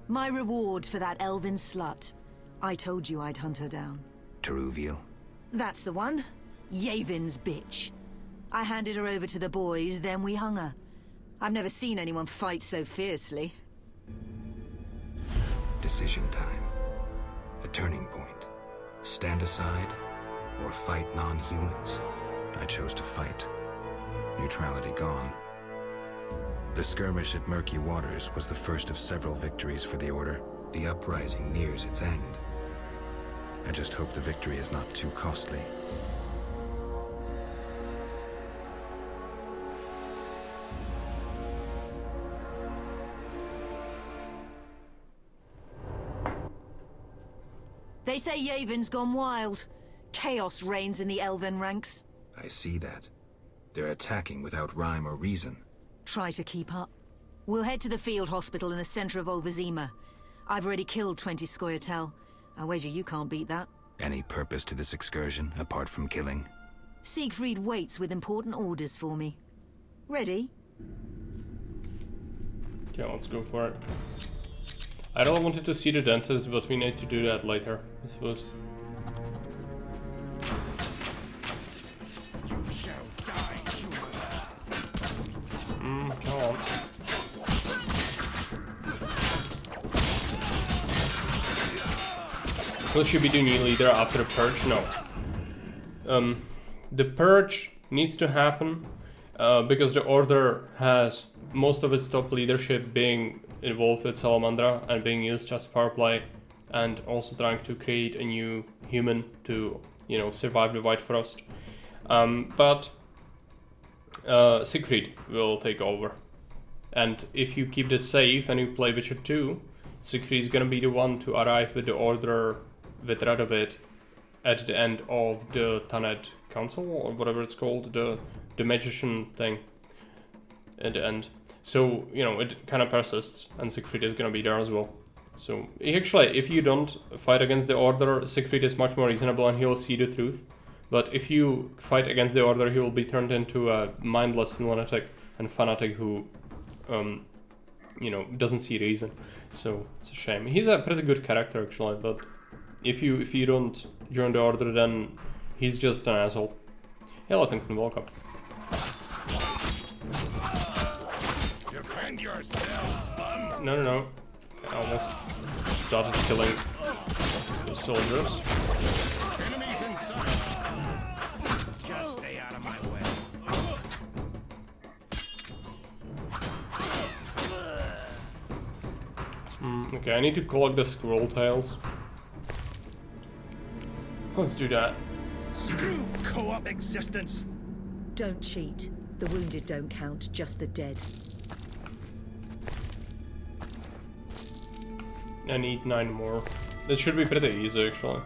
Speaker 14: My reward for that elven slut. I told you I'd hunt her down.
Speaker 3: Teruviel?
Speaker 14: That's the one. Yavin's bitch. I handed her over to the boys, then we hung her. I've never seen anyone fight so fiercely.
Speaker 3: Decision time. A turning point. Stand aside, or fight non-humans. I chose to fight. Neutrality gone. The skirmish at Murky Waters was the first of several victories for the Order. The uprising nears its end. I just hope the victory is not too costly.
Speaker 14: They say Yavon's gone wild. Chaos reigns in the Elven ranks.
Speaker 3: I see that. They're attacking without rhyme or reason.
Speaker 14: Try to keep up. We'll head to the field hospital in the center of Old Vizima. I've already killed 20 Scoia'tael. I wager you can't beat that.
Speaker 3: Any purpose to this excursion, apart from killing?
Speaker 14: Siegfried waits with important orders for me. Ready?
Speaker 1: Okay, let's go for it. I really wanted to see the dentist, but we need to do that later, I suppose. Come on. What should we do, new leader, after the purge? No. The purge needs to happen because the Order has most of its top leadership being involved with Salamandra and being used as power play, and also trying to create a new human to, you know, survive the White Frost. But Siegfried will take over. And if you keep this safe and you play Witcher 2, Siegfried is gonna be the one to arrive with the Order with Radovid at the end of the Taned Council, or whatever it's called, the magician thing at the end. So, you know, it kind of persists, and Siegfried is gonna be there as well. So, actually, if you don't fight against the Order, Siegfried is much more reasonable and he'll see the truth. But if you fight against the Order, he will be turned into a mindless lunatic and fanatic who, you know, doesn't see reason. So, it's a shame. He's a pretty good character, actually, but if you don't join the Order, then he's just an asshole. Hello, Tinkin, welcome.
Speaker 9: Defend yourself, bum.
Speaker 1: No. I almost started killing the soldiers.
Speaker 9: Enemies in sight. Just stay out of my way.
Speaker 1: Okay, I need to collect the scroll tails. Let's do that.
Speaker 15: Screw co-op existence.
Speaker 14: Don't cheat. The wounded don't count, just the dead.
Speaker 1: I need 9 more. This should be pretty easy, actually.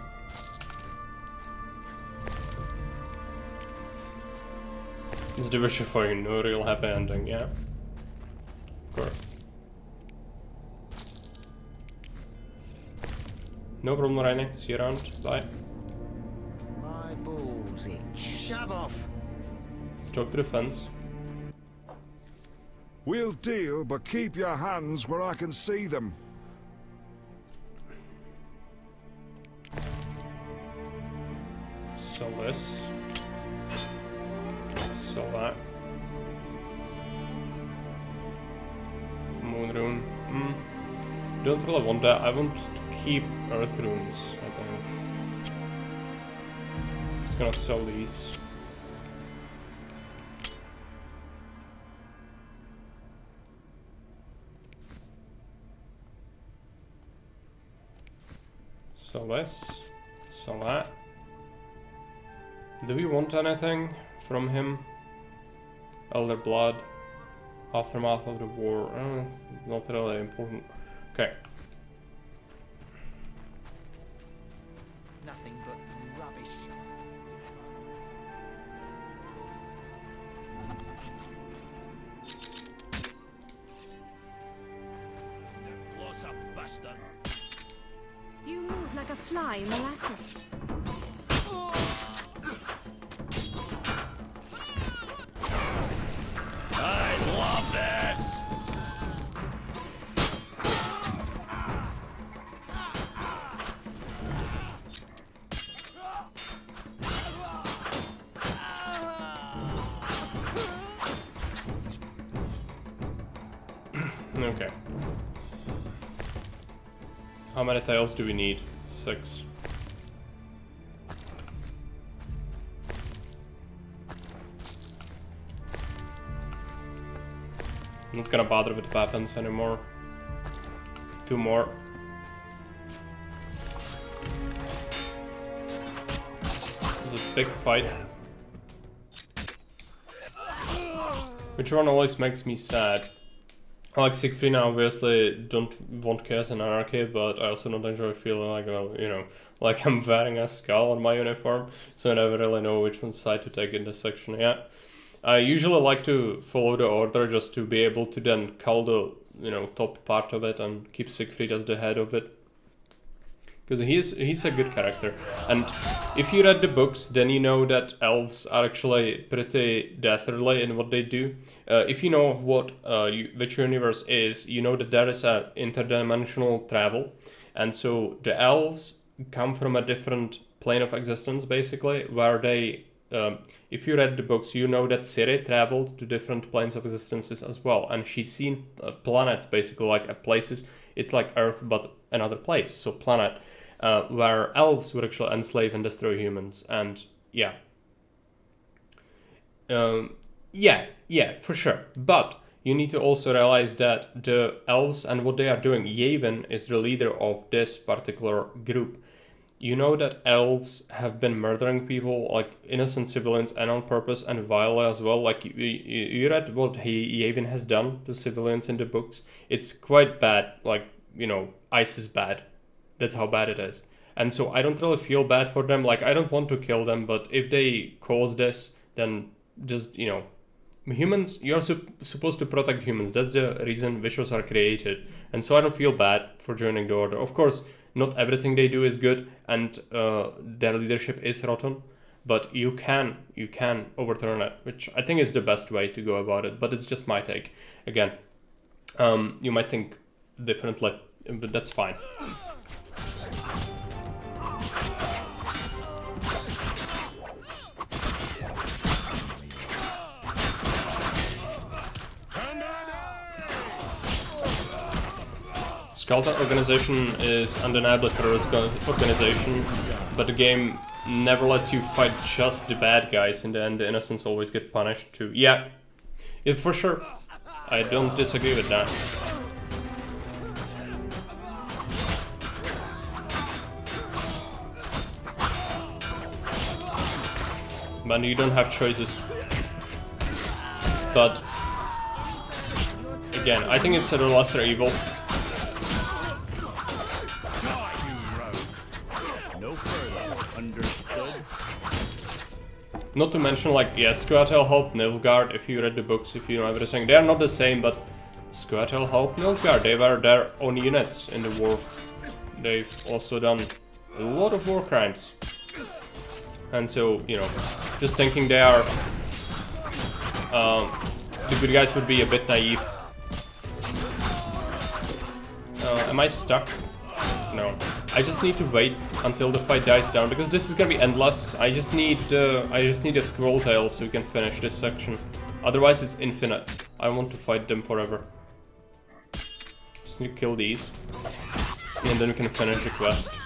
Speaker 1: It's the Witcher for you, no real happy ending, yeah. Of course. No problem, Rainy. See you around. Bye.
Speaker 22: My balls itch. Shove off.
Speaker 1: Let's talk to the fence.
Speaker 5: We'll deal, but keep your hands where I can see them.
Speaker 1: Sell this. Sell that. Moon rune. Don't really want that. I want to keep earth runes, I think. Just gonna sell these. Sell this. Sell that. Do we want anything from him? Elder Blood. Aftermath of the war. Not really important. Okay.
Speaker 22: Nothing but rubbish.
Speaker 9: Close up, bastard.
Speaker 2: You move like a fly in molasses.
Speaker 9: I love this.
Speaker 1: Okay. How many tiles do we need? 6. I'm not gonna bother with weapons anymore. 2 more. It's a big fight. Which one always makes me sad. I like Siegfried, I obviously don't want chaos and anarchy, but I also don't enjoy feeling like, well, you know, like I'm wearing a skull on my uniform, so I never really know which one side to take in this section yet. I usually like to follow the order just to be able to then cull the, you know, top part of it and keep Siegfried as the head of it. Because he's a good character. And if you read the books, then you know that elves are actually pretty dastardly in what they do. If you know what which universe is, you know that there is a interdimensional travel. And so the elves come from a different plane of existence, basically, where they... if you read the books, you know that Ciri traveled to different planes of existences as well. And she's seen planets, basically, like places. It's like Earth, but another place. So planet, where elves would actually enslave and destroy humans. And yeah. Yeah, for sure. But you need to also realize that the elves and what they are doing, Yavin is the leader of this particular group. You know that elves have been murdering people, like innocent civilians, and on purpose and vilely as well. Like you read what Yavin has done to civilians in the books. It's quite bad. Like, you know, ice is bad. That's how bad it is. And so I don't really feel bad for them. Like, I don't want to kill them, but if they cause this, then just, you know, humans, you're supposed to protect humans. That's the reason Vishwas are created. And so I don't feel bad for joining the order. Of course, not everything they do is good, and their leadership is rotten, but you can overturn it, which I think is the best way to go about it. But it's just my take. Again, you might think differently, but that's fine. Skeleton organization is undeniably a terrorist organization, but the game never lets you fight just the bad guys. In the end, the innocents always get punished too. Yeah, for sure. I don't disagree with that. But you don't have choices. But again, I think it's a lesser evil. Not to mention, like, yeah, Scoia'tael helped Nilfgaard. If you read the books, if you know everything, they are not the same, but Scoia'tael helped Nilfgaard. They were their own units in the war. They've also done a lot of war crimes. And so, you know, just thinking they are the good guys would be a bit naive. Am I stuck? No. I just need to wait until the fight dies down, because this is gonna be endless. I just need a scroll tail so we can finish this section. Otherwise it's infinite. I want to fight them forever. Just need to kill these. And then we can finish the quest.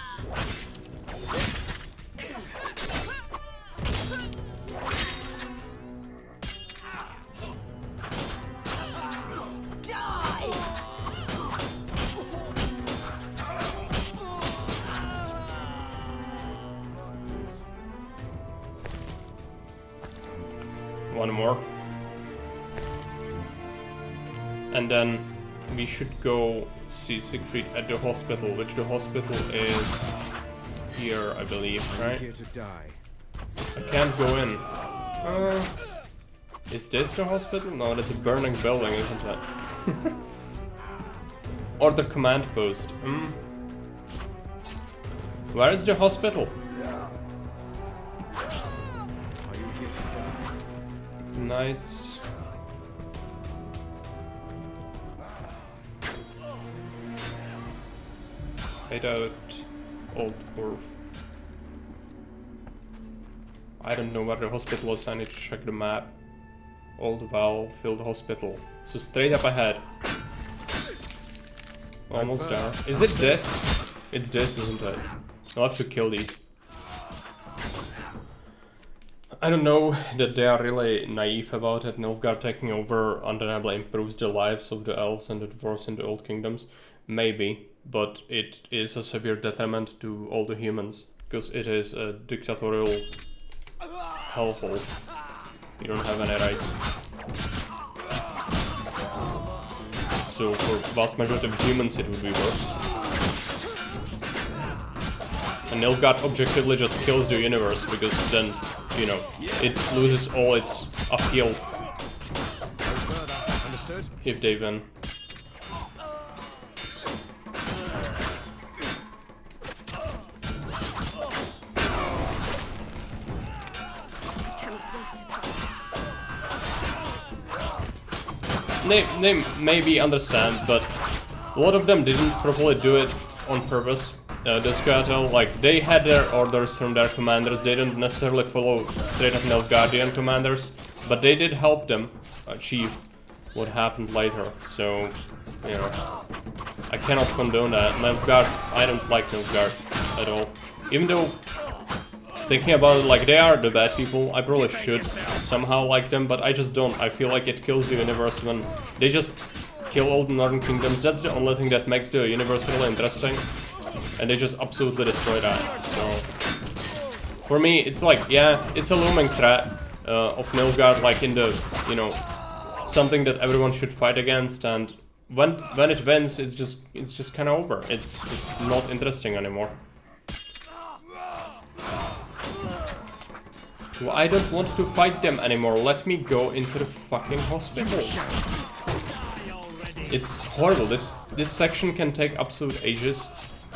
Speaker 1: One more. And then we should go see Siegfried at the hospital, which the hospital is here, I believe, right? I can't go in. Is this the hospital? No, that's a burning building, isn't it? Or the command post. Where is the hospital? Knights. Hideout. Old Dwarf. I don't know where the hospital is. I need to check the map. Old Val Field Hospital. So straight up ahead. Almost there. Is it this? It's this, isn't it? I'll have to kill these. I don't know that they are really naive about it. Nilfgaard taking over undeniably improves the lives of the elves and the dwarves in the Old Kingdoms. Maybe, but it is a severe detriment to all the humans, because it is a dictatorial hellhole. You don't have any rights. So for vast majority of humans it would be worse. And Nilfgaard objectively just kills the universe, because then, you know, it loses all its appeal if they win. They maybe understand, but a lot of them didn't properly do it on purpose. The Scoia'tael, like, they had their orders from their commanders. They didn't necessarily follow straight up Nilfgaardian commanders, but they did help them achieve what happened later. So, you know, I cannot condone that. Nilfgaard, I don't like Nilfgaard at all. Even though, thinking about it, like, they are the bad people, I probably should somehow like them, but I just don't. I feel like it kills the universe when they just kill all the Northern Kingdoms. That's the only thing that makes the universe really interesting. And they just absolutely destroy that. So, for me, it's like, yeah, it's a looming threat of Nilfgaard, like in the, you know, something that everyone should fight against. And when it wins, it's just kind of over. It's just not interesting anymore. Well, I don't want to fight them anymore. Let me go into the fucking hospital. It's horrible. This section can take absolute ages.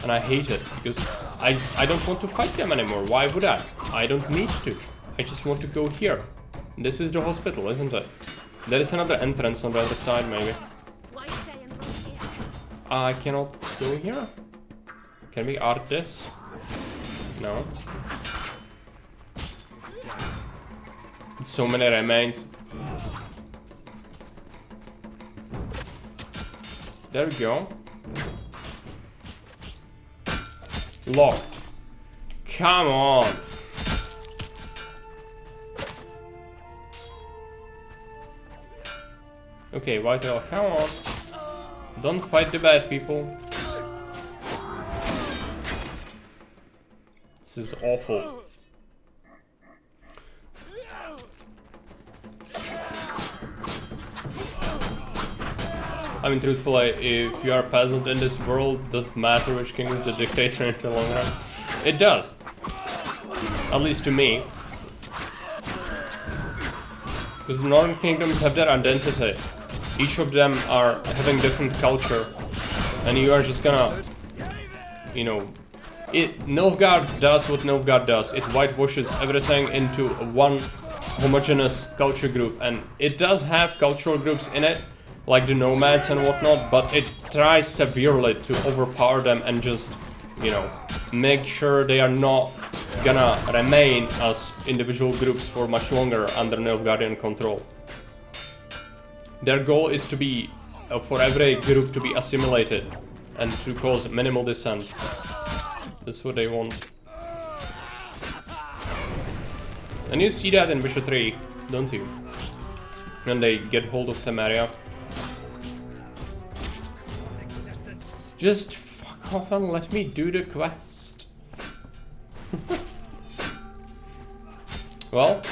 Speaker 1: And I hate it, because I don't want to fight them anymore. Why would I? I don't need to. I just want to go here. This is the hospital, isn't it? There is another entrance on the other side, maybe. I cannot go here. Can we art this? No. So many remains. There we go. Locked. Come on. Okay, Whitetail, come on. Don't fight the bad people. This is awful. I mean, truthfully, if you are a peasant in this world, doesn't matter which king is the dictator in the long run. It does. At least to me. Because the Northern Kingdoms have their identity. Each of them are having different culture. And you are just gonna, you know... Nilfgaard does what Nilfgaard does. It whitewashes everything into one homogeneous culture group. And it does have cultural groups in it, like the nomads and whatnot, but it tries severely to overpower them and just, you know, make sure they are not gonna remain as individual groups for much longer under Nilfgaardian control. Their goal is to be, for every group to be assimilated and to cause minimal dissent. That's what they want. And you see that in Witcher 3, don't you? When they get hold of Temeria. Just fuck off and let me do the quest. Well,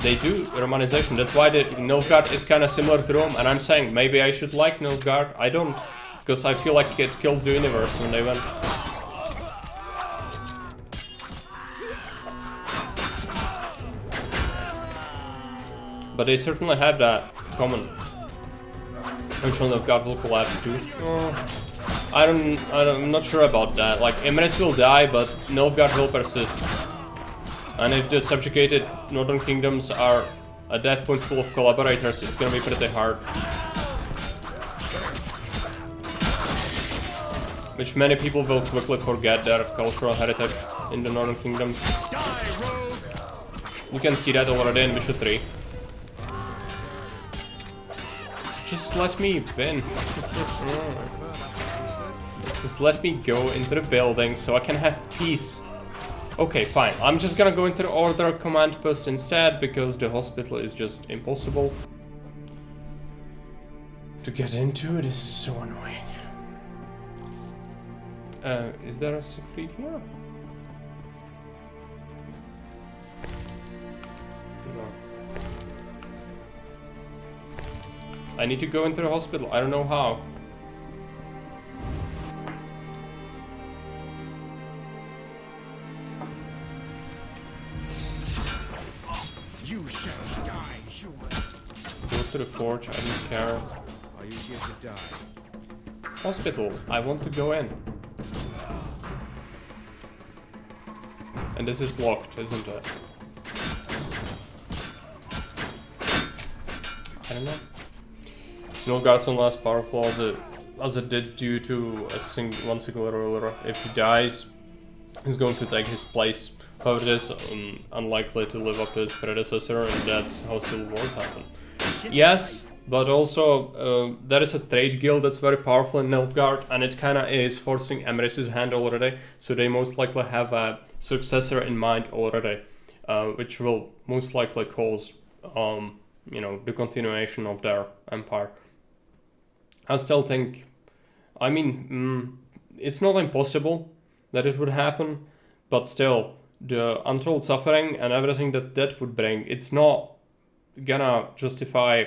Speaker 1: they do Romanization. That's why the Nilfgaard is kind of similar to Rome. And I'm saying maybe I should like Nilfgaard. I don't, because I feel like it kills the universe when they win. But they certainly have that common. Eventually Nilfgaard will collapse too. I'm not sure about that. Like, Emrys will die, but Nilfgaard will persist. And if the subjugated Northern Kingdoms are at that point full of collaborators, it's gonna be pretty hard. Which many people will quickly forget their cultural heritage in the Northern Kingdoms. You can see that already in Witcher 3. Just let me win. Just let me go into the building so I can have peace. Okay, fine. I'm just gonna go into the Order command post instead, because the hospital is just impossible to get into. This is so annoying. Is there a Siegfried here? No. I need to go into the hospital. I don't know how.
Speaker 5: You shall die, human.
Speaker 1: Go to the forge. I don't care.
Speaker 5: Are you here to die?
Speaker 1: Hospital. I want to go in. And this is locked, isn't it? I don't know. Nilfgaard's not as powerful as it did due to one single ruler. If he dies, he's going to take his place. However, it is unlikely to live up to his predecessor, and that's how civil wars happen. Yes, but also there is a trade guild that's very powerful in Nilfgaard, and it kinda is forcing Emrys's hand already, so they most likely have a successor in mind already, which will most likely cause, you know, the continuation of their empire. I still think, I mean, it's not impossible that it would happen, but still, the untold suffering and everything that would bring, it's not gonna justify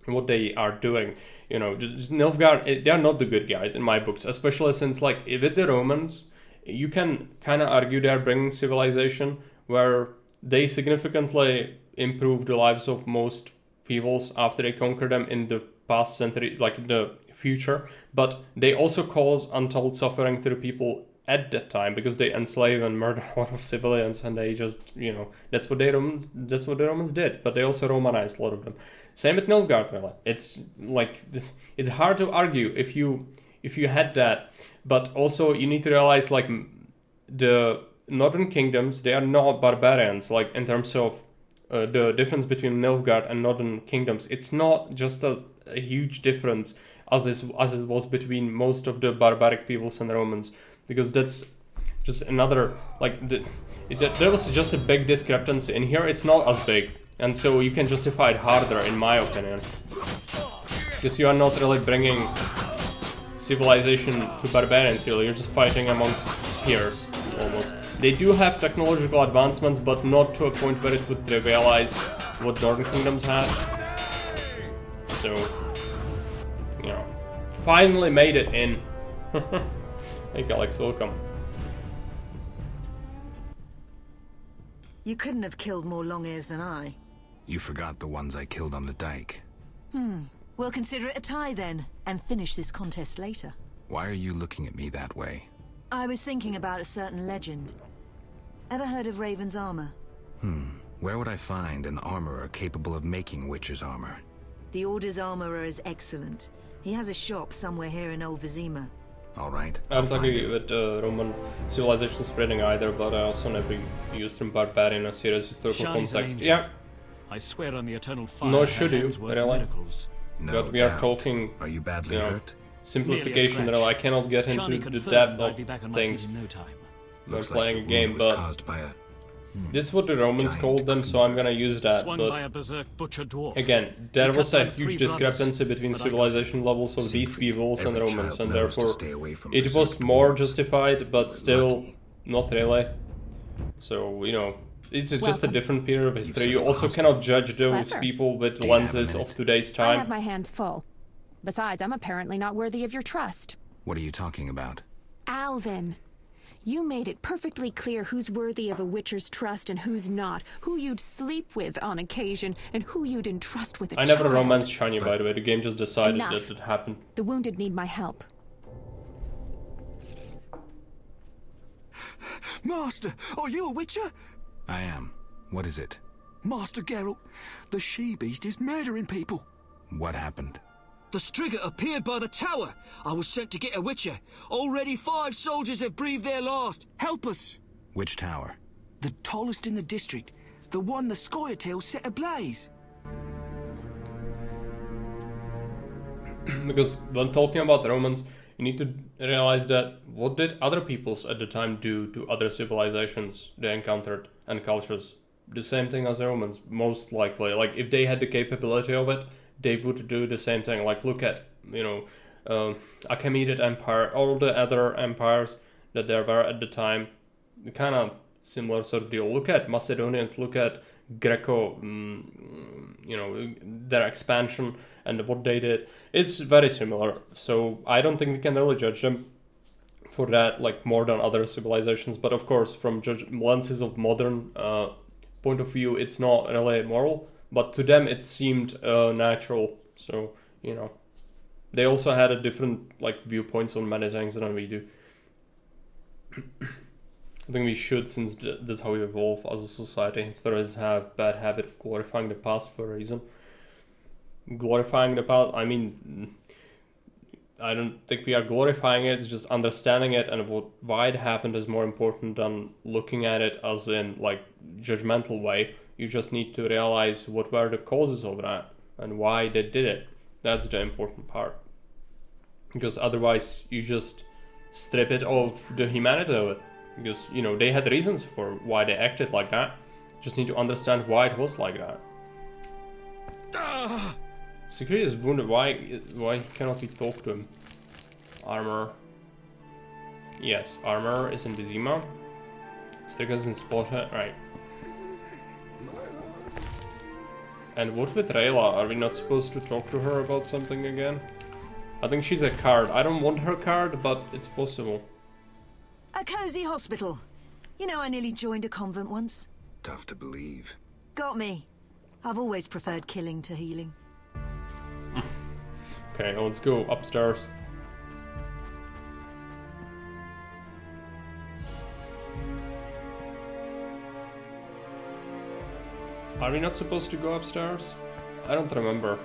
Speaker 1: what they are doing. You know, just Nilfgaard, they are not the good guys in my books, especially since, like, with the Romans, you can kind of argue they are bringing civilization where they significantly improve the lives of most peoples after they conquer them in the past century, like in the future, but they also cause untold suffering to the people at that time, because they enslave and murder a lot of civilians, and they just, you know, that's what the Romans did, but they also Romanized a lot of them. Same with Nilfgaard, really. It's like, it's hard to argue if you had that, but also you need to realize, like, the northern kingdoms, they are not barbarians, like, in terms of the difference between Nilfgaard and northern kingdoms. It's not just a huge difference as it was between most of the barbaric peoples and Romans, because that's just another, like, there was just a big discrepancy. In here it's not as big, and so you can justify it harder, in my opinion, because you are not really bringing civilization to barbarians, really. You're just fighting amongst peers, almost. They do have technological advancements, but not to a point where it would trivialize what northern kingdoms had. So, you know, finally made it in. Hey Alex, welcome.
Speaker 14: You couldn't have killed more long-ears than I.
Speaker 3: You forgot the ones I killed on the dike.
Speaker 14: We'll consider it a tie then, and finish this contest later.
Speaker 3: Why are you looking at me that way?
Speaker 14: I was thinking about a certain legend. Ever heard of Raven's armor?
Speaker 3: Where would I find an armorer capable of making Witcher's armor?
Speaker 14: The Order's armorer is excellent. He has a shop somewhere here in Old Vizima.
Speaker 3: All right.
Speaker 1: I don't agree with Roman civilization spreading either, but I also never used in barbarian a serious historical context. Yeah.
Speaker 12: I swear on the eternal fire.
Speaker 1: Nor should you, really.
Speaker 12: Miracles.
Speaker 3: No
Speaker 1: but we are
Speaker 3: doubt.
Speaker 1: talking.
Speaker 3: Are you badly hurt?
Speaker 1: Simplification. Really, I cannot get into the depth of things. We're playing a game, but that's what the Romans called them, so I'm gonna use that. But again, there was a huge discrepancy between civilization levels of these peoples and Romans, and therefore it was more justified, but still not really. So, you know, it's just a different period of history. You also cannot judge those people with lenses of today's
Speaker 21: I have
Speaker 1: time.
Speaker 21: my hands full. Besides, I'm apparently not worthy of your trust.
Speaker 3: What are you talking about?
Speaker 21: Alvin, you made it perfectly clear who's worthy of a Witcher's trust and who's not, who you'd sleep with on occasion, and who you'd entrust with a
Speaker 1: I never
Speaker 21: child.
Speaker 1: romanced Shiny, by the way. The game just decided
Speaker 21: Enough.
Speaker 1: that it happened.
Speaker 21: The wounded need my help.
Speaker 6: Master, are you a Witcher?
Speaker 3: I am. What is it?
Speaker 6: Master Geralt, the she-beast is murdering people.
Speaker 3: What happened?
Speaker 6: The Striga appeared by the tower. I was sent to get a Witcher. Already 5 soldiers have breathed their last. Help us.
Speaker 3: Which tower?
Speaker 6: The tallest in the district. The one the Scoia'tael set ablaze.
Speaker 1: Because when talking about the Romans, you need to realize that what did other peoples at the time do to other civilizations they encountered and cultures? The same thing as the Romans, most likely. Like, if they had the capability of it, they would do the same thing. Like, look at, Achaemenid Empire, all the other empires that there were at the time, kind of similar sort of deal. Look at Macedonians, look at Greco, their expansion and what they did. It's very similar. So I don't think we can really judge them for that, like, more than other civilizations. But of course, from lenses of modern point of view, it's not really moral. But to them, it seemed natural. So, they also had a different, like, viewpoints on many things than we do. I think we should, since that's how we evolve as a society, instead of have bad habit of glorifying the past for a reason. Glorifying the past, I mean, I don't think we are glorifying it, it's just understanding it, and why it happened is more important than looking at it as in, like, judgmental way. You just need to realize what were the causes of that and why they did it. That's the important part. Because otherwise you just strip it of the humanity of it. Because, they had reasons for why they acted like that. Just need to understand why it was like that. Security is wounded. Why cannot we talk to him? Armor. Yes, armor is in Vizima. Striga has been spotted. Right. And what with Rayla? Are we not supposed to talk to her about something again? I think she's a card. I don't want her card, but it's possible.
Speaker 14: A cozy hospital. I nearly joined a convent once.
Speaker 3: Tough to believe.
Speaker 14: Got me. I've always preferred killing to healing.
Speaker 1: Okay, let's go upstairs. Are we not supposed to go upstairs? I don't remember.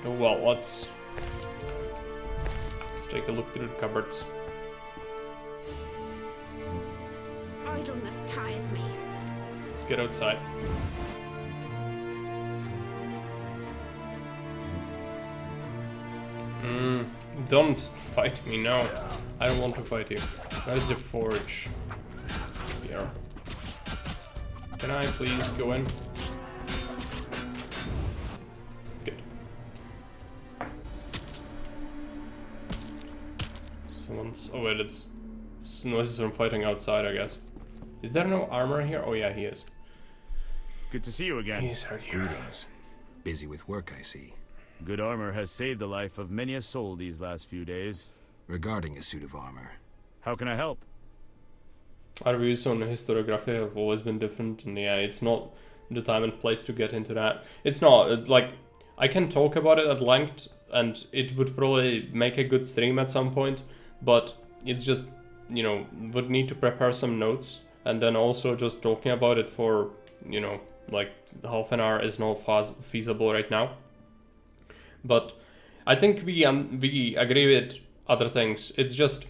Speaker 1: Oh well, let's take a look through the cupboards.
Speaker 21: Idleness tires me.
Speaker 1: Let's get outside. Don't fight me now. I don't want to fight you. That is the forge. Here. Can I please go in? Good. Someone's... Oh wait, it's noises from fighting outside, I guess. Is there no armor here? Oh yeah, he is.
Speaker 15: Good to see you again.
Speaker 1: He's out here.
Speaker 3: Greetings. Busy with work, I see.
Speaker 15: Good armor has saved the life of many a soul these last few days.
Speaker 3: Regarding a suit of armor.
Speaker 15: How can I help?
Speaker 1: Our views on historiography have always been different, and yeah, it's not the time and place to get into that. It's not. It's like, I can talk about it at length, and it would probably make a good stream at some point, but it's just, would need to prepare some notes, and then also just talking about it for, like half an hour is not feasible right now. But I think we agree with other things. It's just,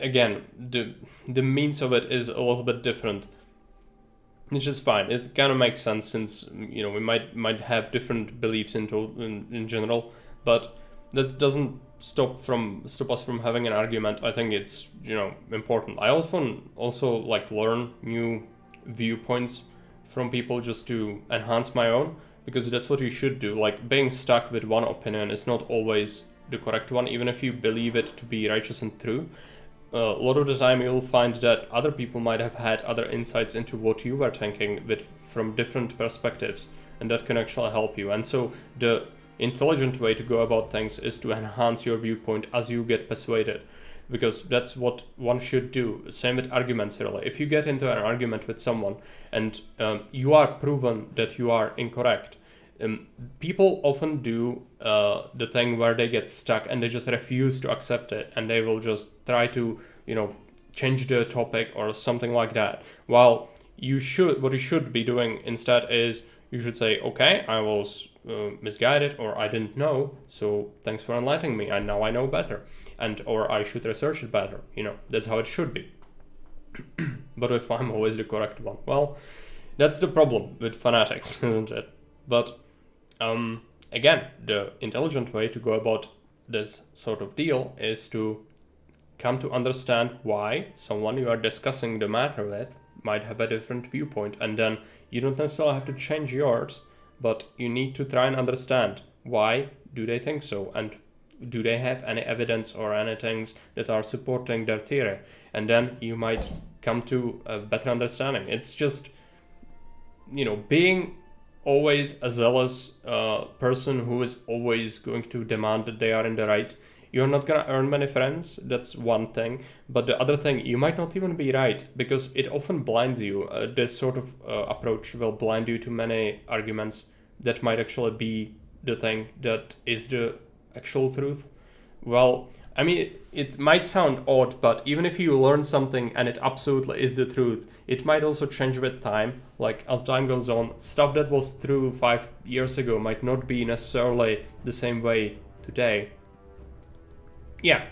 Speaker 1: again, the means of it is a little bit different, which is fine. It kind of makes sense, since we might have different beliefs in general, but that doesn't stop us from having an argument. I think it's important. I often also like learn new viewpoints from people just to enhance my own, because that's what you should do. Like, being stuck with one opinion is not always the correct one, even if you believe it to be righteous and true. A lot of the time you'll find that other people might have had other insights into what you were thinking from different perspectives, and that can actually help you. And so the intelligent way to go about things is to enhance your viewpoint as you get persuaded, because that's what one should do. Same with arguments, really. If you get into an argument with someone and you are proven that you are incorrect, people often do the thing where they get stuck and they just refuse to accept it, and they will just try to change the topic or something like that. While what you should be doing instead is, you should say, okay, I was misguided, or I didn't know, so thanks for enlightening me, and now I know better, or I should research it better. That's how it should be. But if I'm always the correct one, well, that's the problem with fanatics, isn't it? But again, the intelligent way to go about this sort of deal is to come to understand why someone you are discussing the matter with might have a different viewpoint, and then you don't necessarily have to change yours, but you need to try and understand why do they think so, and do they have any evidence or any things that are supporting their theory, and then you might come to a better understanding. It's just, you know, being always a zealous person who is always going to demand that they are in the right. You're not gonna earn many friends, that's one thing. But the other thing, you might not even be right, because it often blinds you. This sort of approach will blind you to many arguments that might actually be the thing that is the actual truth. Well, I mean, it might sound odd, but even if you learn something and it absolutely is the truth, it might also change with time. Like, as time goes on, stuff that was true 5 years ago might not be necessarily the same way today. Yeah.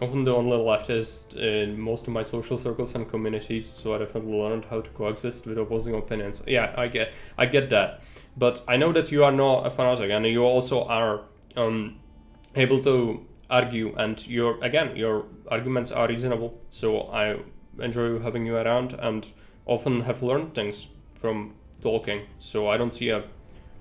Speaker 1: Often the only leftist in most of my social circles and communities, so I definitely learned how to coexist with opposing opinions. Yeah, I get that. But I know that you are not a fanatic, and you also are able to argue, and your arguments are reasonable. So I enjoy having you around, and often have learned things from talking. So I don't see a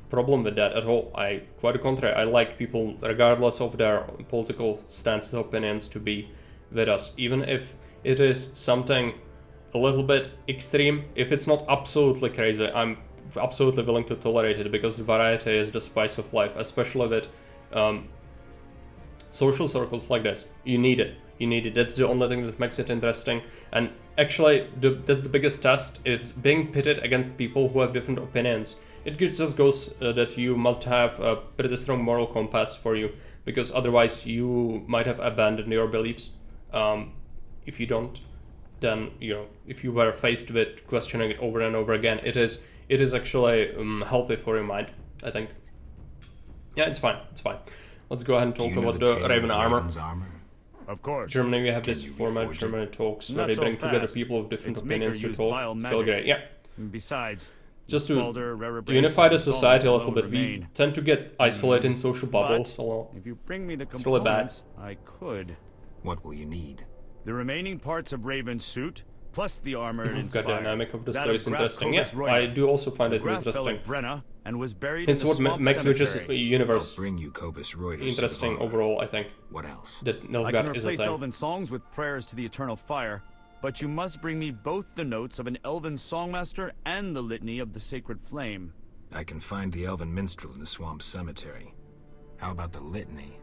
Speaker 1: problem with that at all. Quite the contrary, I like people, regardless of their political stances, opinions, to be with us, even if it is something a little bit extreme. If it's not absolutely crazy, I'm absolutely willing to tolerate it, because variety is the spice of life, especially with social circles like this. You need it. That's the only thing that makes it interesting. And actually, that's the biggest test, is being pitted against people who have different opinions. It just goes that you must have a pretty strong moral compass for you, because otherwise you might have abandoned your beliefs. If you don't, then, you know, if you were faced with questioning it over and over again, it is actually healthy for your mind, I think. Yeah, it's fine. Let's go ahead and talk about the Raven armor.
Speaker 15: Of course.
Speaker 1: Germany, we have this format, Germany talks, where they bring together people of different opinions to talk. Still great, yeah.
Speaker 15: Besides,
Speaker 1: just to unify the society a little bit, we tend to get isolated in social bubbles a lot.
Speaker 15: If you bring me the
Speaker 1: it's really bad.
Speaker 15: I could.
Speaker 3: What will you need?
Speaker 15: The remaining parts of Raven's suit, plus the armor it inspired.
Speaker 1: The dynamic of the story is interesting. Yeah, I do also find it interesting.
Speaker 15: And was buried
Speaker 1: it's
Speaker 15: in the
Speaker 1: what makes Witcher's universe
Speaker 3: bring you Cobus
Speaker 1: interesting overall, I think.
Speaker 3: What else?
Speaker 1: That
Speaker 15: I can
Speaker 1: Nilfgaard is a
Speaker 15: replace
Speaker 1: thing.
Speaker 15: elven songs with prayers to the eternal fire, but you must bring me both the notes of an elven songmaster and the litany of the sacred flame.
Speaker 3: I can find the elven minstrel in the swamp cemetery. How about the litany?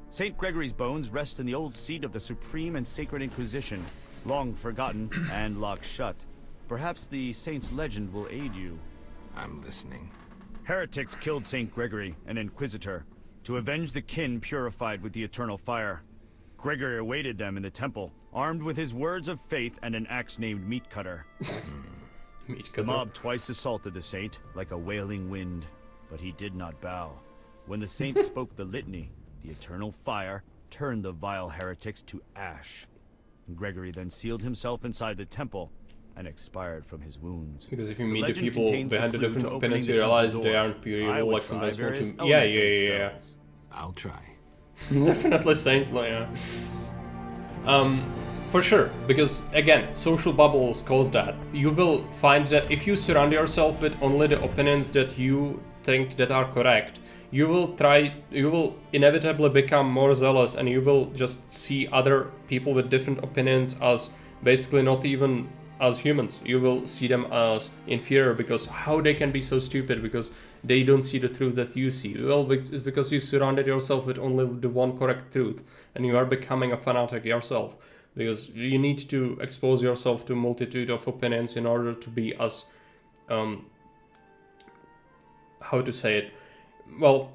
Speaker 15: St. Gregory's bones rest in the old seat of the Supreme and Sacred Inquisition, long forgotten and locked shut. Perhaps the saint's legend will aid you.
Speaker 3: I'm listening.
Speaker 15: Heretics killed St. Gregory, an inquisitor, to avenge the kin purified with the eternal fire. Gregory awaited them in the temple, armed with his words of faith and an axe named Meat Cutter. The mob twice assaulted the saint, like a wailing wind, but he did not bow. When the saint spoke the litany, the eternal fire turned the vile heretics to ash. Gregory then sealed himself inside the temple and expired from his wounds.
Speaker 1: Because if you meet the people behind the different opinions, you realize they aren't pure evil, like sometimes want to... Yeah.
Speaker 3: I'll try.
Speaker 1: Definitely saintly, yeah. For sure, because again, social bubbles cause that. You will find that if you surround yourself with only the opinions that you think that are correct, you will inevitably become more zealous, and you will just see other people with different opinions as basically not even as humans. You will see them as inferior, because how they can be so stupid because they don't see the truth that you see. Well, it's because you surrounded yourself with only the one correct truth, and you are becoming a fanatic yourself, because you need to expose yourself to a multitude of opinions in order to be as how to say it, well,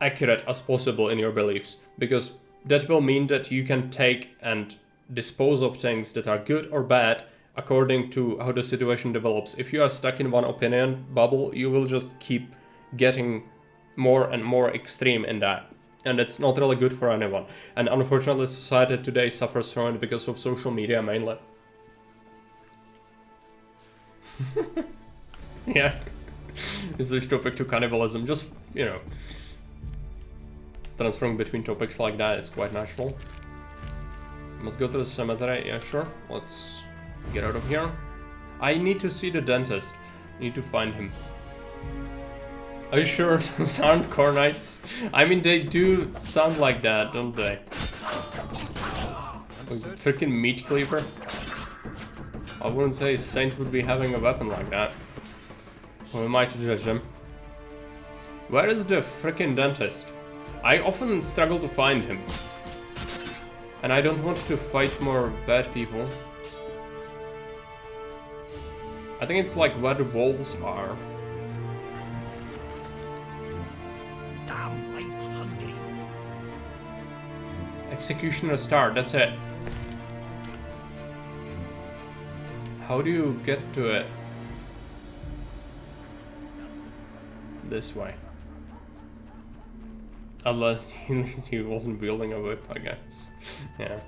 Speaker 1: accurate as possible in your beliefs, because that will mean that you can take and dispose of things that are good or bad according to how the situation develops. If you are stuck in one opinion bubble, you will just keep getting more and more extreme in that, and it's not really good for anyone. And unfortunately, society today suffers from it because of social media mainly. Yeah. switch topic to cannibalism. Just, you know, transferring between topics like that is quite natural. Must go to the cemetery. Yeah, sure. Let's get out of here. I need to see the dentist. Need to find him. Are you sure those aren't Cornites? I mean, they do sound like that, don't they? Freaking meat cleaver. I wouldn't say Saint would be having a weapon like that. Who am I to judge him? Where is the freaking dentist? I often struggle to find him. And I don't want to fight more bad people. I think it's like where the wolves are.
Speaker 12: Damn, I'm hungry.
Speaker 1: Executioner Star, that's it. How do you get to it? This way. Unless he wasn't wielding a whip, I guess. Yeah.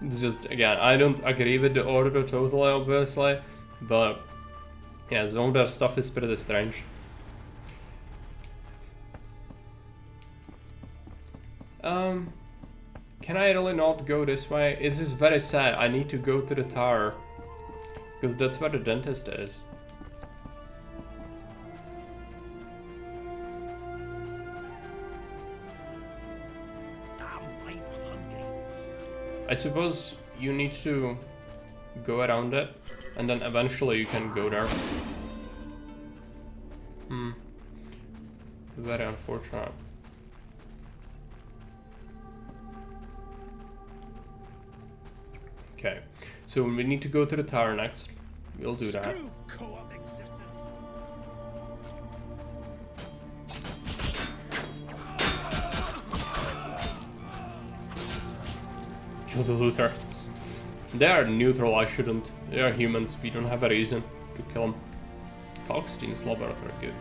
Speaker 1: It's just, again, I don't agree with the order totally, obviously. But, yeah, some of their stuff is pretty strange. Can I really not go this way? It is very sad. I need to go to the tower. Because that's where the dentist is. I suppose you need to go around it, and then eventually you can go there. Very unfortunate. Okay, so we need to go to the tower next. We'll do that. Kill the Luthers. They are neutral, I shouldn't. They are humans, we don't have a reason to kill them. Kalkstein's laboratory, good.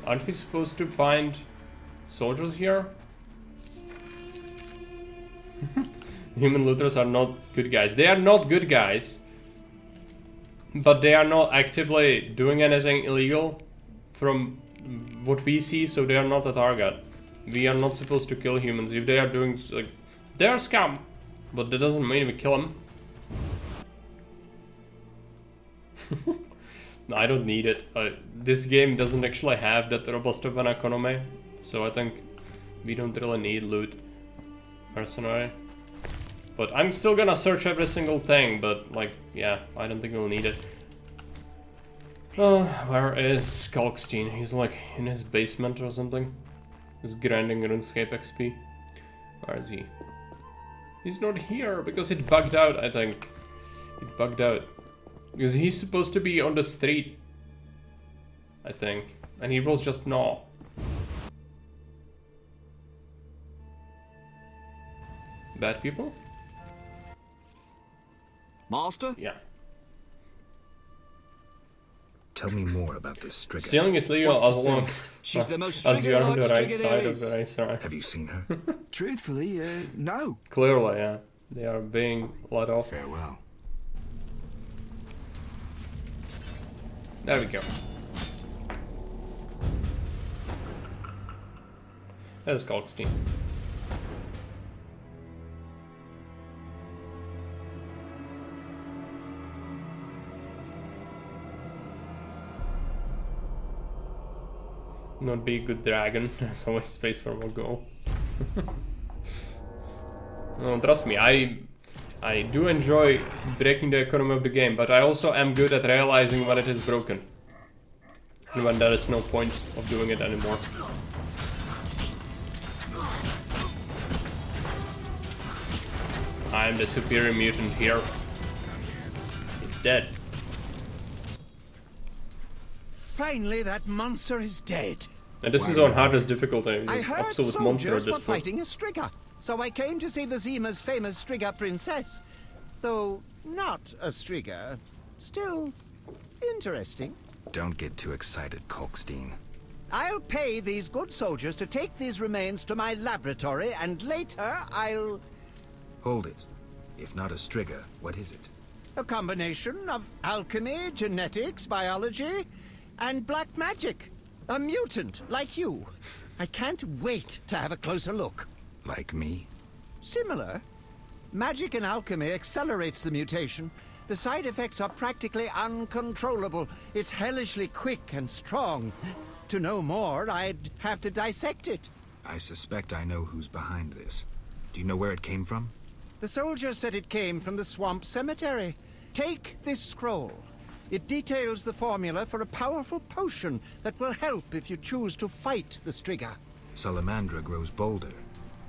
Speaker 1: Aren't we supposed to find soldiers here? Human looters are not good guys. They are not good guys. But they are not actively doing anything illegal from what we see, so they are not a target. We are not supposed to kill humans. If they are doing, like, they are scum. But that doesn't mean we kill them. No, I don't need it. This game doesn't actually have that robust of an economy. So I think we don't really need loot. Mercenary. But I'm still gonna search every single thing, but like, yeah, I don't think we'll need it. Where is Kalkstein? He's like in his basement or something. He's grinding RuneScape XP. Where is he? He's not here because it bugged out, I think. It bugged out. Because he's supposed to be on the street, I think. And he was just not. Bad people?
Speaker 6: Master?
Speaker 1: Yeah.
Speaker 3: Tell me more about this Striga.
Speaker 1: Stealing is legal as long
Speaker 6: She's the most
Speaker 1: as you're on the right
Speaker 6: Striga
Speaker 1: side
Speaker 6: there
Speaker 1: of the race, right?
Speaker 3: Have you seen her?
Speaker 6: Truthfully, no.
Speaker 1: Clearly, yeah. They are being let off.
Speaker 3: Farewell.
Speaker 1: There we go. There's Kalkstein. Not be a good dragon. There's always space for more goal. No, trust me, I do enjoy breaking the economy of the game, but I also am good at realizing when it is broken. And when there is no point of doing it anymore. I am the superior mutant here. It's dead.
Speaker 7: Finally, that monster is dead.
Speaker 1: And this is on hardest difficulty. It's
Speaker 7: I
Speaker 1: an
Speaker 7: heard
Speaker 1: absolute monster at
Speaker 7: soldiers
Speaker 1: this
Speaker 7: were
Speaker 1: point.
Speaker 7: fighting a Striga, so I came to see Vizima's famous Striga princess. Though not a Striga, still interesting.
Speaker 3: Don't get too excited, Kalkstein.
Speaker 7: I'll pay these good soldiers to take these remains to my laboratory, and later I'll...
Speaker 3: Hold it. If not a Striga, what is it?
Speaker 7: A combination of alchemy, genetics, biology, and black magic. A mutant, like you. I can't wait to have a closer look.
Speaker 3: Like me?
Speaker 7: Similar. Magic and alchemy accelerates the mutation. The side effects are practically uncontrollable. It's hellishly quick and strong. To know more, I'd have to dissect it.
Speaker 3: I suspect I know who's behind this. Do you know where it came from?
Speaker 7: The soldier said it came from the swamp cemetery. Take this scroll. It details the formula for a powerful potion that will help if you choose to fight the Striga.
Speaker 3: Salamandra grows bolder.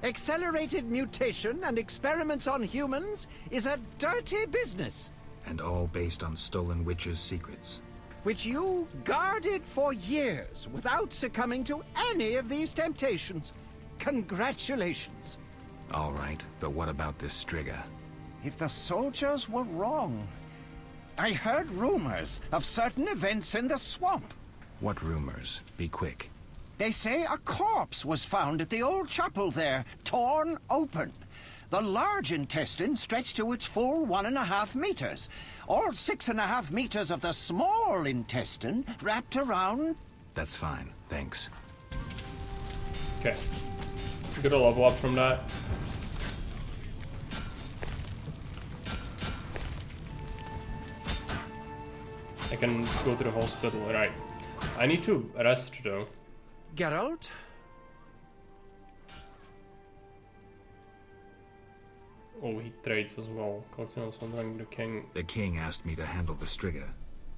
Speaker 7: Accelerated mutation and experiments on humans is a dirty business.
Speaker 3: And all based on stolen Witcher's secrets.
Speaker 7: Which you guarded for years without succumbing to any of these temptations. Congratulations.
Speaker 3: All right, but what about this Striga?
Speaker 7: If the soldiers were wrong. I heard rumors of certain events in the swamp.
Speaker 3: What rumors? Be quick.
Speaker 7: They say a corpse was found at the old chapel there, torn open. The large intestine stretched to its full 1.5 meters. All 6.5 meters of the small intestine wrapped around...
Speaker 3: That's fine, thanks.
Speaker 1: Okay. Get a level up from that. I can go to the hospital, right? I need to rest though.
Speaker 7: Geralt?
Speaker 1: Oh, he trades as well. Kalkstein's wondering the king.
Speaker 3: The king asked me to handle the Striga.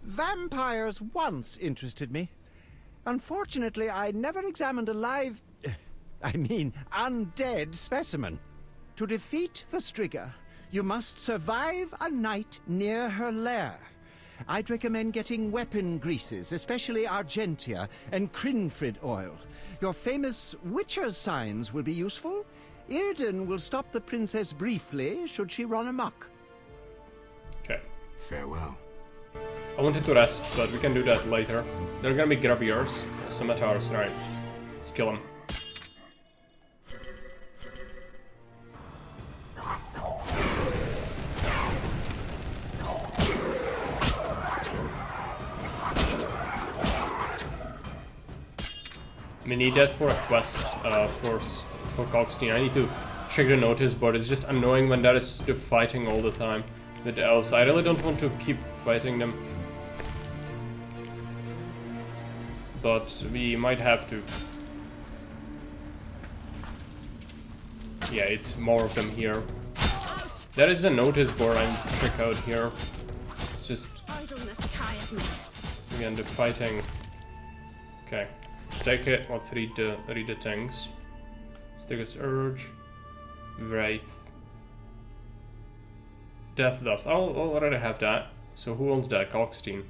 Speaker 7: Vampires once interested me. Unfortunately, I never examined a live... undead specimen. To defeat the Striga, you must survive a night near her lair. I'd recommend getting weapon greases, especially Argentia and Crinfrid oil. Your famous Witcher's signs will be useful. Irden will stop the princess briefly, should she run amok.
Speaker 1: Okay.
Speaker 3: Farewell.
Speaker 1: I wanted to rest, but we can do that later. There are gonna be graviers, scimitars, right? Let's kill them. We need that for a quest, for Kalkstein. I need to check the notice board. It's just annoying when that is the fighting all the time with elves. I really don't want to keep fighting them. But we might have to. Yeah, it's more of them here. That is a notice board I need to check out here. It's just... Again, the fighting. Okay. Take it, let's read the things. Stig's Urge, Wraith, Death Dust. I'll already have that. So who wants that? Kalkstein.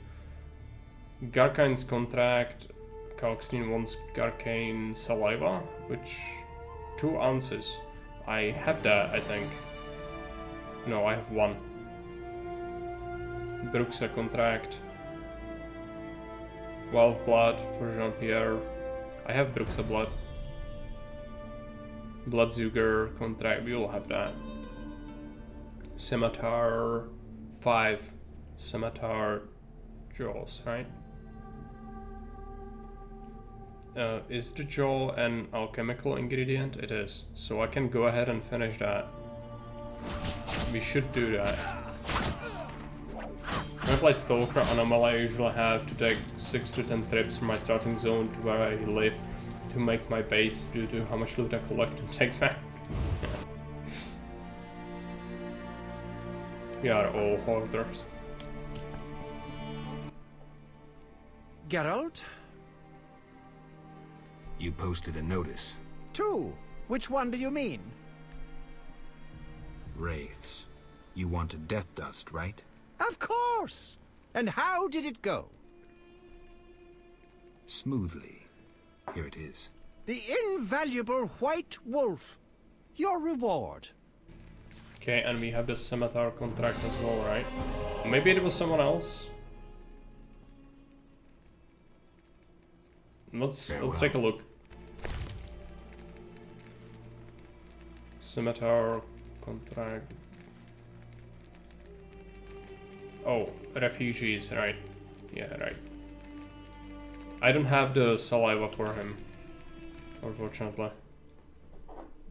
Speaker 1: Garkane's Contract. Kalkstein wants Garkane Saliva, which 2 ounces. I have that, I think. No, I have 1. Bruxa Contract. Wolf Blood for Jean-Pierre. I have Bruxa Blood. Bloodzuger Contract, we will have that. Scimitar 5. Scimitar Jaws, right? Is the jaw an alchemical ingredient? It is. So I can go ahead and finish that. We should do that. When I play Stalker Anomaly, I usually have to take 6 to 10 trips from my starting zone to where I live to make my base due to how much loot I collect and take back. We are all hoarders.
Speaker 7: Geralt?
Speaker 3: You posted a notice.
Speaker 7: 2. Which one do you mean?
Speaker 3: Wraiths. You wanted Death Dust, right?
Speaker 7: Of course! And how did it go?
Speaker 3: Smoothly. Here it is.
Speaker 7: The invaluable White Wolf. Your reward.
Speaker 1: Okay, and we have the Scimitar Contract as well, right? Maybe it was someone else? let's take a look. Scimitar contract. Oh, refugees, right? Yeah, right. I don't have the saliva for him, unfortunately.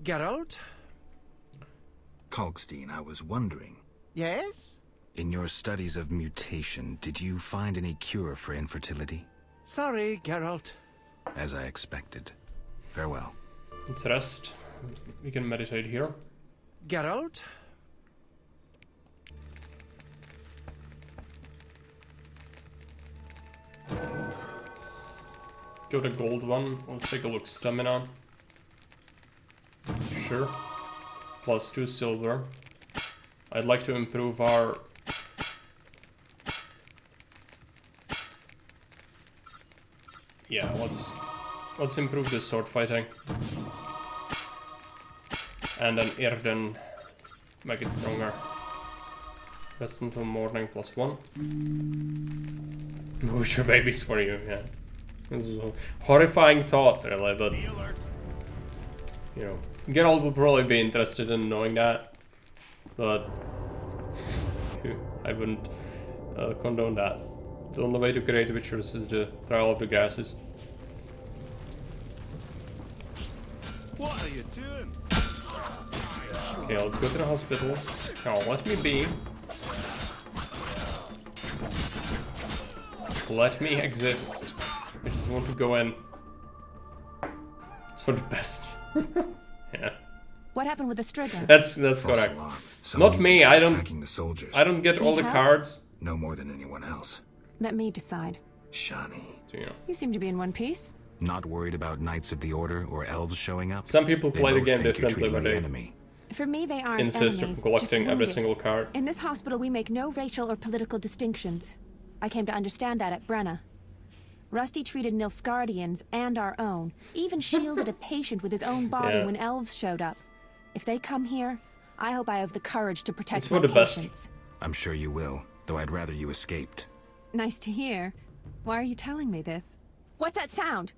Speaker 7: Geralt?
Speaker 3: Kalkstein, I was wondering.
Speaker 7: Yes?
Speaker 3: In your studies of mutation, did you find any cure for infertility?
Speaker 7: Sorry, Geralt.
Speaker 3: As I expected. Farewell.
Speaker 1: Let's rest. We can meditate here.
Speaker 7: Geralt?
Speaker 1: Go to gold one. Let's take a look. Stamina. Sure. Plus 2 silver. I'd like to improve our... Yeah, let's improve the sword fighting. And then Irden, make it stronger. Rest until morning +1. Butcher babies for you, yeah. This is a horrifying thought, really, but... You know, Geralt would probably be interested in knowing that. But... I wouldn't condone that. The only way to create Witchers is the trial of the gases.
Speaker 6: What are you doing?
Speaker 1: Okay, let's go to the hospital. Now, let me be. Let me exist. I just want to go in. It's for the best. Yeah.
Speaker 21: What happened with the Striga?
Speaker 1: That's correct. Not me. I don't get all the cards.
Speaker 3: No more than anyone else.
Speaker 21: Let me decide.
Speaker 3: Shani.
Speaker 21: You seem to be in one piece.
Speaker 3: Not worried about Knights of the Order or elves showing up?
Speaker 1: Some people play the game
Speaker 3: think you're
Speaker 1: differently, but
Speaker 3: treating the
Speaker 1: they
Speaker 3: enemy.
Speaker 21: For me, they aren't
Speaker 1: insist on
Speaker 21: enemies,
Speaker 1: collecting
Speaker 21: just
Speaker 1: every
Speaker 21: wounded.
Speaker 1: single card.
Speaker 21: In this hospital, we make no racial or political distinctions. I came to understand that at Brenna. Rusty treated Nilfgaardians and our own, even shielded a patient with his own body
Speaker 1: Yeah.
Speaker 21: when elves showed up. If they come here, I hope I have the courage to protect
Speaker 1: It's for
Speaker 21: my
Speaker 1: the best.
Speaker 21: patients.
Speaker 3: I'm sure you will, though I'd rather you escaped.
Speaker 21: Nice to hear. Why are you telling me this? What's that sound?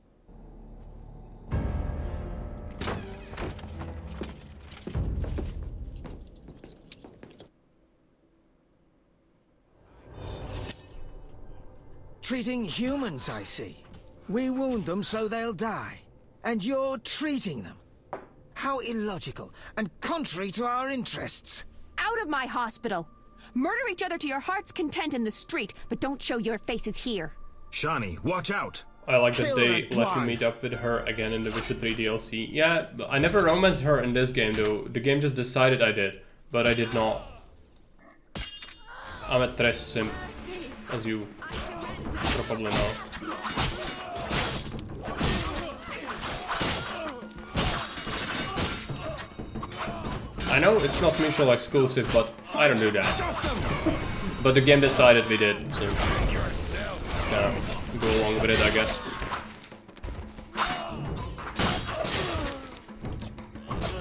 Speaker 6: Treating humans, I see. We wound them so they'll die. And you're treating them. How illogical and contrary to our interests.
Speaker 21: Out of my hospital! Murder each other to your heart's content in the street, but don't show your faces here.
Speaker 3: Shani, watch out!
Speaker 1: I like that
Speaker 6: Kill
Speaker 1: they
Speaker 6: that
Speaker 1: let you
Speaker 6: blind.
Speaker 1: meet up with her again in the Witcher 3 DLC. Yeah, but I never romanced her in this game though. The game just decided I did, but I did not. I'm a Tres simp, as you probably know. I know it's not mutual exclusive, but I don't do that. But the game decided we did, so go along with it, I guess.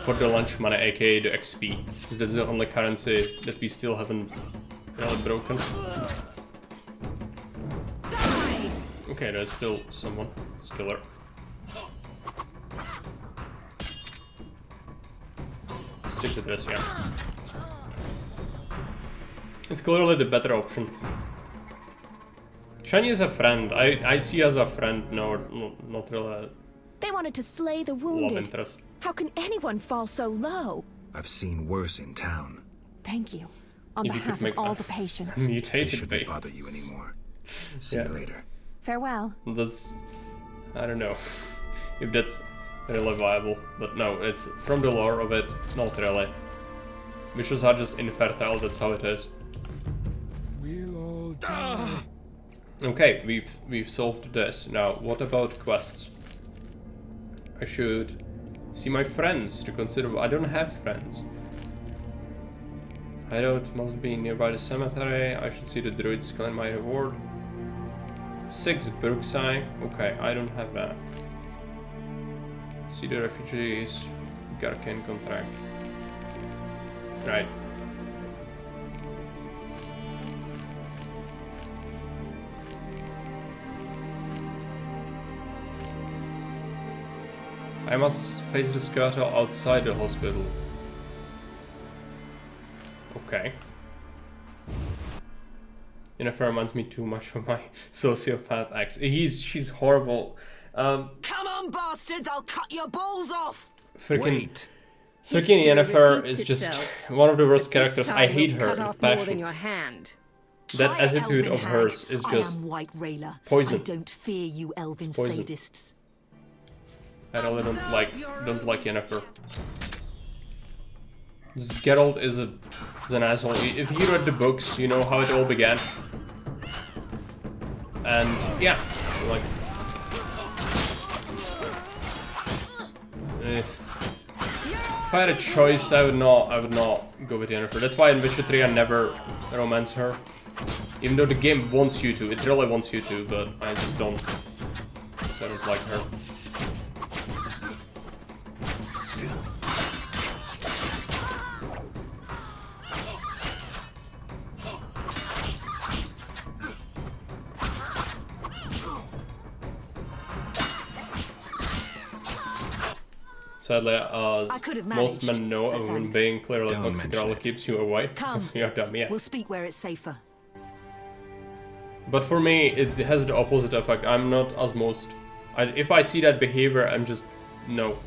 Speaker 1: For the lunch money, aka the XP, because that's the only currency that we still haven't really broken. Okay, there's still someone. Let's kill her. Stick to this, yeah. It's clearly the better option. Shani is a friend. I see her as a friend, no, not really
Speaker 21: They wanted to slay the
Speaker 1: love
Speaker 21: wounded.
Speaker 1: interest.
Speaker 21: How can anyone fall so low?
Speaker 3: I've seen worse in town.
Speaker 21: Thank you. On
Speaker 1: If you
Speaker 21: behalf
Speaker 1: could make
Speaker 21: of all
Speaker 1: a
Speaker 21: the patients.
Speaker 1: mutated baby.
Speaker 3: Bother you anymore. See you later.
Speaker 21: Farewell.
Speaker 1: That's... I don't know if that's really viable, but no, it's from the lore of it, not really. Witches are just infertile, that's how it is.
Speaker 5: We'll all die.
Speaker 1: Okay, we've solved this. Now, what about quests? I should see my friends to consider. I don't have friends. Hideout must be nearby the cemetery. I should see the druids claim my reward. 6 Bruxai. Okay, I don't have that. See the refugees. Garkin contract. Right. I must face the Skirter outside the hospital. Okay. Yennefer reminds me too much of my sociopath ex. She's horrible.
Speaker 14: Come on, bastards! I'll cut your balls off!
Speaker 1: Freaking Yennefer is just one of the worst characters. I hate her with passion. That attitude of hers is just poison.
Speaker 14: I don't fear you elven
Speaker 1: Poison.
Speaker 14: sadists.
Speaker 1: I really don't like Yennefer. This Geralt is an asshole. If you read the books, you know how it all began. And yeah, like if I had a choice, I would not go with Yennefer. That's why in Witcher 3 I never romance her. Even though the game wants you to, it really wants you to, but I just don't. So I don't like her. Sadly, as most men know, a woman being clearly toxic keeps you away.
Speaker 14: Come,
Speaker 1: You're dumb, yeah.
Speaker 14: we'll speak where it's safer.
Speaker 1: But for me, it has the opposite effect. I'm not as most... if I see that behavior, I'm just... no.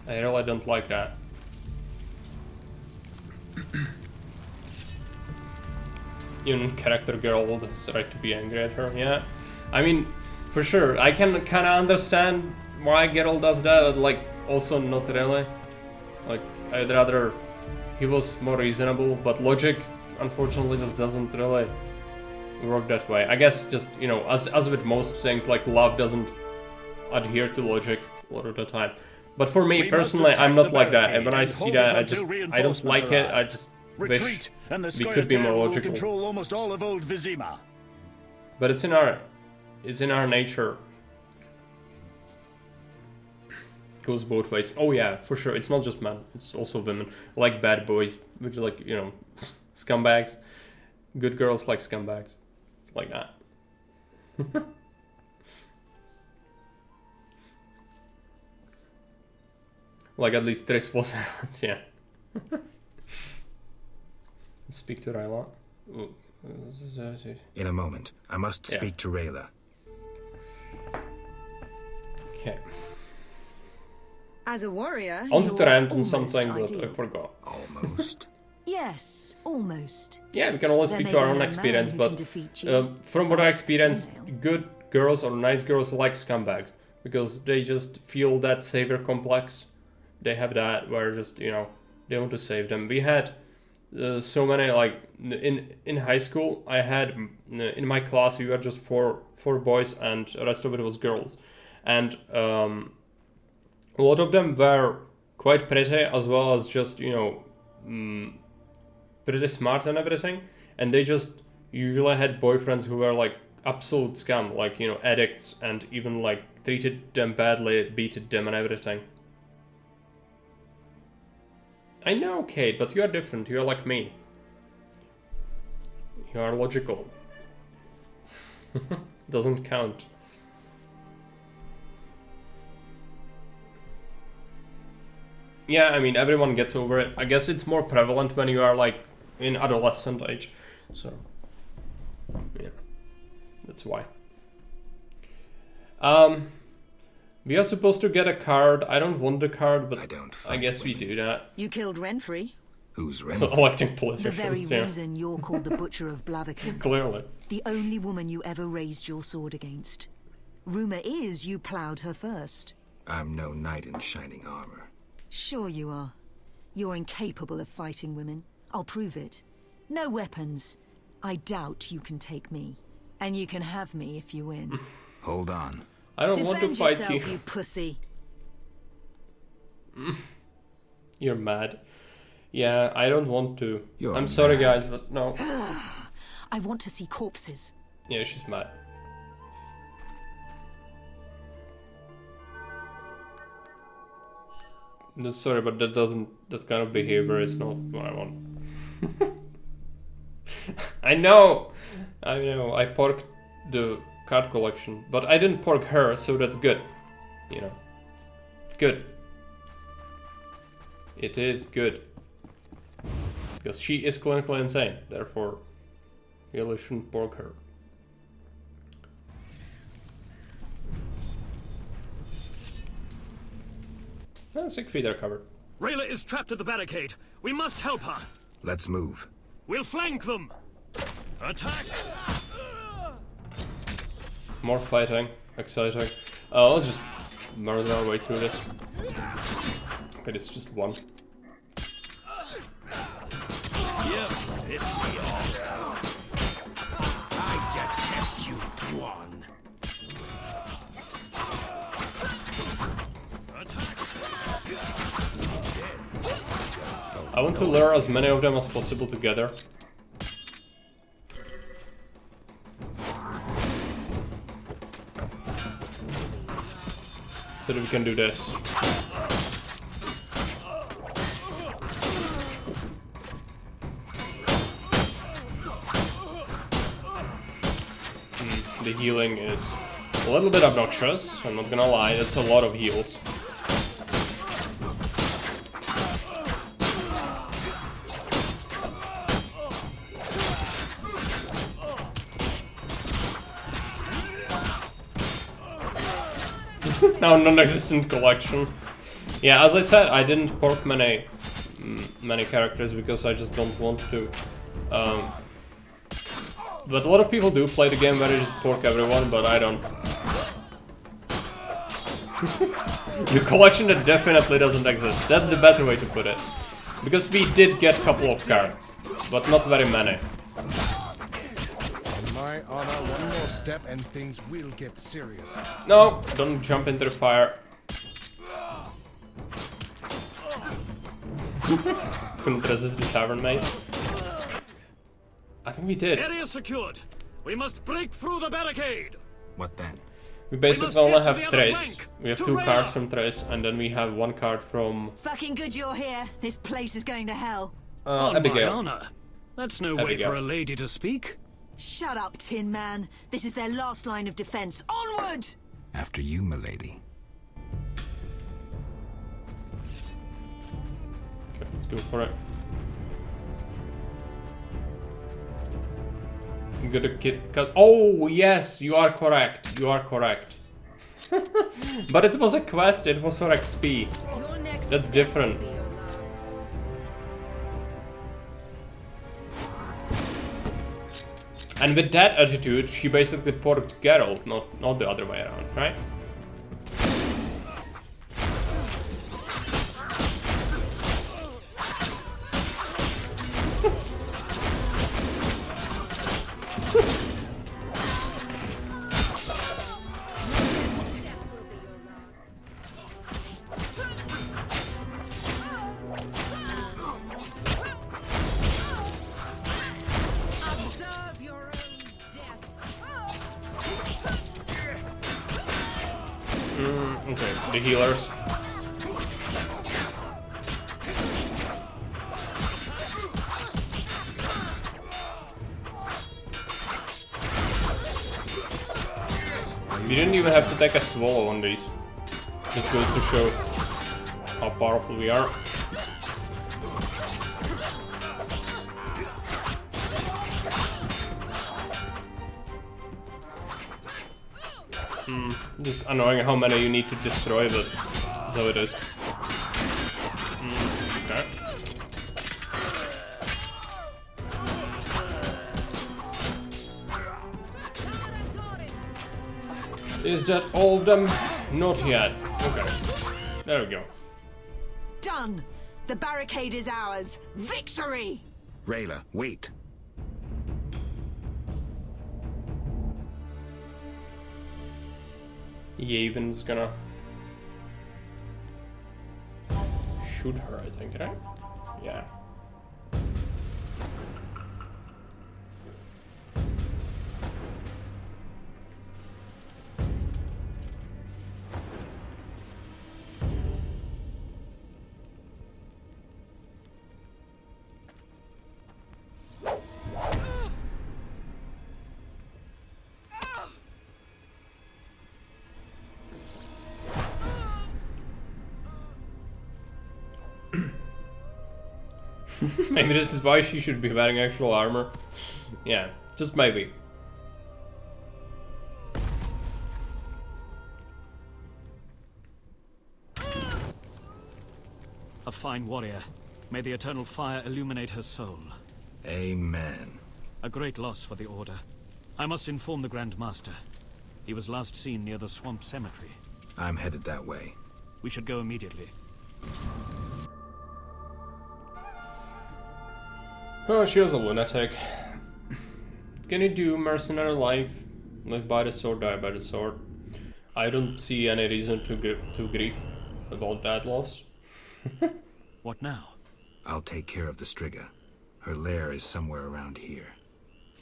Speaker 1: I really don't like that. Even character girl has the right to be angry at her, yeah. I mean, for sure, I can kind of understand why Geralt does that, but like, also not really. Like, I'd rather he was more reasonable, but logic, unfortunately, just doesn't really work that way. I guess just, you know, as with most things, like love doesn't adhere to logic a lot of the time. But for me, personally, I'm not like that, and when I see that, I don't like it, I just wish we could be more logical.
Speaker 18: Control almost all of old Vizima.
Speaker 1: But it's in our nature. Goes both ways. Oh yeah, for sure. It's not just men. It's also women. Like bad boys, which are like, you know, scumbags. Good girls like scumbags. It's like that. Like at least Triss was around, yeah. Speak to Rayla.
Speaker 3: In a moment. I must speak to Rayla.
Speaker 1: Okay.
Speaker 14: As a warrior,
Speaker 1: I wanted to rant on
Speaker 14: almost
Speaker 1: something, but
Speaker 14: ideal.
Speaker 1: I forgot.
Speaker 3: Almost?
Speaker 14: Yes, almost.
Speaker 1: Yeah, we can only
Speaker 14: There
Speaker 1: speak
Speaker 14: may
Speaker 1: to our
Speaker 14: be
Speaker 1: own
Speaker 14: no
Speaker 1: experience,
Speaker 14: man who
Speaker 1: but
Speaker 14: can defeat you.
Speaker 1: from what I experienced, good girls or nice girls like scumbags. Because they just feel that savior complex. They have that where just, you know, they want to save them. We had so many, like, in high school, I had, in my class, we were just four boys and the rest of it was girls. And a lot of them were quite pretty, as well as just, you know, pretty smart and everything. And they just usually had boyfriends who were like absolute scum, like, you know, addicts, and even like treated them badly, beated them and everything. I know, Kate, but you are different. You are like me. You are logical. Doesn't count. Yeah, I mean, everyone gets over it. I guess it's more prevalent when you are like in adolescent age. So, yeah, that's why. We are supposed to get a card. I don't want the card, but I guess we do that.
Speaker 14: You killed Renfrey.
Speaker 3: Who's
Speaker 1: Renfrey? Electing
Speaker 14: The
Speaker 1: politicians,
Speaker 14: very
Speaker 1: yeah.
Speaker 14: reason you're called the Butcher of Blaviken.
Speaker 1: Clearly.
Speaker 14: The only woman you ever raised your sword against. Rumor is you ploughed her first.
Speaker 3: I'm no knight in shining armor.
Speaker 14: Sure you are. You're incapable of fighting women. I'll prove it. No weapons. I doubt you can take me. And you can have me if you win.
Speaker 3: Hold on.
Speaker 1: I don't want to fight
Speaker 14: yourself,
Speaker 1: you.
Speaker 14: you pussy.
Speaker 1: You're mad. Yeah, I don't want to.
Speaker 3: You're
Speaker 1: I'm sorry,
Speaker 3: mad.
Speaker 1: guys, but no.
Speaker 14: I want to see corpses.
Speaker 1: Yeah, she's mad. Sorry, but that kind of behavior is not what I want. I know, I parked the card collection. But I didn't pork her, so that's good. You know. It's good. It is good. Because she is clinically insane. Therefore, you really shouldn't pork her. Oh, sick feet are covered.
Speaker 10: Rayla is trapped at the barricade. We must help her.
Speaker 3: Let's move.
Speaker 10: We'll flank them. Attack!
Speaker 1: More fighting. Exciting. Let's just murder our way through this. Okay, it's just one.
Speaker 10: Yeah, piss me off.
Speaker 9: I detest you, Dwan.
Speaker 1: I want to lure as many of them as possible together. So that we can do this. The healing is a little bit obnoxious, I'm not gonna lie, that's a lot of heals. Now non-existent collection. Yeah, as I said, I didn't pork many characters because I just don't want to. But a lot of people do play the game where they just pork everyone, but I don't. Your collection that definitely doesn't exist. That's the better way to put it. Because we did get a couple of cards, but not very many.
Speaker 13: On my honor, one more step and things will get serious.
Speaker 1: No, don't jump into the fire. Couldn't resist the tavern mate. I think we did.
Speaker 10: Area secured. We must break through the barricade.
Speaker 3: What then?
Speaker 1: We basically only have Trace. We have 2 cards from Trace, and then we have 1 card from
Speaker 14: Fucking good you're here. This place is going to hell.
Speaker 1: Abigail.
Speaker 10: My honor. That's no way
Speaker 1: Abigail.
Speaker 10: for a lady to speak.
Speaker 14: Shut up, Tin Man. This is their last line of defense. Onward!
Speaker 3: After you, milady.
Speaker 1: Okay, let's go for it. I'm gonna get cut. Oh, yes, you are correct. You are correct. But it was a quest, it was for XP. That's different. And with that attitude, she basically porked Geralt, not the other way around, right? Okay, the healers. We didn't even have to take a swallow on these. Just goes to show how powerful we are. Just annoying how many you need to destroy, but so it is. Okay. Is that all of them? Not yet. Okay. There we go.
Speaker 14: Done! The barricade is ours. Victory!
Speaker 3: Rayla, wait.
Speaker 1: Yavon's gonna shoot her, I think, right? Yeah. Maybe this is why she should be wearing actual armor. Yeah, just maybe.
Speaker 10: A fine warrior. May the eternal fire illuminate her soul.
Speaker 3: Amen.
Speaker 10: A great loss for the Order. I must inform the Grand Master. He was last seen near the Swamp Cemetery.
Speaker 3: I'm headed that way.
Speaker 10: We should go immediately.
Speaker 1: Oh, she was a lunatic. Can you do mercenary life? Live by the sword, die by the sword. I don't see any reason to grieve about that loss.
Speaker 10: What now?
Speaker 3: I'll take care of the Striga. Her lair is somewhere around here.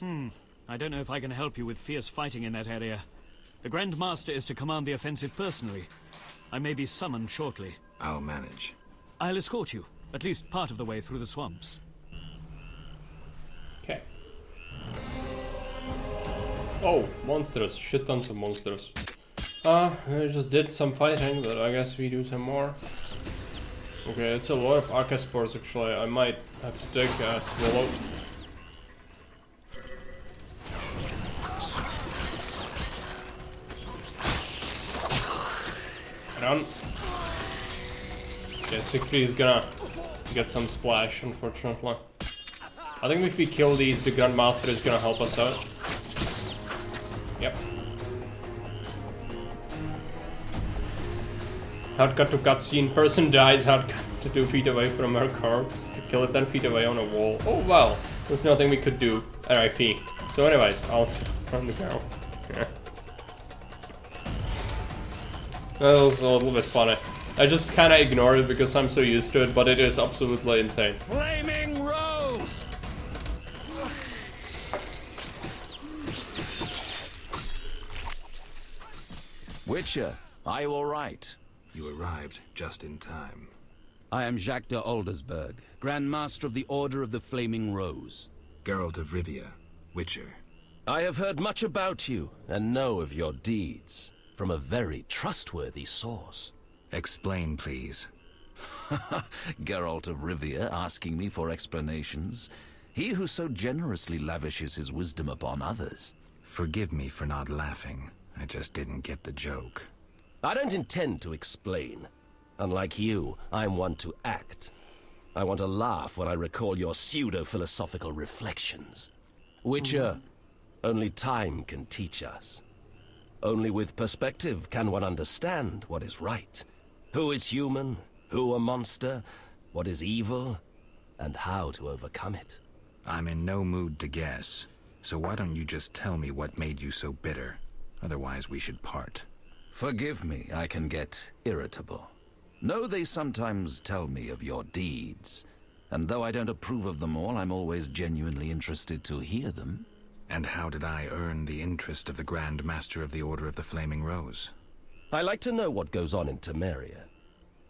Speaker 10: I don't know if I can help you with fierce fighting in that area. The Grand Master is to command the offensive personally. I may be summoned shortly.
Speaker 3: I'll manage.
Speaker 10: I'll escort you, at least part of the way through the swamps.
Speaker 1: Okay. Oh, monsters. Shit tons of monsters. I just did some fighting, but I guess we do some more. Okay, it's a lot of Archaspores actually. I might have to take a swallow. Run. Yeah, Siegfried is gonna get some splash, unfortunately. I think if we kill these, the Grand Master is gonna help us out. Yep. Hardcut to cutscene. Person dies hardcut to 2 feet away from her corpse. To kill it 10 feet away on a wall. Oh well, there's nothing we could do. RIP. So anyways, I'll sit on the ground. Yeah. That was a little bit funny. I just kinda ignored it because I'm so used to it, but it is absolutely insane.
Speaker 12: Flaming Rose!
Speaker 4: Witcher, are you all right?
Speaker 3: You arrived just in time.
Speaker 4: I am Jacques de Aldersberg, Grand Master of the Order of the Flaming Rose.
Speaker 3: Geralt of Rivia, Witcher.
Speaker 12: I have heard much about you and know of your deeds from a very trustworthy source.
Speaker 3: Explain, please.
Speaker 4: Geralt of Rivia asking me for explanations. He who so generously lavishes his wisdom upon others.
Speaker 3: Forgive me for not laughing. I just didn't get the joke.
Speaker 12: I don't intend to explain. Unlike you, I'm one to act. I want to laugh when I recall your pseudo-philosophical reflections. Witcher, only time can teach us. Only with perspective can one understand what is right. Who is human, who a monster, what is evil, and how to overcome it.
Speaker 3: I'm in no mood to guess, so why don't you just tell me what made you so bitter? Otherwise we should part.
Speaker 4: Forgive me, I can get irritable. Know they sometimes tell me of your deeds, and though I don't approve of them all, I'm always genuinely interested to hear them.
Speaker 3: And how did I earn the interest of the Grand Master of the Order of the Flaming Rose?
Speaker 12: I like to know what goes on in Temeria.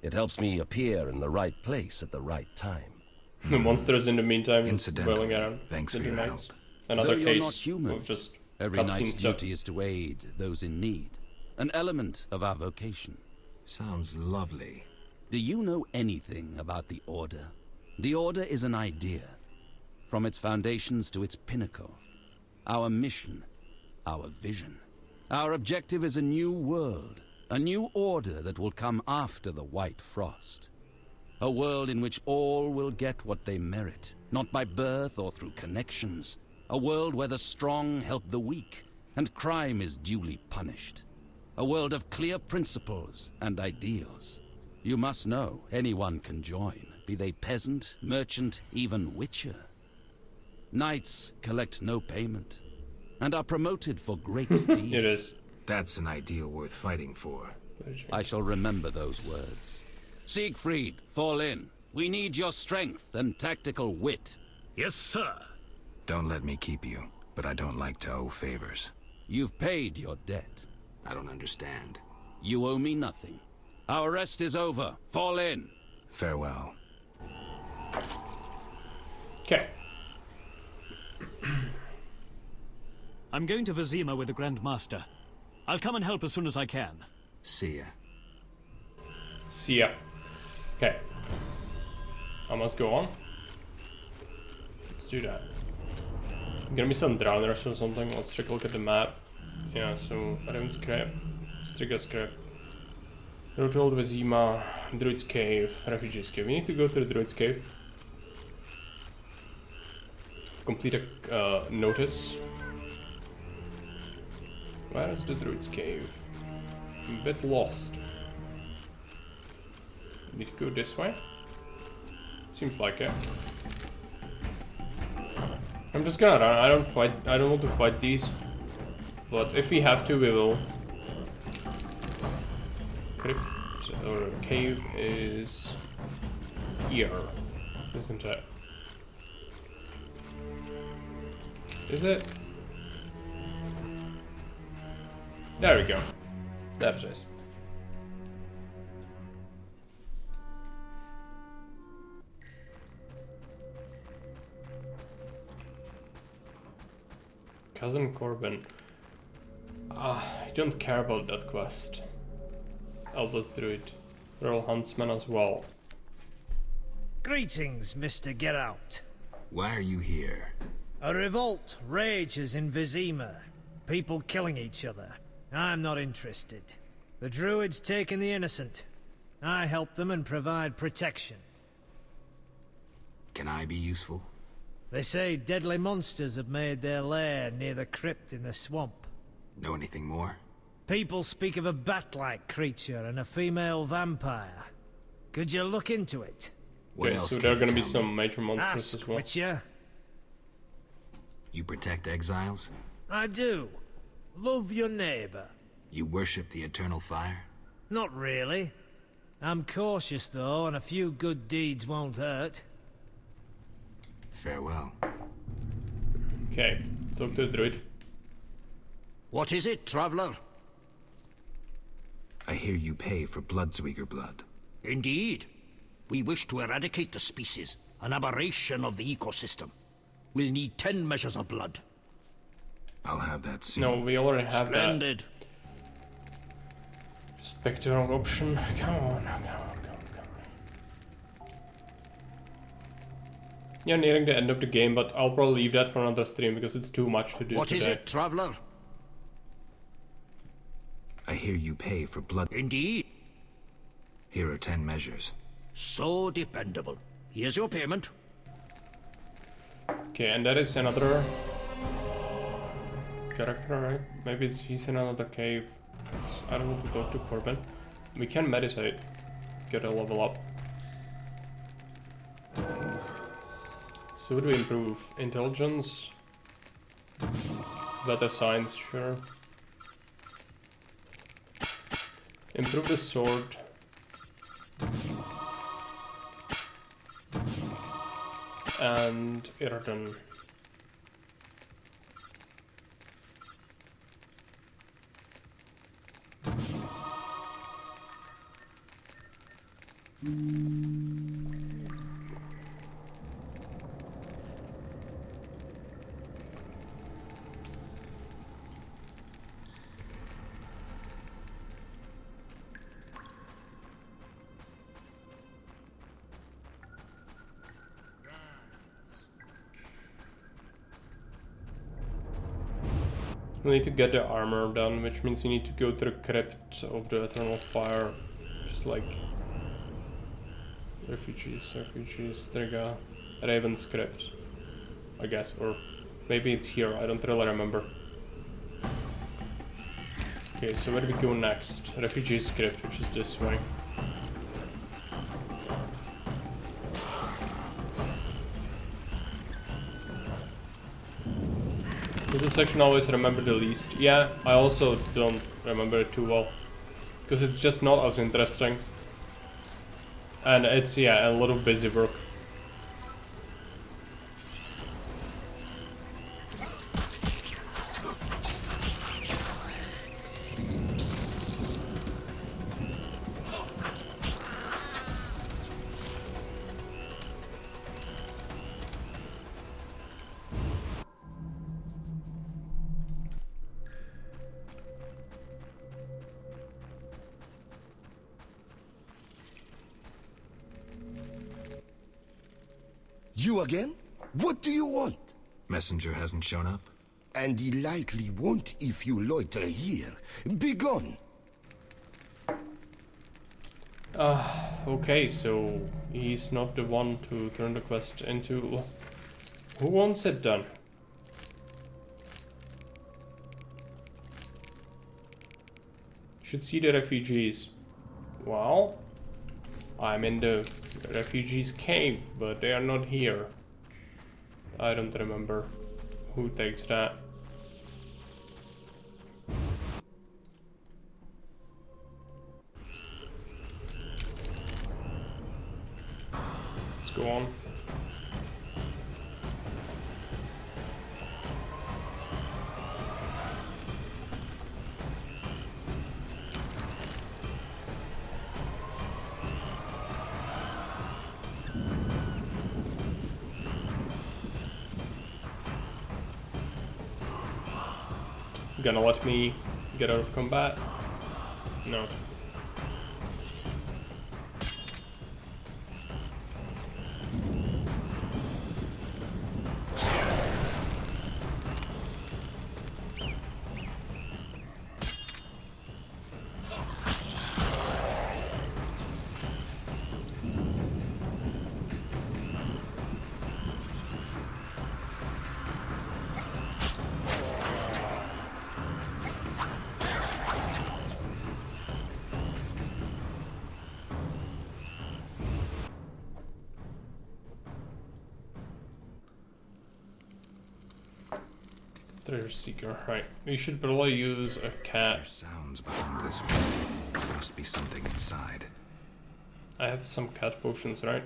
Speaker 12: It helps me appear in the right place at the right time.
Speaker 1: The monsters in the meantime
Speaker 3: Incidentally,
Speaker 1: boiling around.
Speaker 3: thanks for your help.
Speaker 1: Another
Speaker 4: Though
Speaker 1: case
Speaker 4: you're not human,
Speaker 1: of just
Speaker 4: every knight's
Speaker 1: stuff.
Speaker 4: duty is to aid those in need. An element of our vocation.
Speaker 3: Sounds lovely.
Speaker 4: Do you know anything about the Order? The Order is an idea. From its foundations to its pinnacle. Our mission. Our vision. Our objective is a new world. A new order that will come after the White Frost. A world in which all will get what they merit, not by birth or through connections. A world where the strong help the weak, and crime is duly punished. A world of clear principles and ideals. You must know anyone can join, be they peasant, merchant, even witcher. Knights collect no payment, and are promoted for great deeds.
Speaker 1: It is.
Speaker 3: That's an ideal worth fighting for.
Speaker 4: I shall remember those words. Siegfried, fall in. We need your strength and tactical wit.
Speaker 12: Yes, sir.
Speaker 3: Don't let me keep you, but I don't like to owe favors.
Speaker 4: You've paid your debt.
Speaker 3: I don't understand.
Speaker 4: You owe me nothing. Our rest is over. Fall in.
Speaker 3: Farewell.
Speaker 1: Okay.
Speaker 10: I'm going to Vizima with the Grand Master. I'll come and help as soon as I can.
Speaker 3: See ya.
Speaker 1: See ya. Okay. I must go on. do that. Gonna be some drowners or something. Let's take a look at the map. Yeah, so Raven's Crypt, Striga's Crypt, Road to Old Vizima, Druid's Cave, Refugee's Cave. We need to go to the Druid's Cave. Complete a notice. Where is the Druid's Cave? I'm a bit lost. Need to go this way? Seems like it. I'm just gonna run. I don't want to fight these. But if we have to, we will. Crypt or cave is here, isn't it? Is it? There we go. There it is. Cousin Corbin. I don't care about that quest. Eldest Druid. Earl Huntsman as well.
Speaker 8: Greetings, Mr. Geralt.
Speaker 3: Why are you here?
Speaker 8: A revolt rages in Vizima. People killing each other. I'm not interested. The druids taking the innocent. I help them and provide protection.
Speaker 3: Can I be useful?
Speaker 8: They say deadly monsters have made their lair near the crypt in the swamp.
Speaker 3: Know anything more?
Speaker 8: People speak of a bat-like creature and a female vampire. Could you look into it?
Speaker 1: Okay, so there are gonna be some major monsters as well.
Speaker 8: Witcher.
Speaker 3: You protect exiles?
Speaker 8: I do. Love your neighbor.
Speaker 3: You worship the eternal fire?
Speaker 8: Not really. I'm cautious though, and a few good deeds won't hurt.
Speaker 3: Farewell.
Speaker 1: Okay, talk to the druid.
Speaker 16: What is it, traveler?
Speaker 3: I hear you pay for Bloodsweeger blood.
Speaker 16: Indeed. We wish to eradicate the species, an aberration of the ecosystem. We'll need 10 measures of blood.
Speaker 3: I'll have that soon.
Speaker 1: No, we already have
Speaker 16: Splendid.
Speaker 1: that. Just pick the wrong option. Come on. Yeah, nearing the end of the game, but I'll probably leave that for another stream because it's too much to do
Speaker 16: What
Speaker 1: today.
Speaker 16: is it, traveler?
Speaker 3: I hear you pay for blood.
Speaker 16: Indeed.
Speaker 3: Here are 10 measures.
Speaker 16: So dependable. Here's your payment.
Speaker 1: Okay, and that is another character, right? Maybe he's in another cave. I don't want to talk to Corbin. We can meditate. Get a level up. So would we improve intelligence? Better science, sure. Improve the sword. And Irden. We need to get the armor done, which means we need to go to the crypt of the Eternal Fire. Just like refugees, there you go. Raven's Crypt, I guess, or maybe it's here, I don't really remember. Okay, so where do we go next? Refugees Crypt, which is this way. This section I always remember the least. Yeah, I also don't remember it too well. Because it's just not as interesting. And it's, yeah, a lot of busy work.
Speaker 22: You again?
Speaker 9: What do you want?
Speaker 3: Messenger hasn't shown up?
Speaker 9: And he likely won't if you loiter here. Begone!
Speaker 1: Okay, so he's not the one to turn the quest into. Who wants it done? Should see the refugees. Well, I'm in the refugees' cave, but they are not here. I don't remember who takes that. Let's go on. Gonna let me get out of combat? No. Treasure seeker, right. We should probably use a cat.
Speaker 3: There's sounds behind this one. There must be something inside.
Speaker 1: I have some cat potions, right?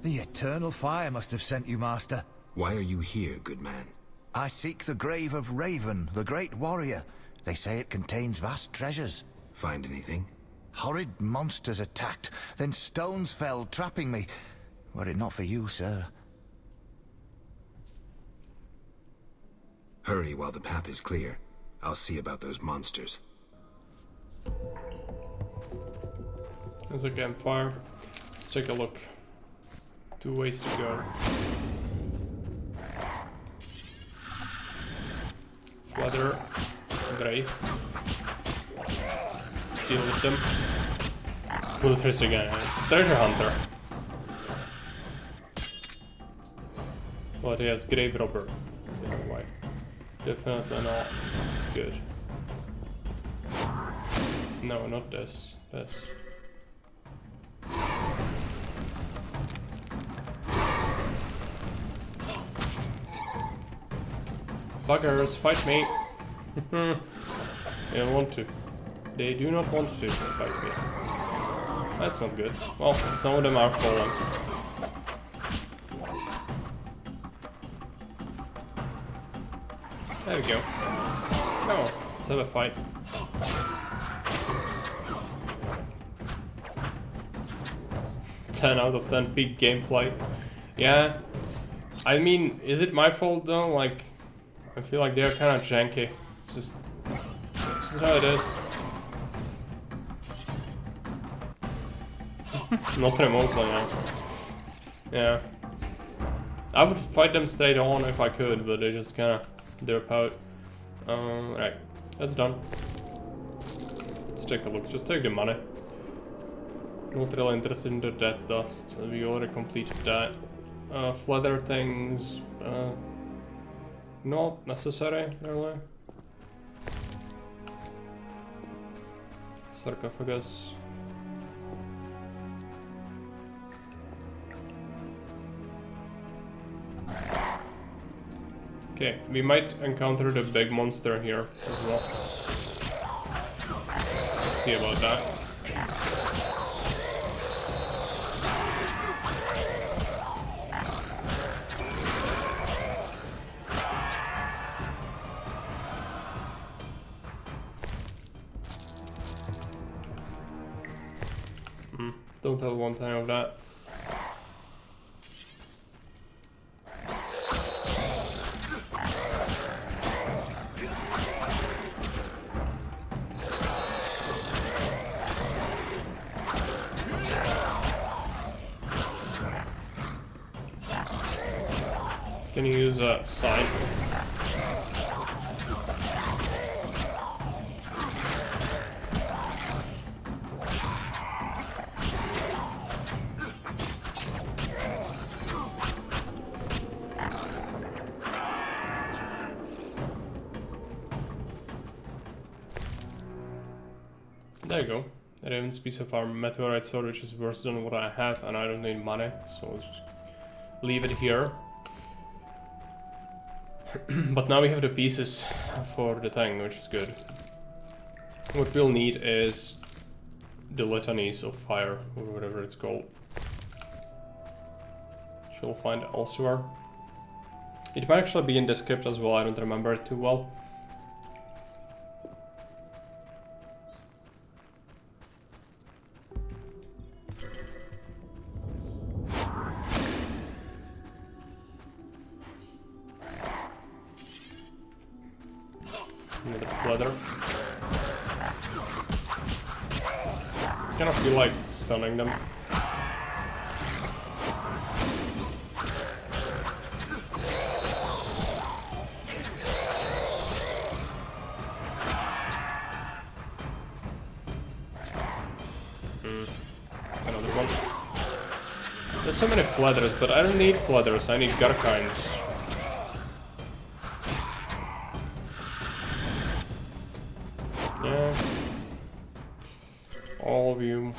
Speaker 6: The eternal fire must have sent you, Master.
Speaker 3: Why are you here, good man?
Speaker 6: I seek the grave of Raven, the great warrior. They say it contains vast treasures.
Speaker 3: Find anything?
Speaker 6: Horrid monsters attacked, then stones fell, trapping me. Were it not for you, sir.
Speaker 3: Hurry while the path is clear. I'll see about those monsters.
Speaker 1: There's a campfire. Let's take a look. 2 ways to go. Flutter, Grave. Deal with them. Looters again. It's a treasure hunter. But he has Grave Robber. Yeah, why? Definitely not good. No, not this. This. Buggers, fight me! They don't want to. They do not want to fight me. That's not good. Well, some of them are falling. There we go. Oh, let's have a fight. Ten out of 10 peak gameplay. Yeah. I mean, is it my fault though? Like, I feel like they're kind of janky. It's just how it is. Not remotely, no. Yeah. I would fight them straight on if I could, but they just kind of derp out. Right, that's done. Let's take a look. Just take the money. Not really interested in the death dust. We already completed that. Flutter things. Not necessary, really. Sarcophagus. Okay, we might encounter the big monster here as well. Let's see about that. Don't have one time of that. use a sign. There you go. Raven's piece of our meteorite sword, which is worse than what I have, and I don't need money, so let's just leave it here. But now we have the pieces for the thing, which is good. What we'll need is the litanies of fire, or whatever it's called. Which we'll find elsewhere. It might actually be in the script as well, I don't remember it too well. Another flutter. Kind of feel like stunning them. Another one. There's so many flutters, but I don't need flutters, I need Garkines. Yeah. All of you.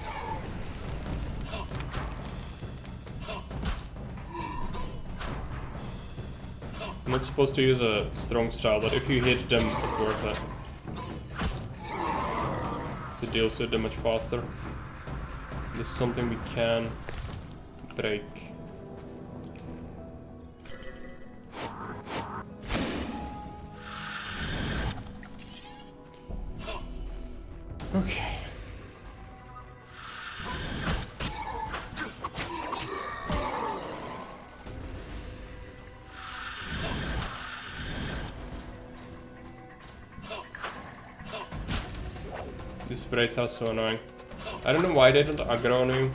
Speaker 1: I'm not supposed to use a strong style, but if you hit them, it's worth it. So it deals with them much faster. This is something we can break. Okay. These sprites are so annoying. I don't know why they don't aggro on you.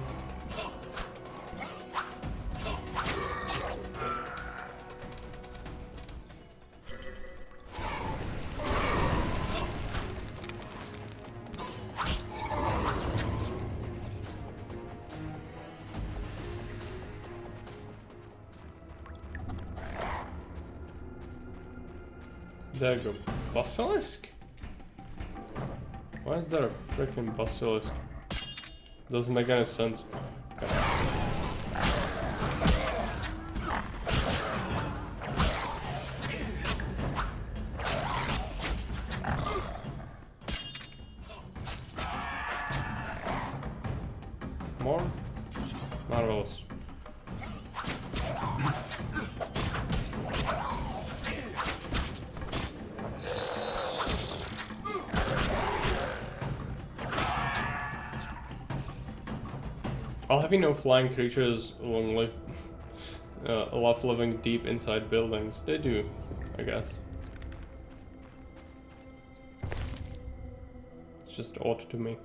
Speaker 1: There you go. Basilisk? Why is there a freaking basilisk? Doesn't make any sense. Okay. More? Marvelous. I'll have you know flying creatures love living deep inside buildings. They do, I guess. It's just odd to me.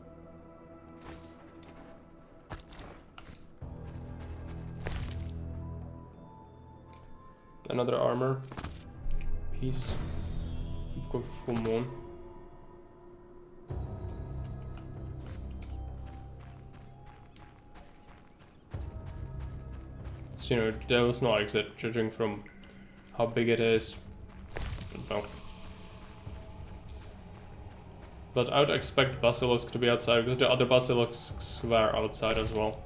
Speaker 1: Another armor piece. We've got full moon. You know, there was no exit, judging from how big it is. No. But I would expect Basilisk to be outside, because the other Basilisks were outside as well.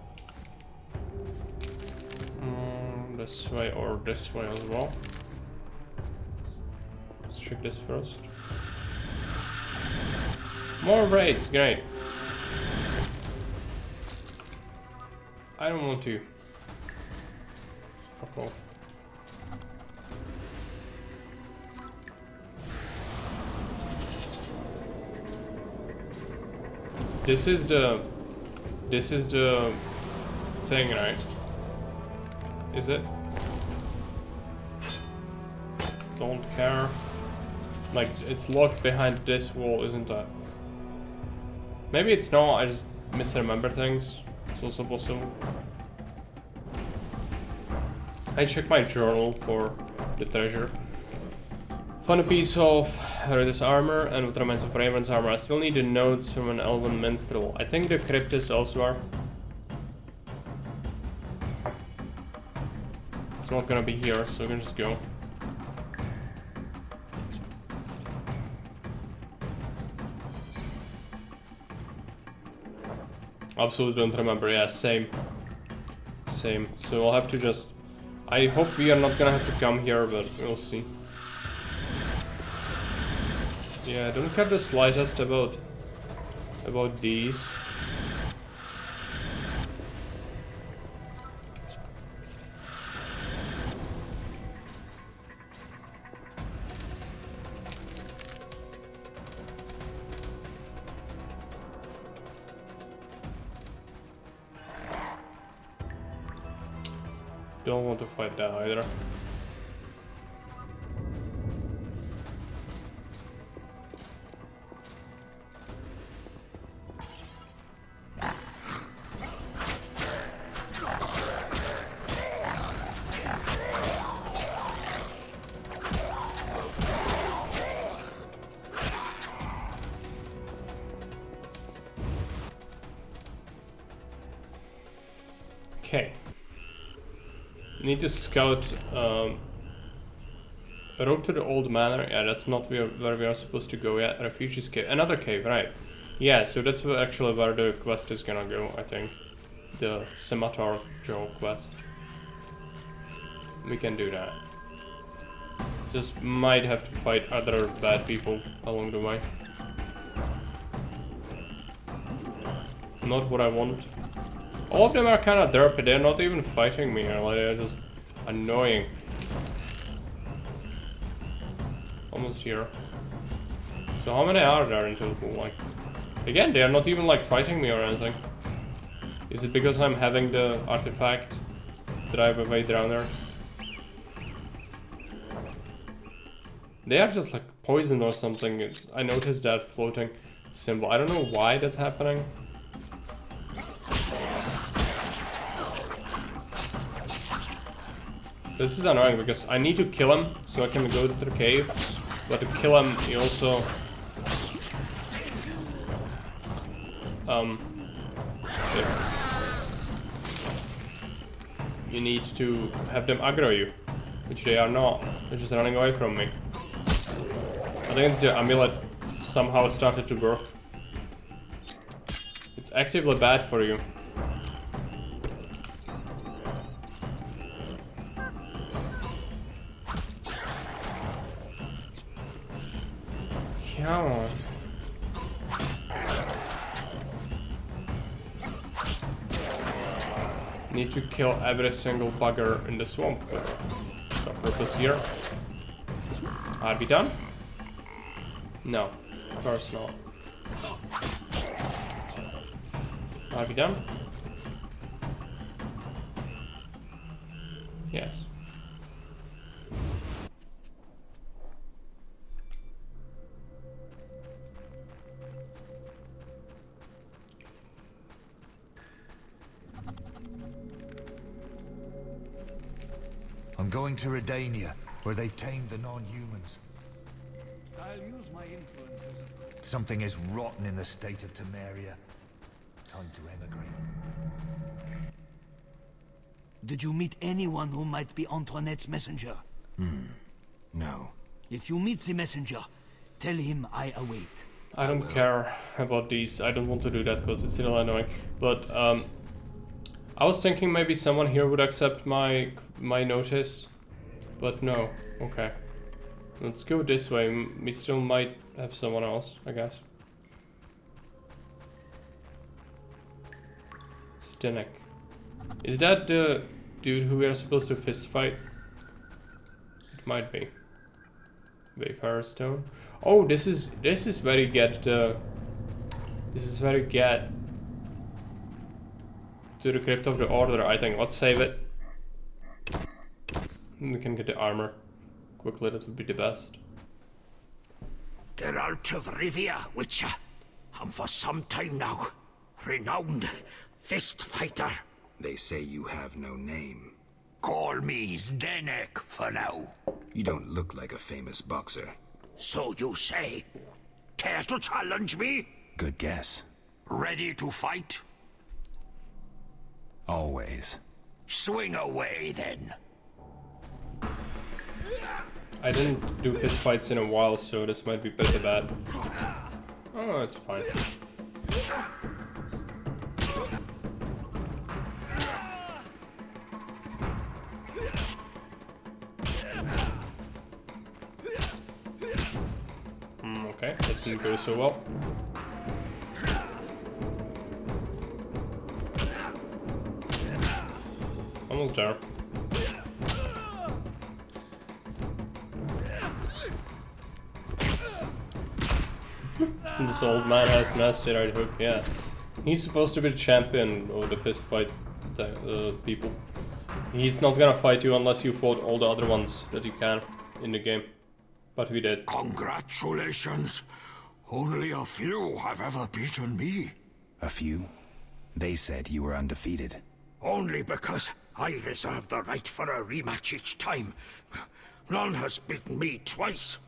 Speaker 1: This way or this way as well. Let's check this first. More raids, great. I don't want to. Fuck off. This is the thing, right? Is it? Don't care. Like, it's locked behind this wall, isn't it? Maybe it's not, I just misremember things. It's also possible. I check my journal for the treasure. Found a piece of Herod's armor and what remains of Raven's armor. I still need the notes from an elven minstrel. I think the crypt is elsewhere. It's not gonna be here, so we can just go. Absolutely don't remember. Yeah, same. Same. So I'll have to just... I hope we are not gonna have to come here, but we'll see. Yeah, I don't care the slightest about these. Don't want to fight that either. Okay. Need to scout road to the old manor. Yeah, that's not where we are supposed to go yet. Refugees cave. Another cave, right. Yeah, so that's actually where the quest is gonna go, I think. The Scimitar Joe quest. We can do that. Just might have to fight other bad people along the way. Not what I want. All of them are kind of derpy, they're not even fighting me, like, they're just annoying. Almost here. So how many are there in total? Like, again, they are not even like fighting me or anything. Is it because I'm having the artifact? Drive away drowners? They are just like poisoned or something. I noticed that floating symbol. I don't know why that's happening. This is annoying because I need to kill him so I can go to the cave, but to kill him you also you need to have them aggro you, which they are not. They're just running away from me. I think it's the amulet somehow started to work. It's actively bad for you. Come on. Need to kill every single bugger in the swamp, but no purpose here. Are we done? No, of course not. Are we done? Yes.
Speaker 11: I'm going to Redania, where they've tamed the non-humans.
Speaker 16: I'll use my influence as a...
Speaker 11: Something is rotten in the state of Temeria. Time to emigrate.
Speaker 16: Did you meet anyone who might be Antoinette's messenger?
Speaker 11: No.
Speaker 16: If you meet the messenger, tell him I await.
Speaker 1: I don't care about these. I don't want to do that because it's still annoying. But I was thinking maybe someone here would accept my notice, but no. Okay, let's go this way. We still might have someone else, I guess. Stinek. Is that the dude who we are supposed to fist fight? It might be. Wayfarer Stone. Oh, this is where you get the. This is where you get to the Crypt of the Order, I think. Let's save it. We can get the armor quickly, that would be the best.
Speaker 16: Geralt of Rivia, Witcher, and for some time now, renowned fist fighter.
Speaker 3: They say you have no name.
Speaker 16: Call me Zdenek for now.
Speaker 3: You don't look like a famous boxer.
Speaker 16: So you say. Care to challenge me?
Speaker 3: Good guess.
Speaker 16: Ready to fight?
Speaker 3: Always.
Speaker 16: Swing away, then.
Speaker 1: I didn't do fist fights in a while, so this might be pretty bad. Oh, it's fine. Okay, that didn't go so well. Almost there. This old man has nasty right hook, yeah. He's supposed to be the champion of the fist fight people. He's not gonna fight you unless you fought all the other ones that you can in the game. But we did.
Speaker 16: Congratulations. Only a few have ever beaten me.
Speaker 3: A few? They said you were undefeated.
Speaker 16: Only because I reserve the right for a rematch each time. None has beaten me twice.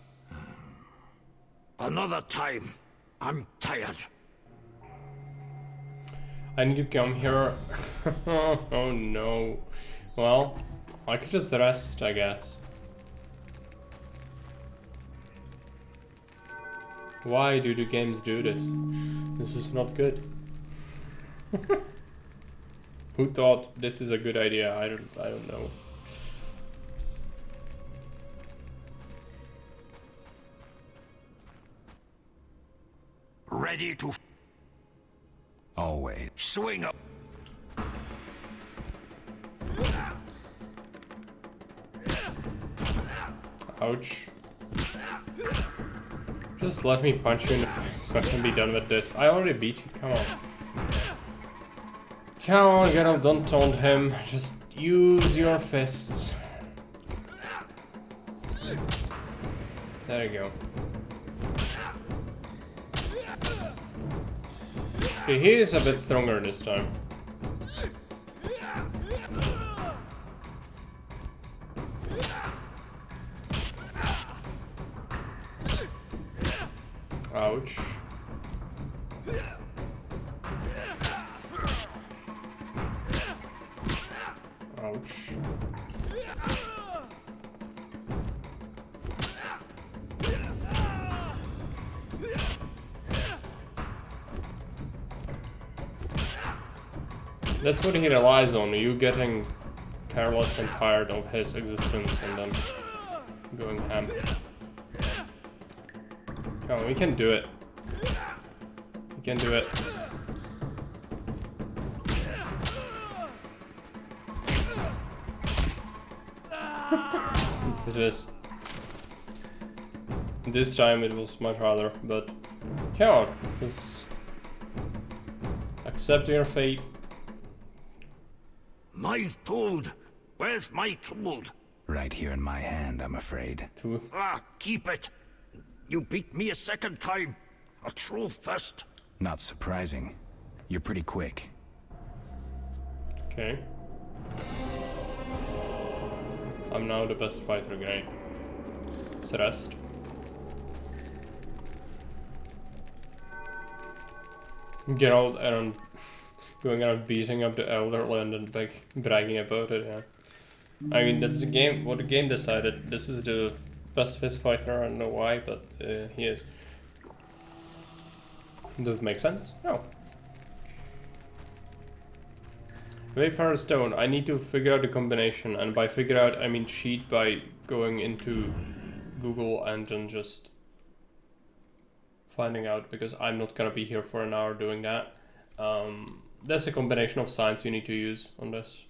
Speaker 16: Another time. I'm tired.
Speaker 1: I need to come here. Oh no. Well, I could just rest, I guess. Why do the games do this? This is not good. Who thought this is a good idea? I don't know.
Speaker 16: Ready to
Speaker 3: Always.
Speaker 16: swing up.
Speaker 1: Ouch. Just let me punch you in the face so I can be done with this. I already beat you, come on. Come on, Geralt, don't taunt him. Just use your fists. There you go. Okay, he is a bit stronger this time. Ouch. Ouch. That's what he relies on, you getting careless and tired of his existence and then going ham. Come on, we can do it. We can do it. It is. This time it was much harder, but come on, just accept your fate.
Speaker 16: My toad. Where's my toad?
Speaker 3: Right here in my hand, I'm afraid.
Speaker 16: Ah, keep it. You beat me a second time. A true fist.
Speaker 3: Not surprising. You're pretty quick.
Speaker 1: Okay. I'm now the best fighter guy. Let's rest. Get out and going around beating up the Elderland and like bragging about it, yeah. I mean, that's the game, what the game decided. This is the best fist fighter, I don't know why, but he is. Does it make sense? No. Wayfarer Stone, I need to figure out the combination, and by figure out I mean cheat by going into Google and then just finding out, because I'm not gonna be here for an hour doing that. There's a combination of signs you need to use on this.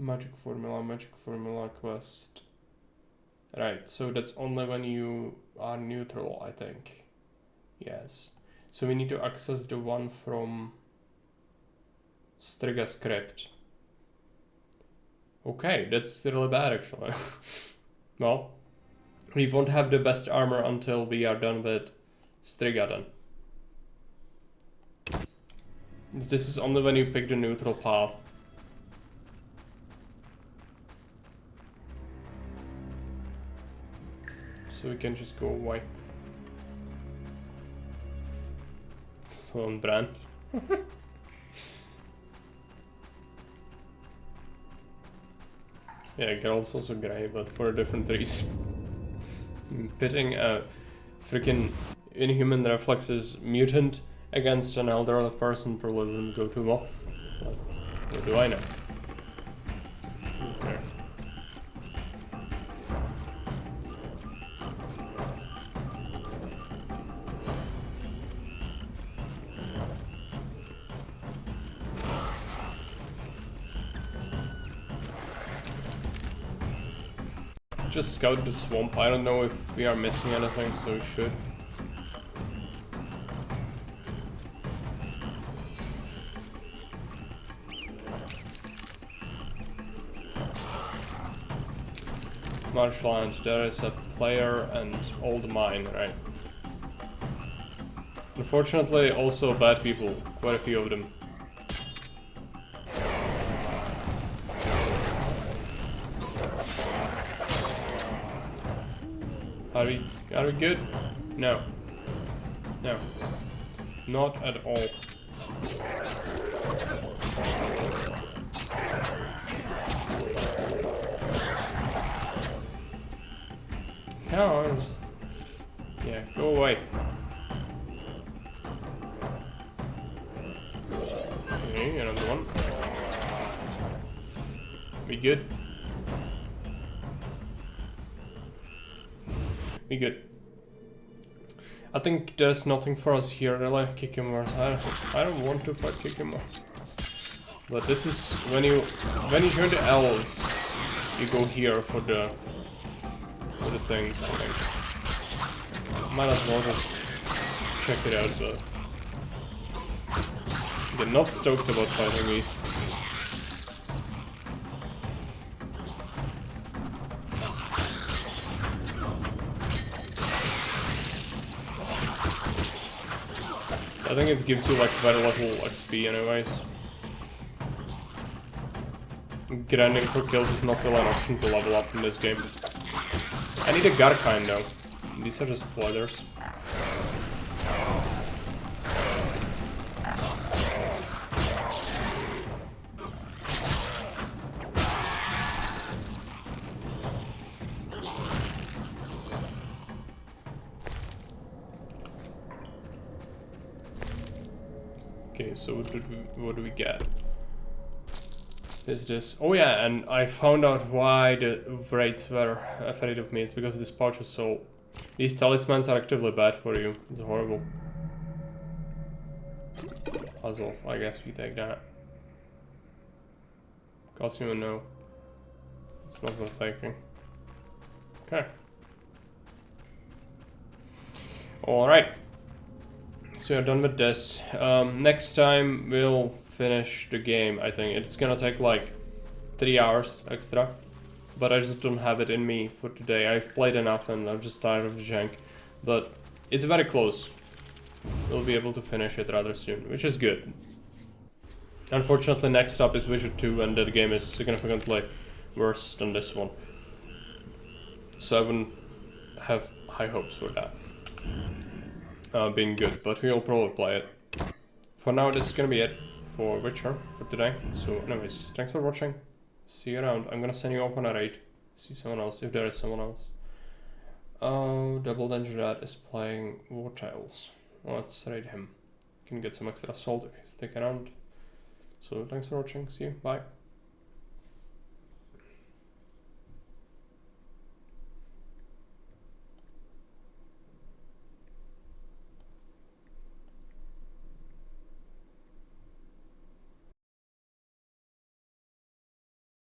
Speaker 1: Magic formula quest. Right, so that's only when you are neutral, I think. Yes. So we need to access the one from Striga script. Okay, that's really bad actually. Well, we won't have the best armor until we are done with Striga then. This is only when you pick the neutral path. So we can just go away. On brand. Yeah, Geralt's also grey, but for a different reason. Pitting a freaking inhuman reflexes mutant against an elderly person probably wouldn't go too well. But what do I know? Okay. Just scout the swamp. I don't know if we are missing anything, so we should. Marshland, there is a player and old mine, right? Unfortunately, also bad people, quite a few of them. Are we good? No. No. Not at all. No, yeah, go away. Okay, another one. We good? We good. I think there's nothing for us here really. Kikimor. I don't want to fight Kikimor. But this is when you join the elves, you go here for the things, I think. Might as well just check it out, but they're not stoked about fighting me. I think it gives you like very little XP anyways. Grinding for kills is not really an option to level up in this game. I need a Garkine though. These are just flooders. Okay, so what do we get? Is this? Oh yeah, and I found out why the Wraiths were afraid of me. It's because this pouch was so... These talismans are actively bad for you. It's horrible. Puzzle, I guess we take that. Costume, no. It's not worth taking. Okay. Alright. So we're done with this. Next time we'll finish the game, I think. It's gonna take like 3 hours extra. But I just don't have it in me for today. I've played enough and I'm just tired of the jank. But it's very close. We'll be able to finish it rather soon, which is good. Unfortunately, next up is Witcher 2 and that game is significantly worse than this one. So I wouldn't have high hopes for that. Being good, but we'll probably play it. For now, this is gonna be it for Witcher for today. So anyways, thanks for watching. See you around. I'm gonna send you off on a raid. See someone else, if there is someone else. Double Danger Dad is playing War Tales. Let's raid him. You can get some extra salt if you stick around. So thanks for watching. See you. Bye.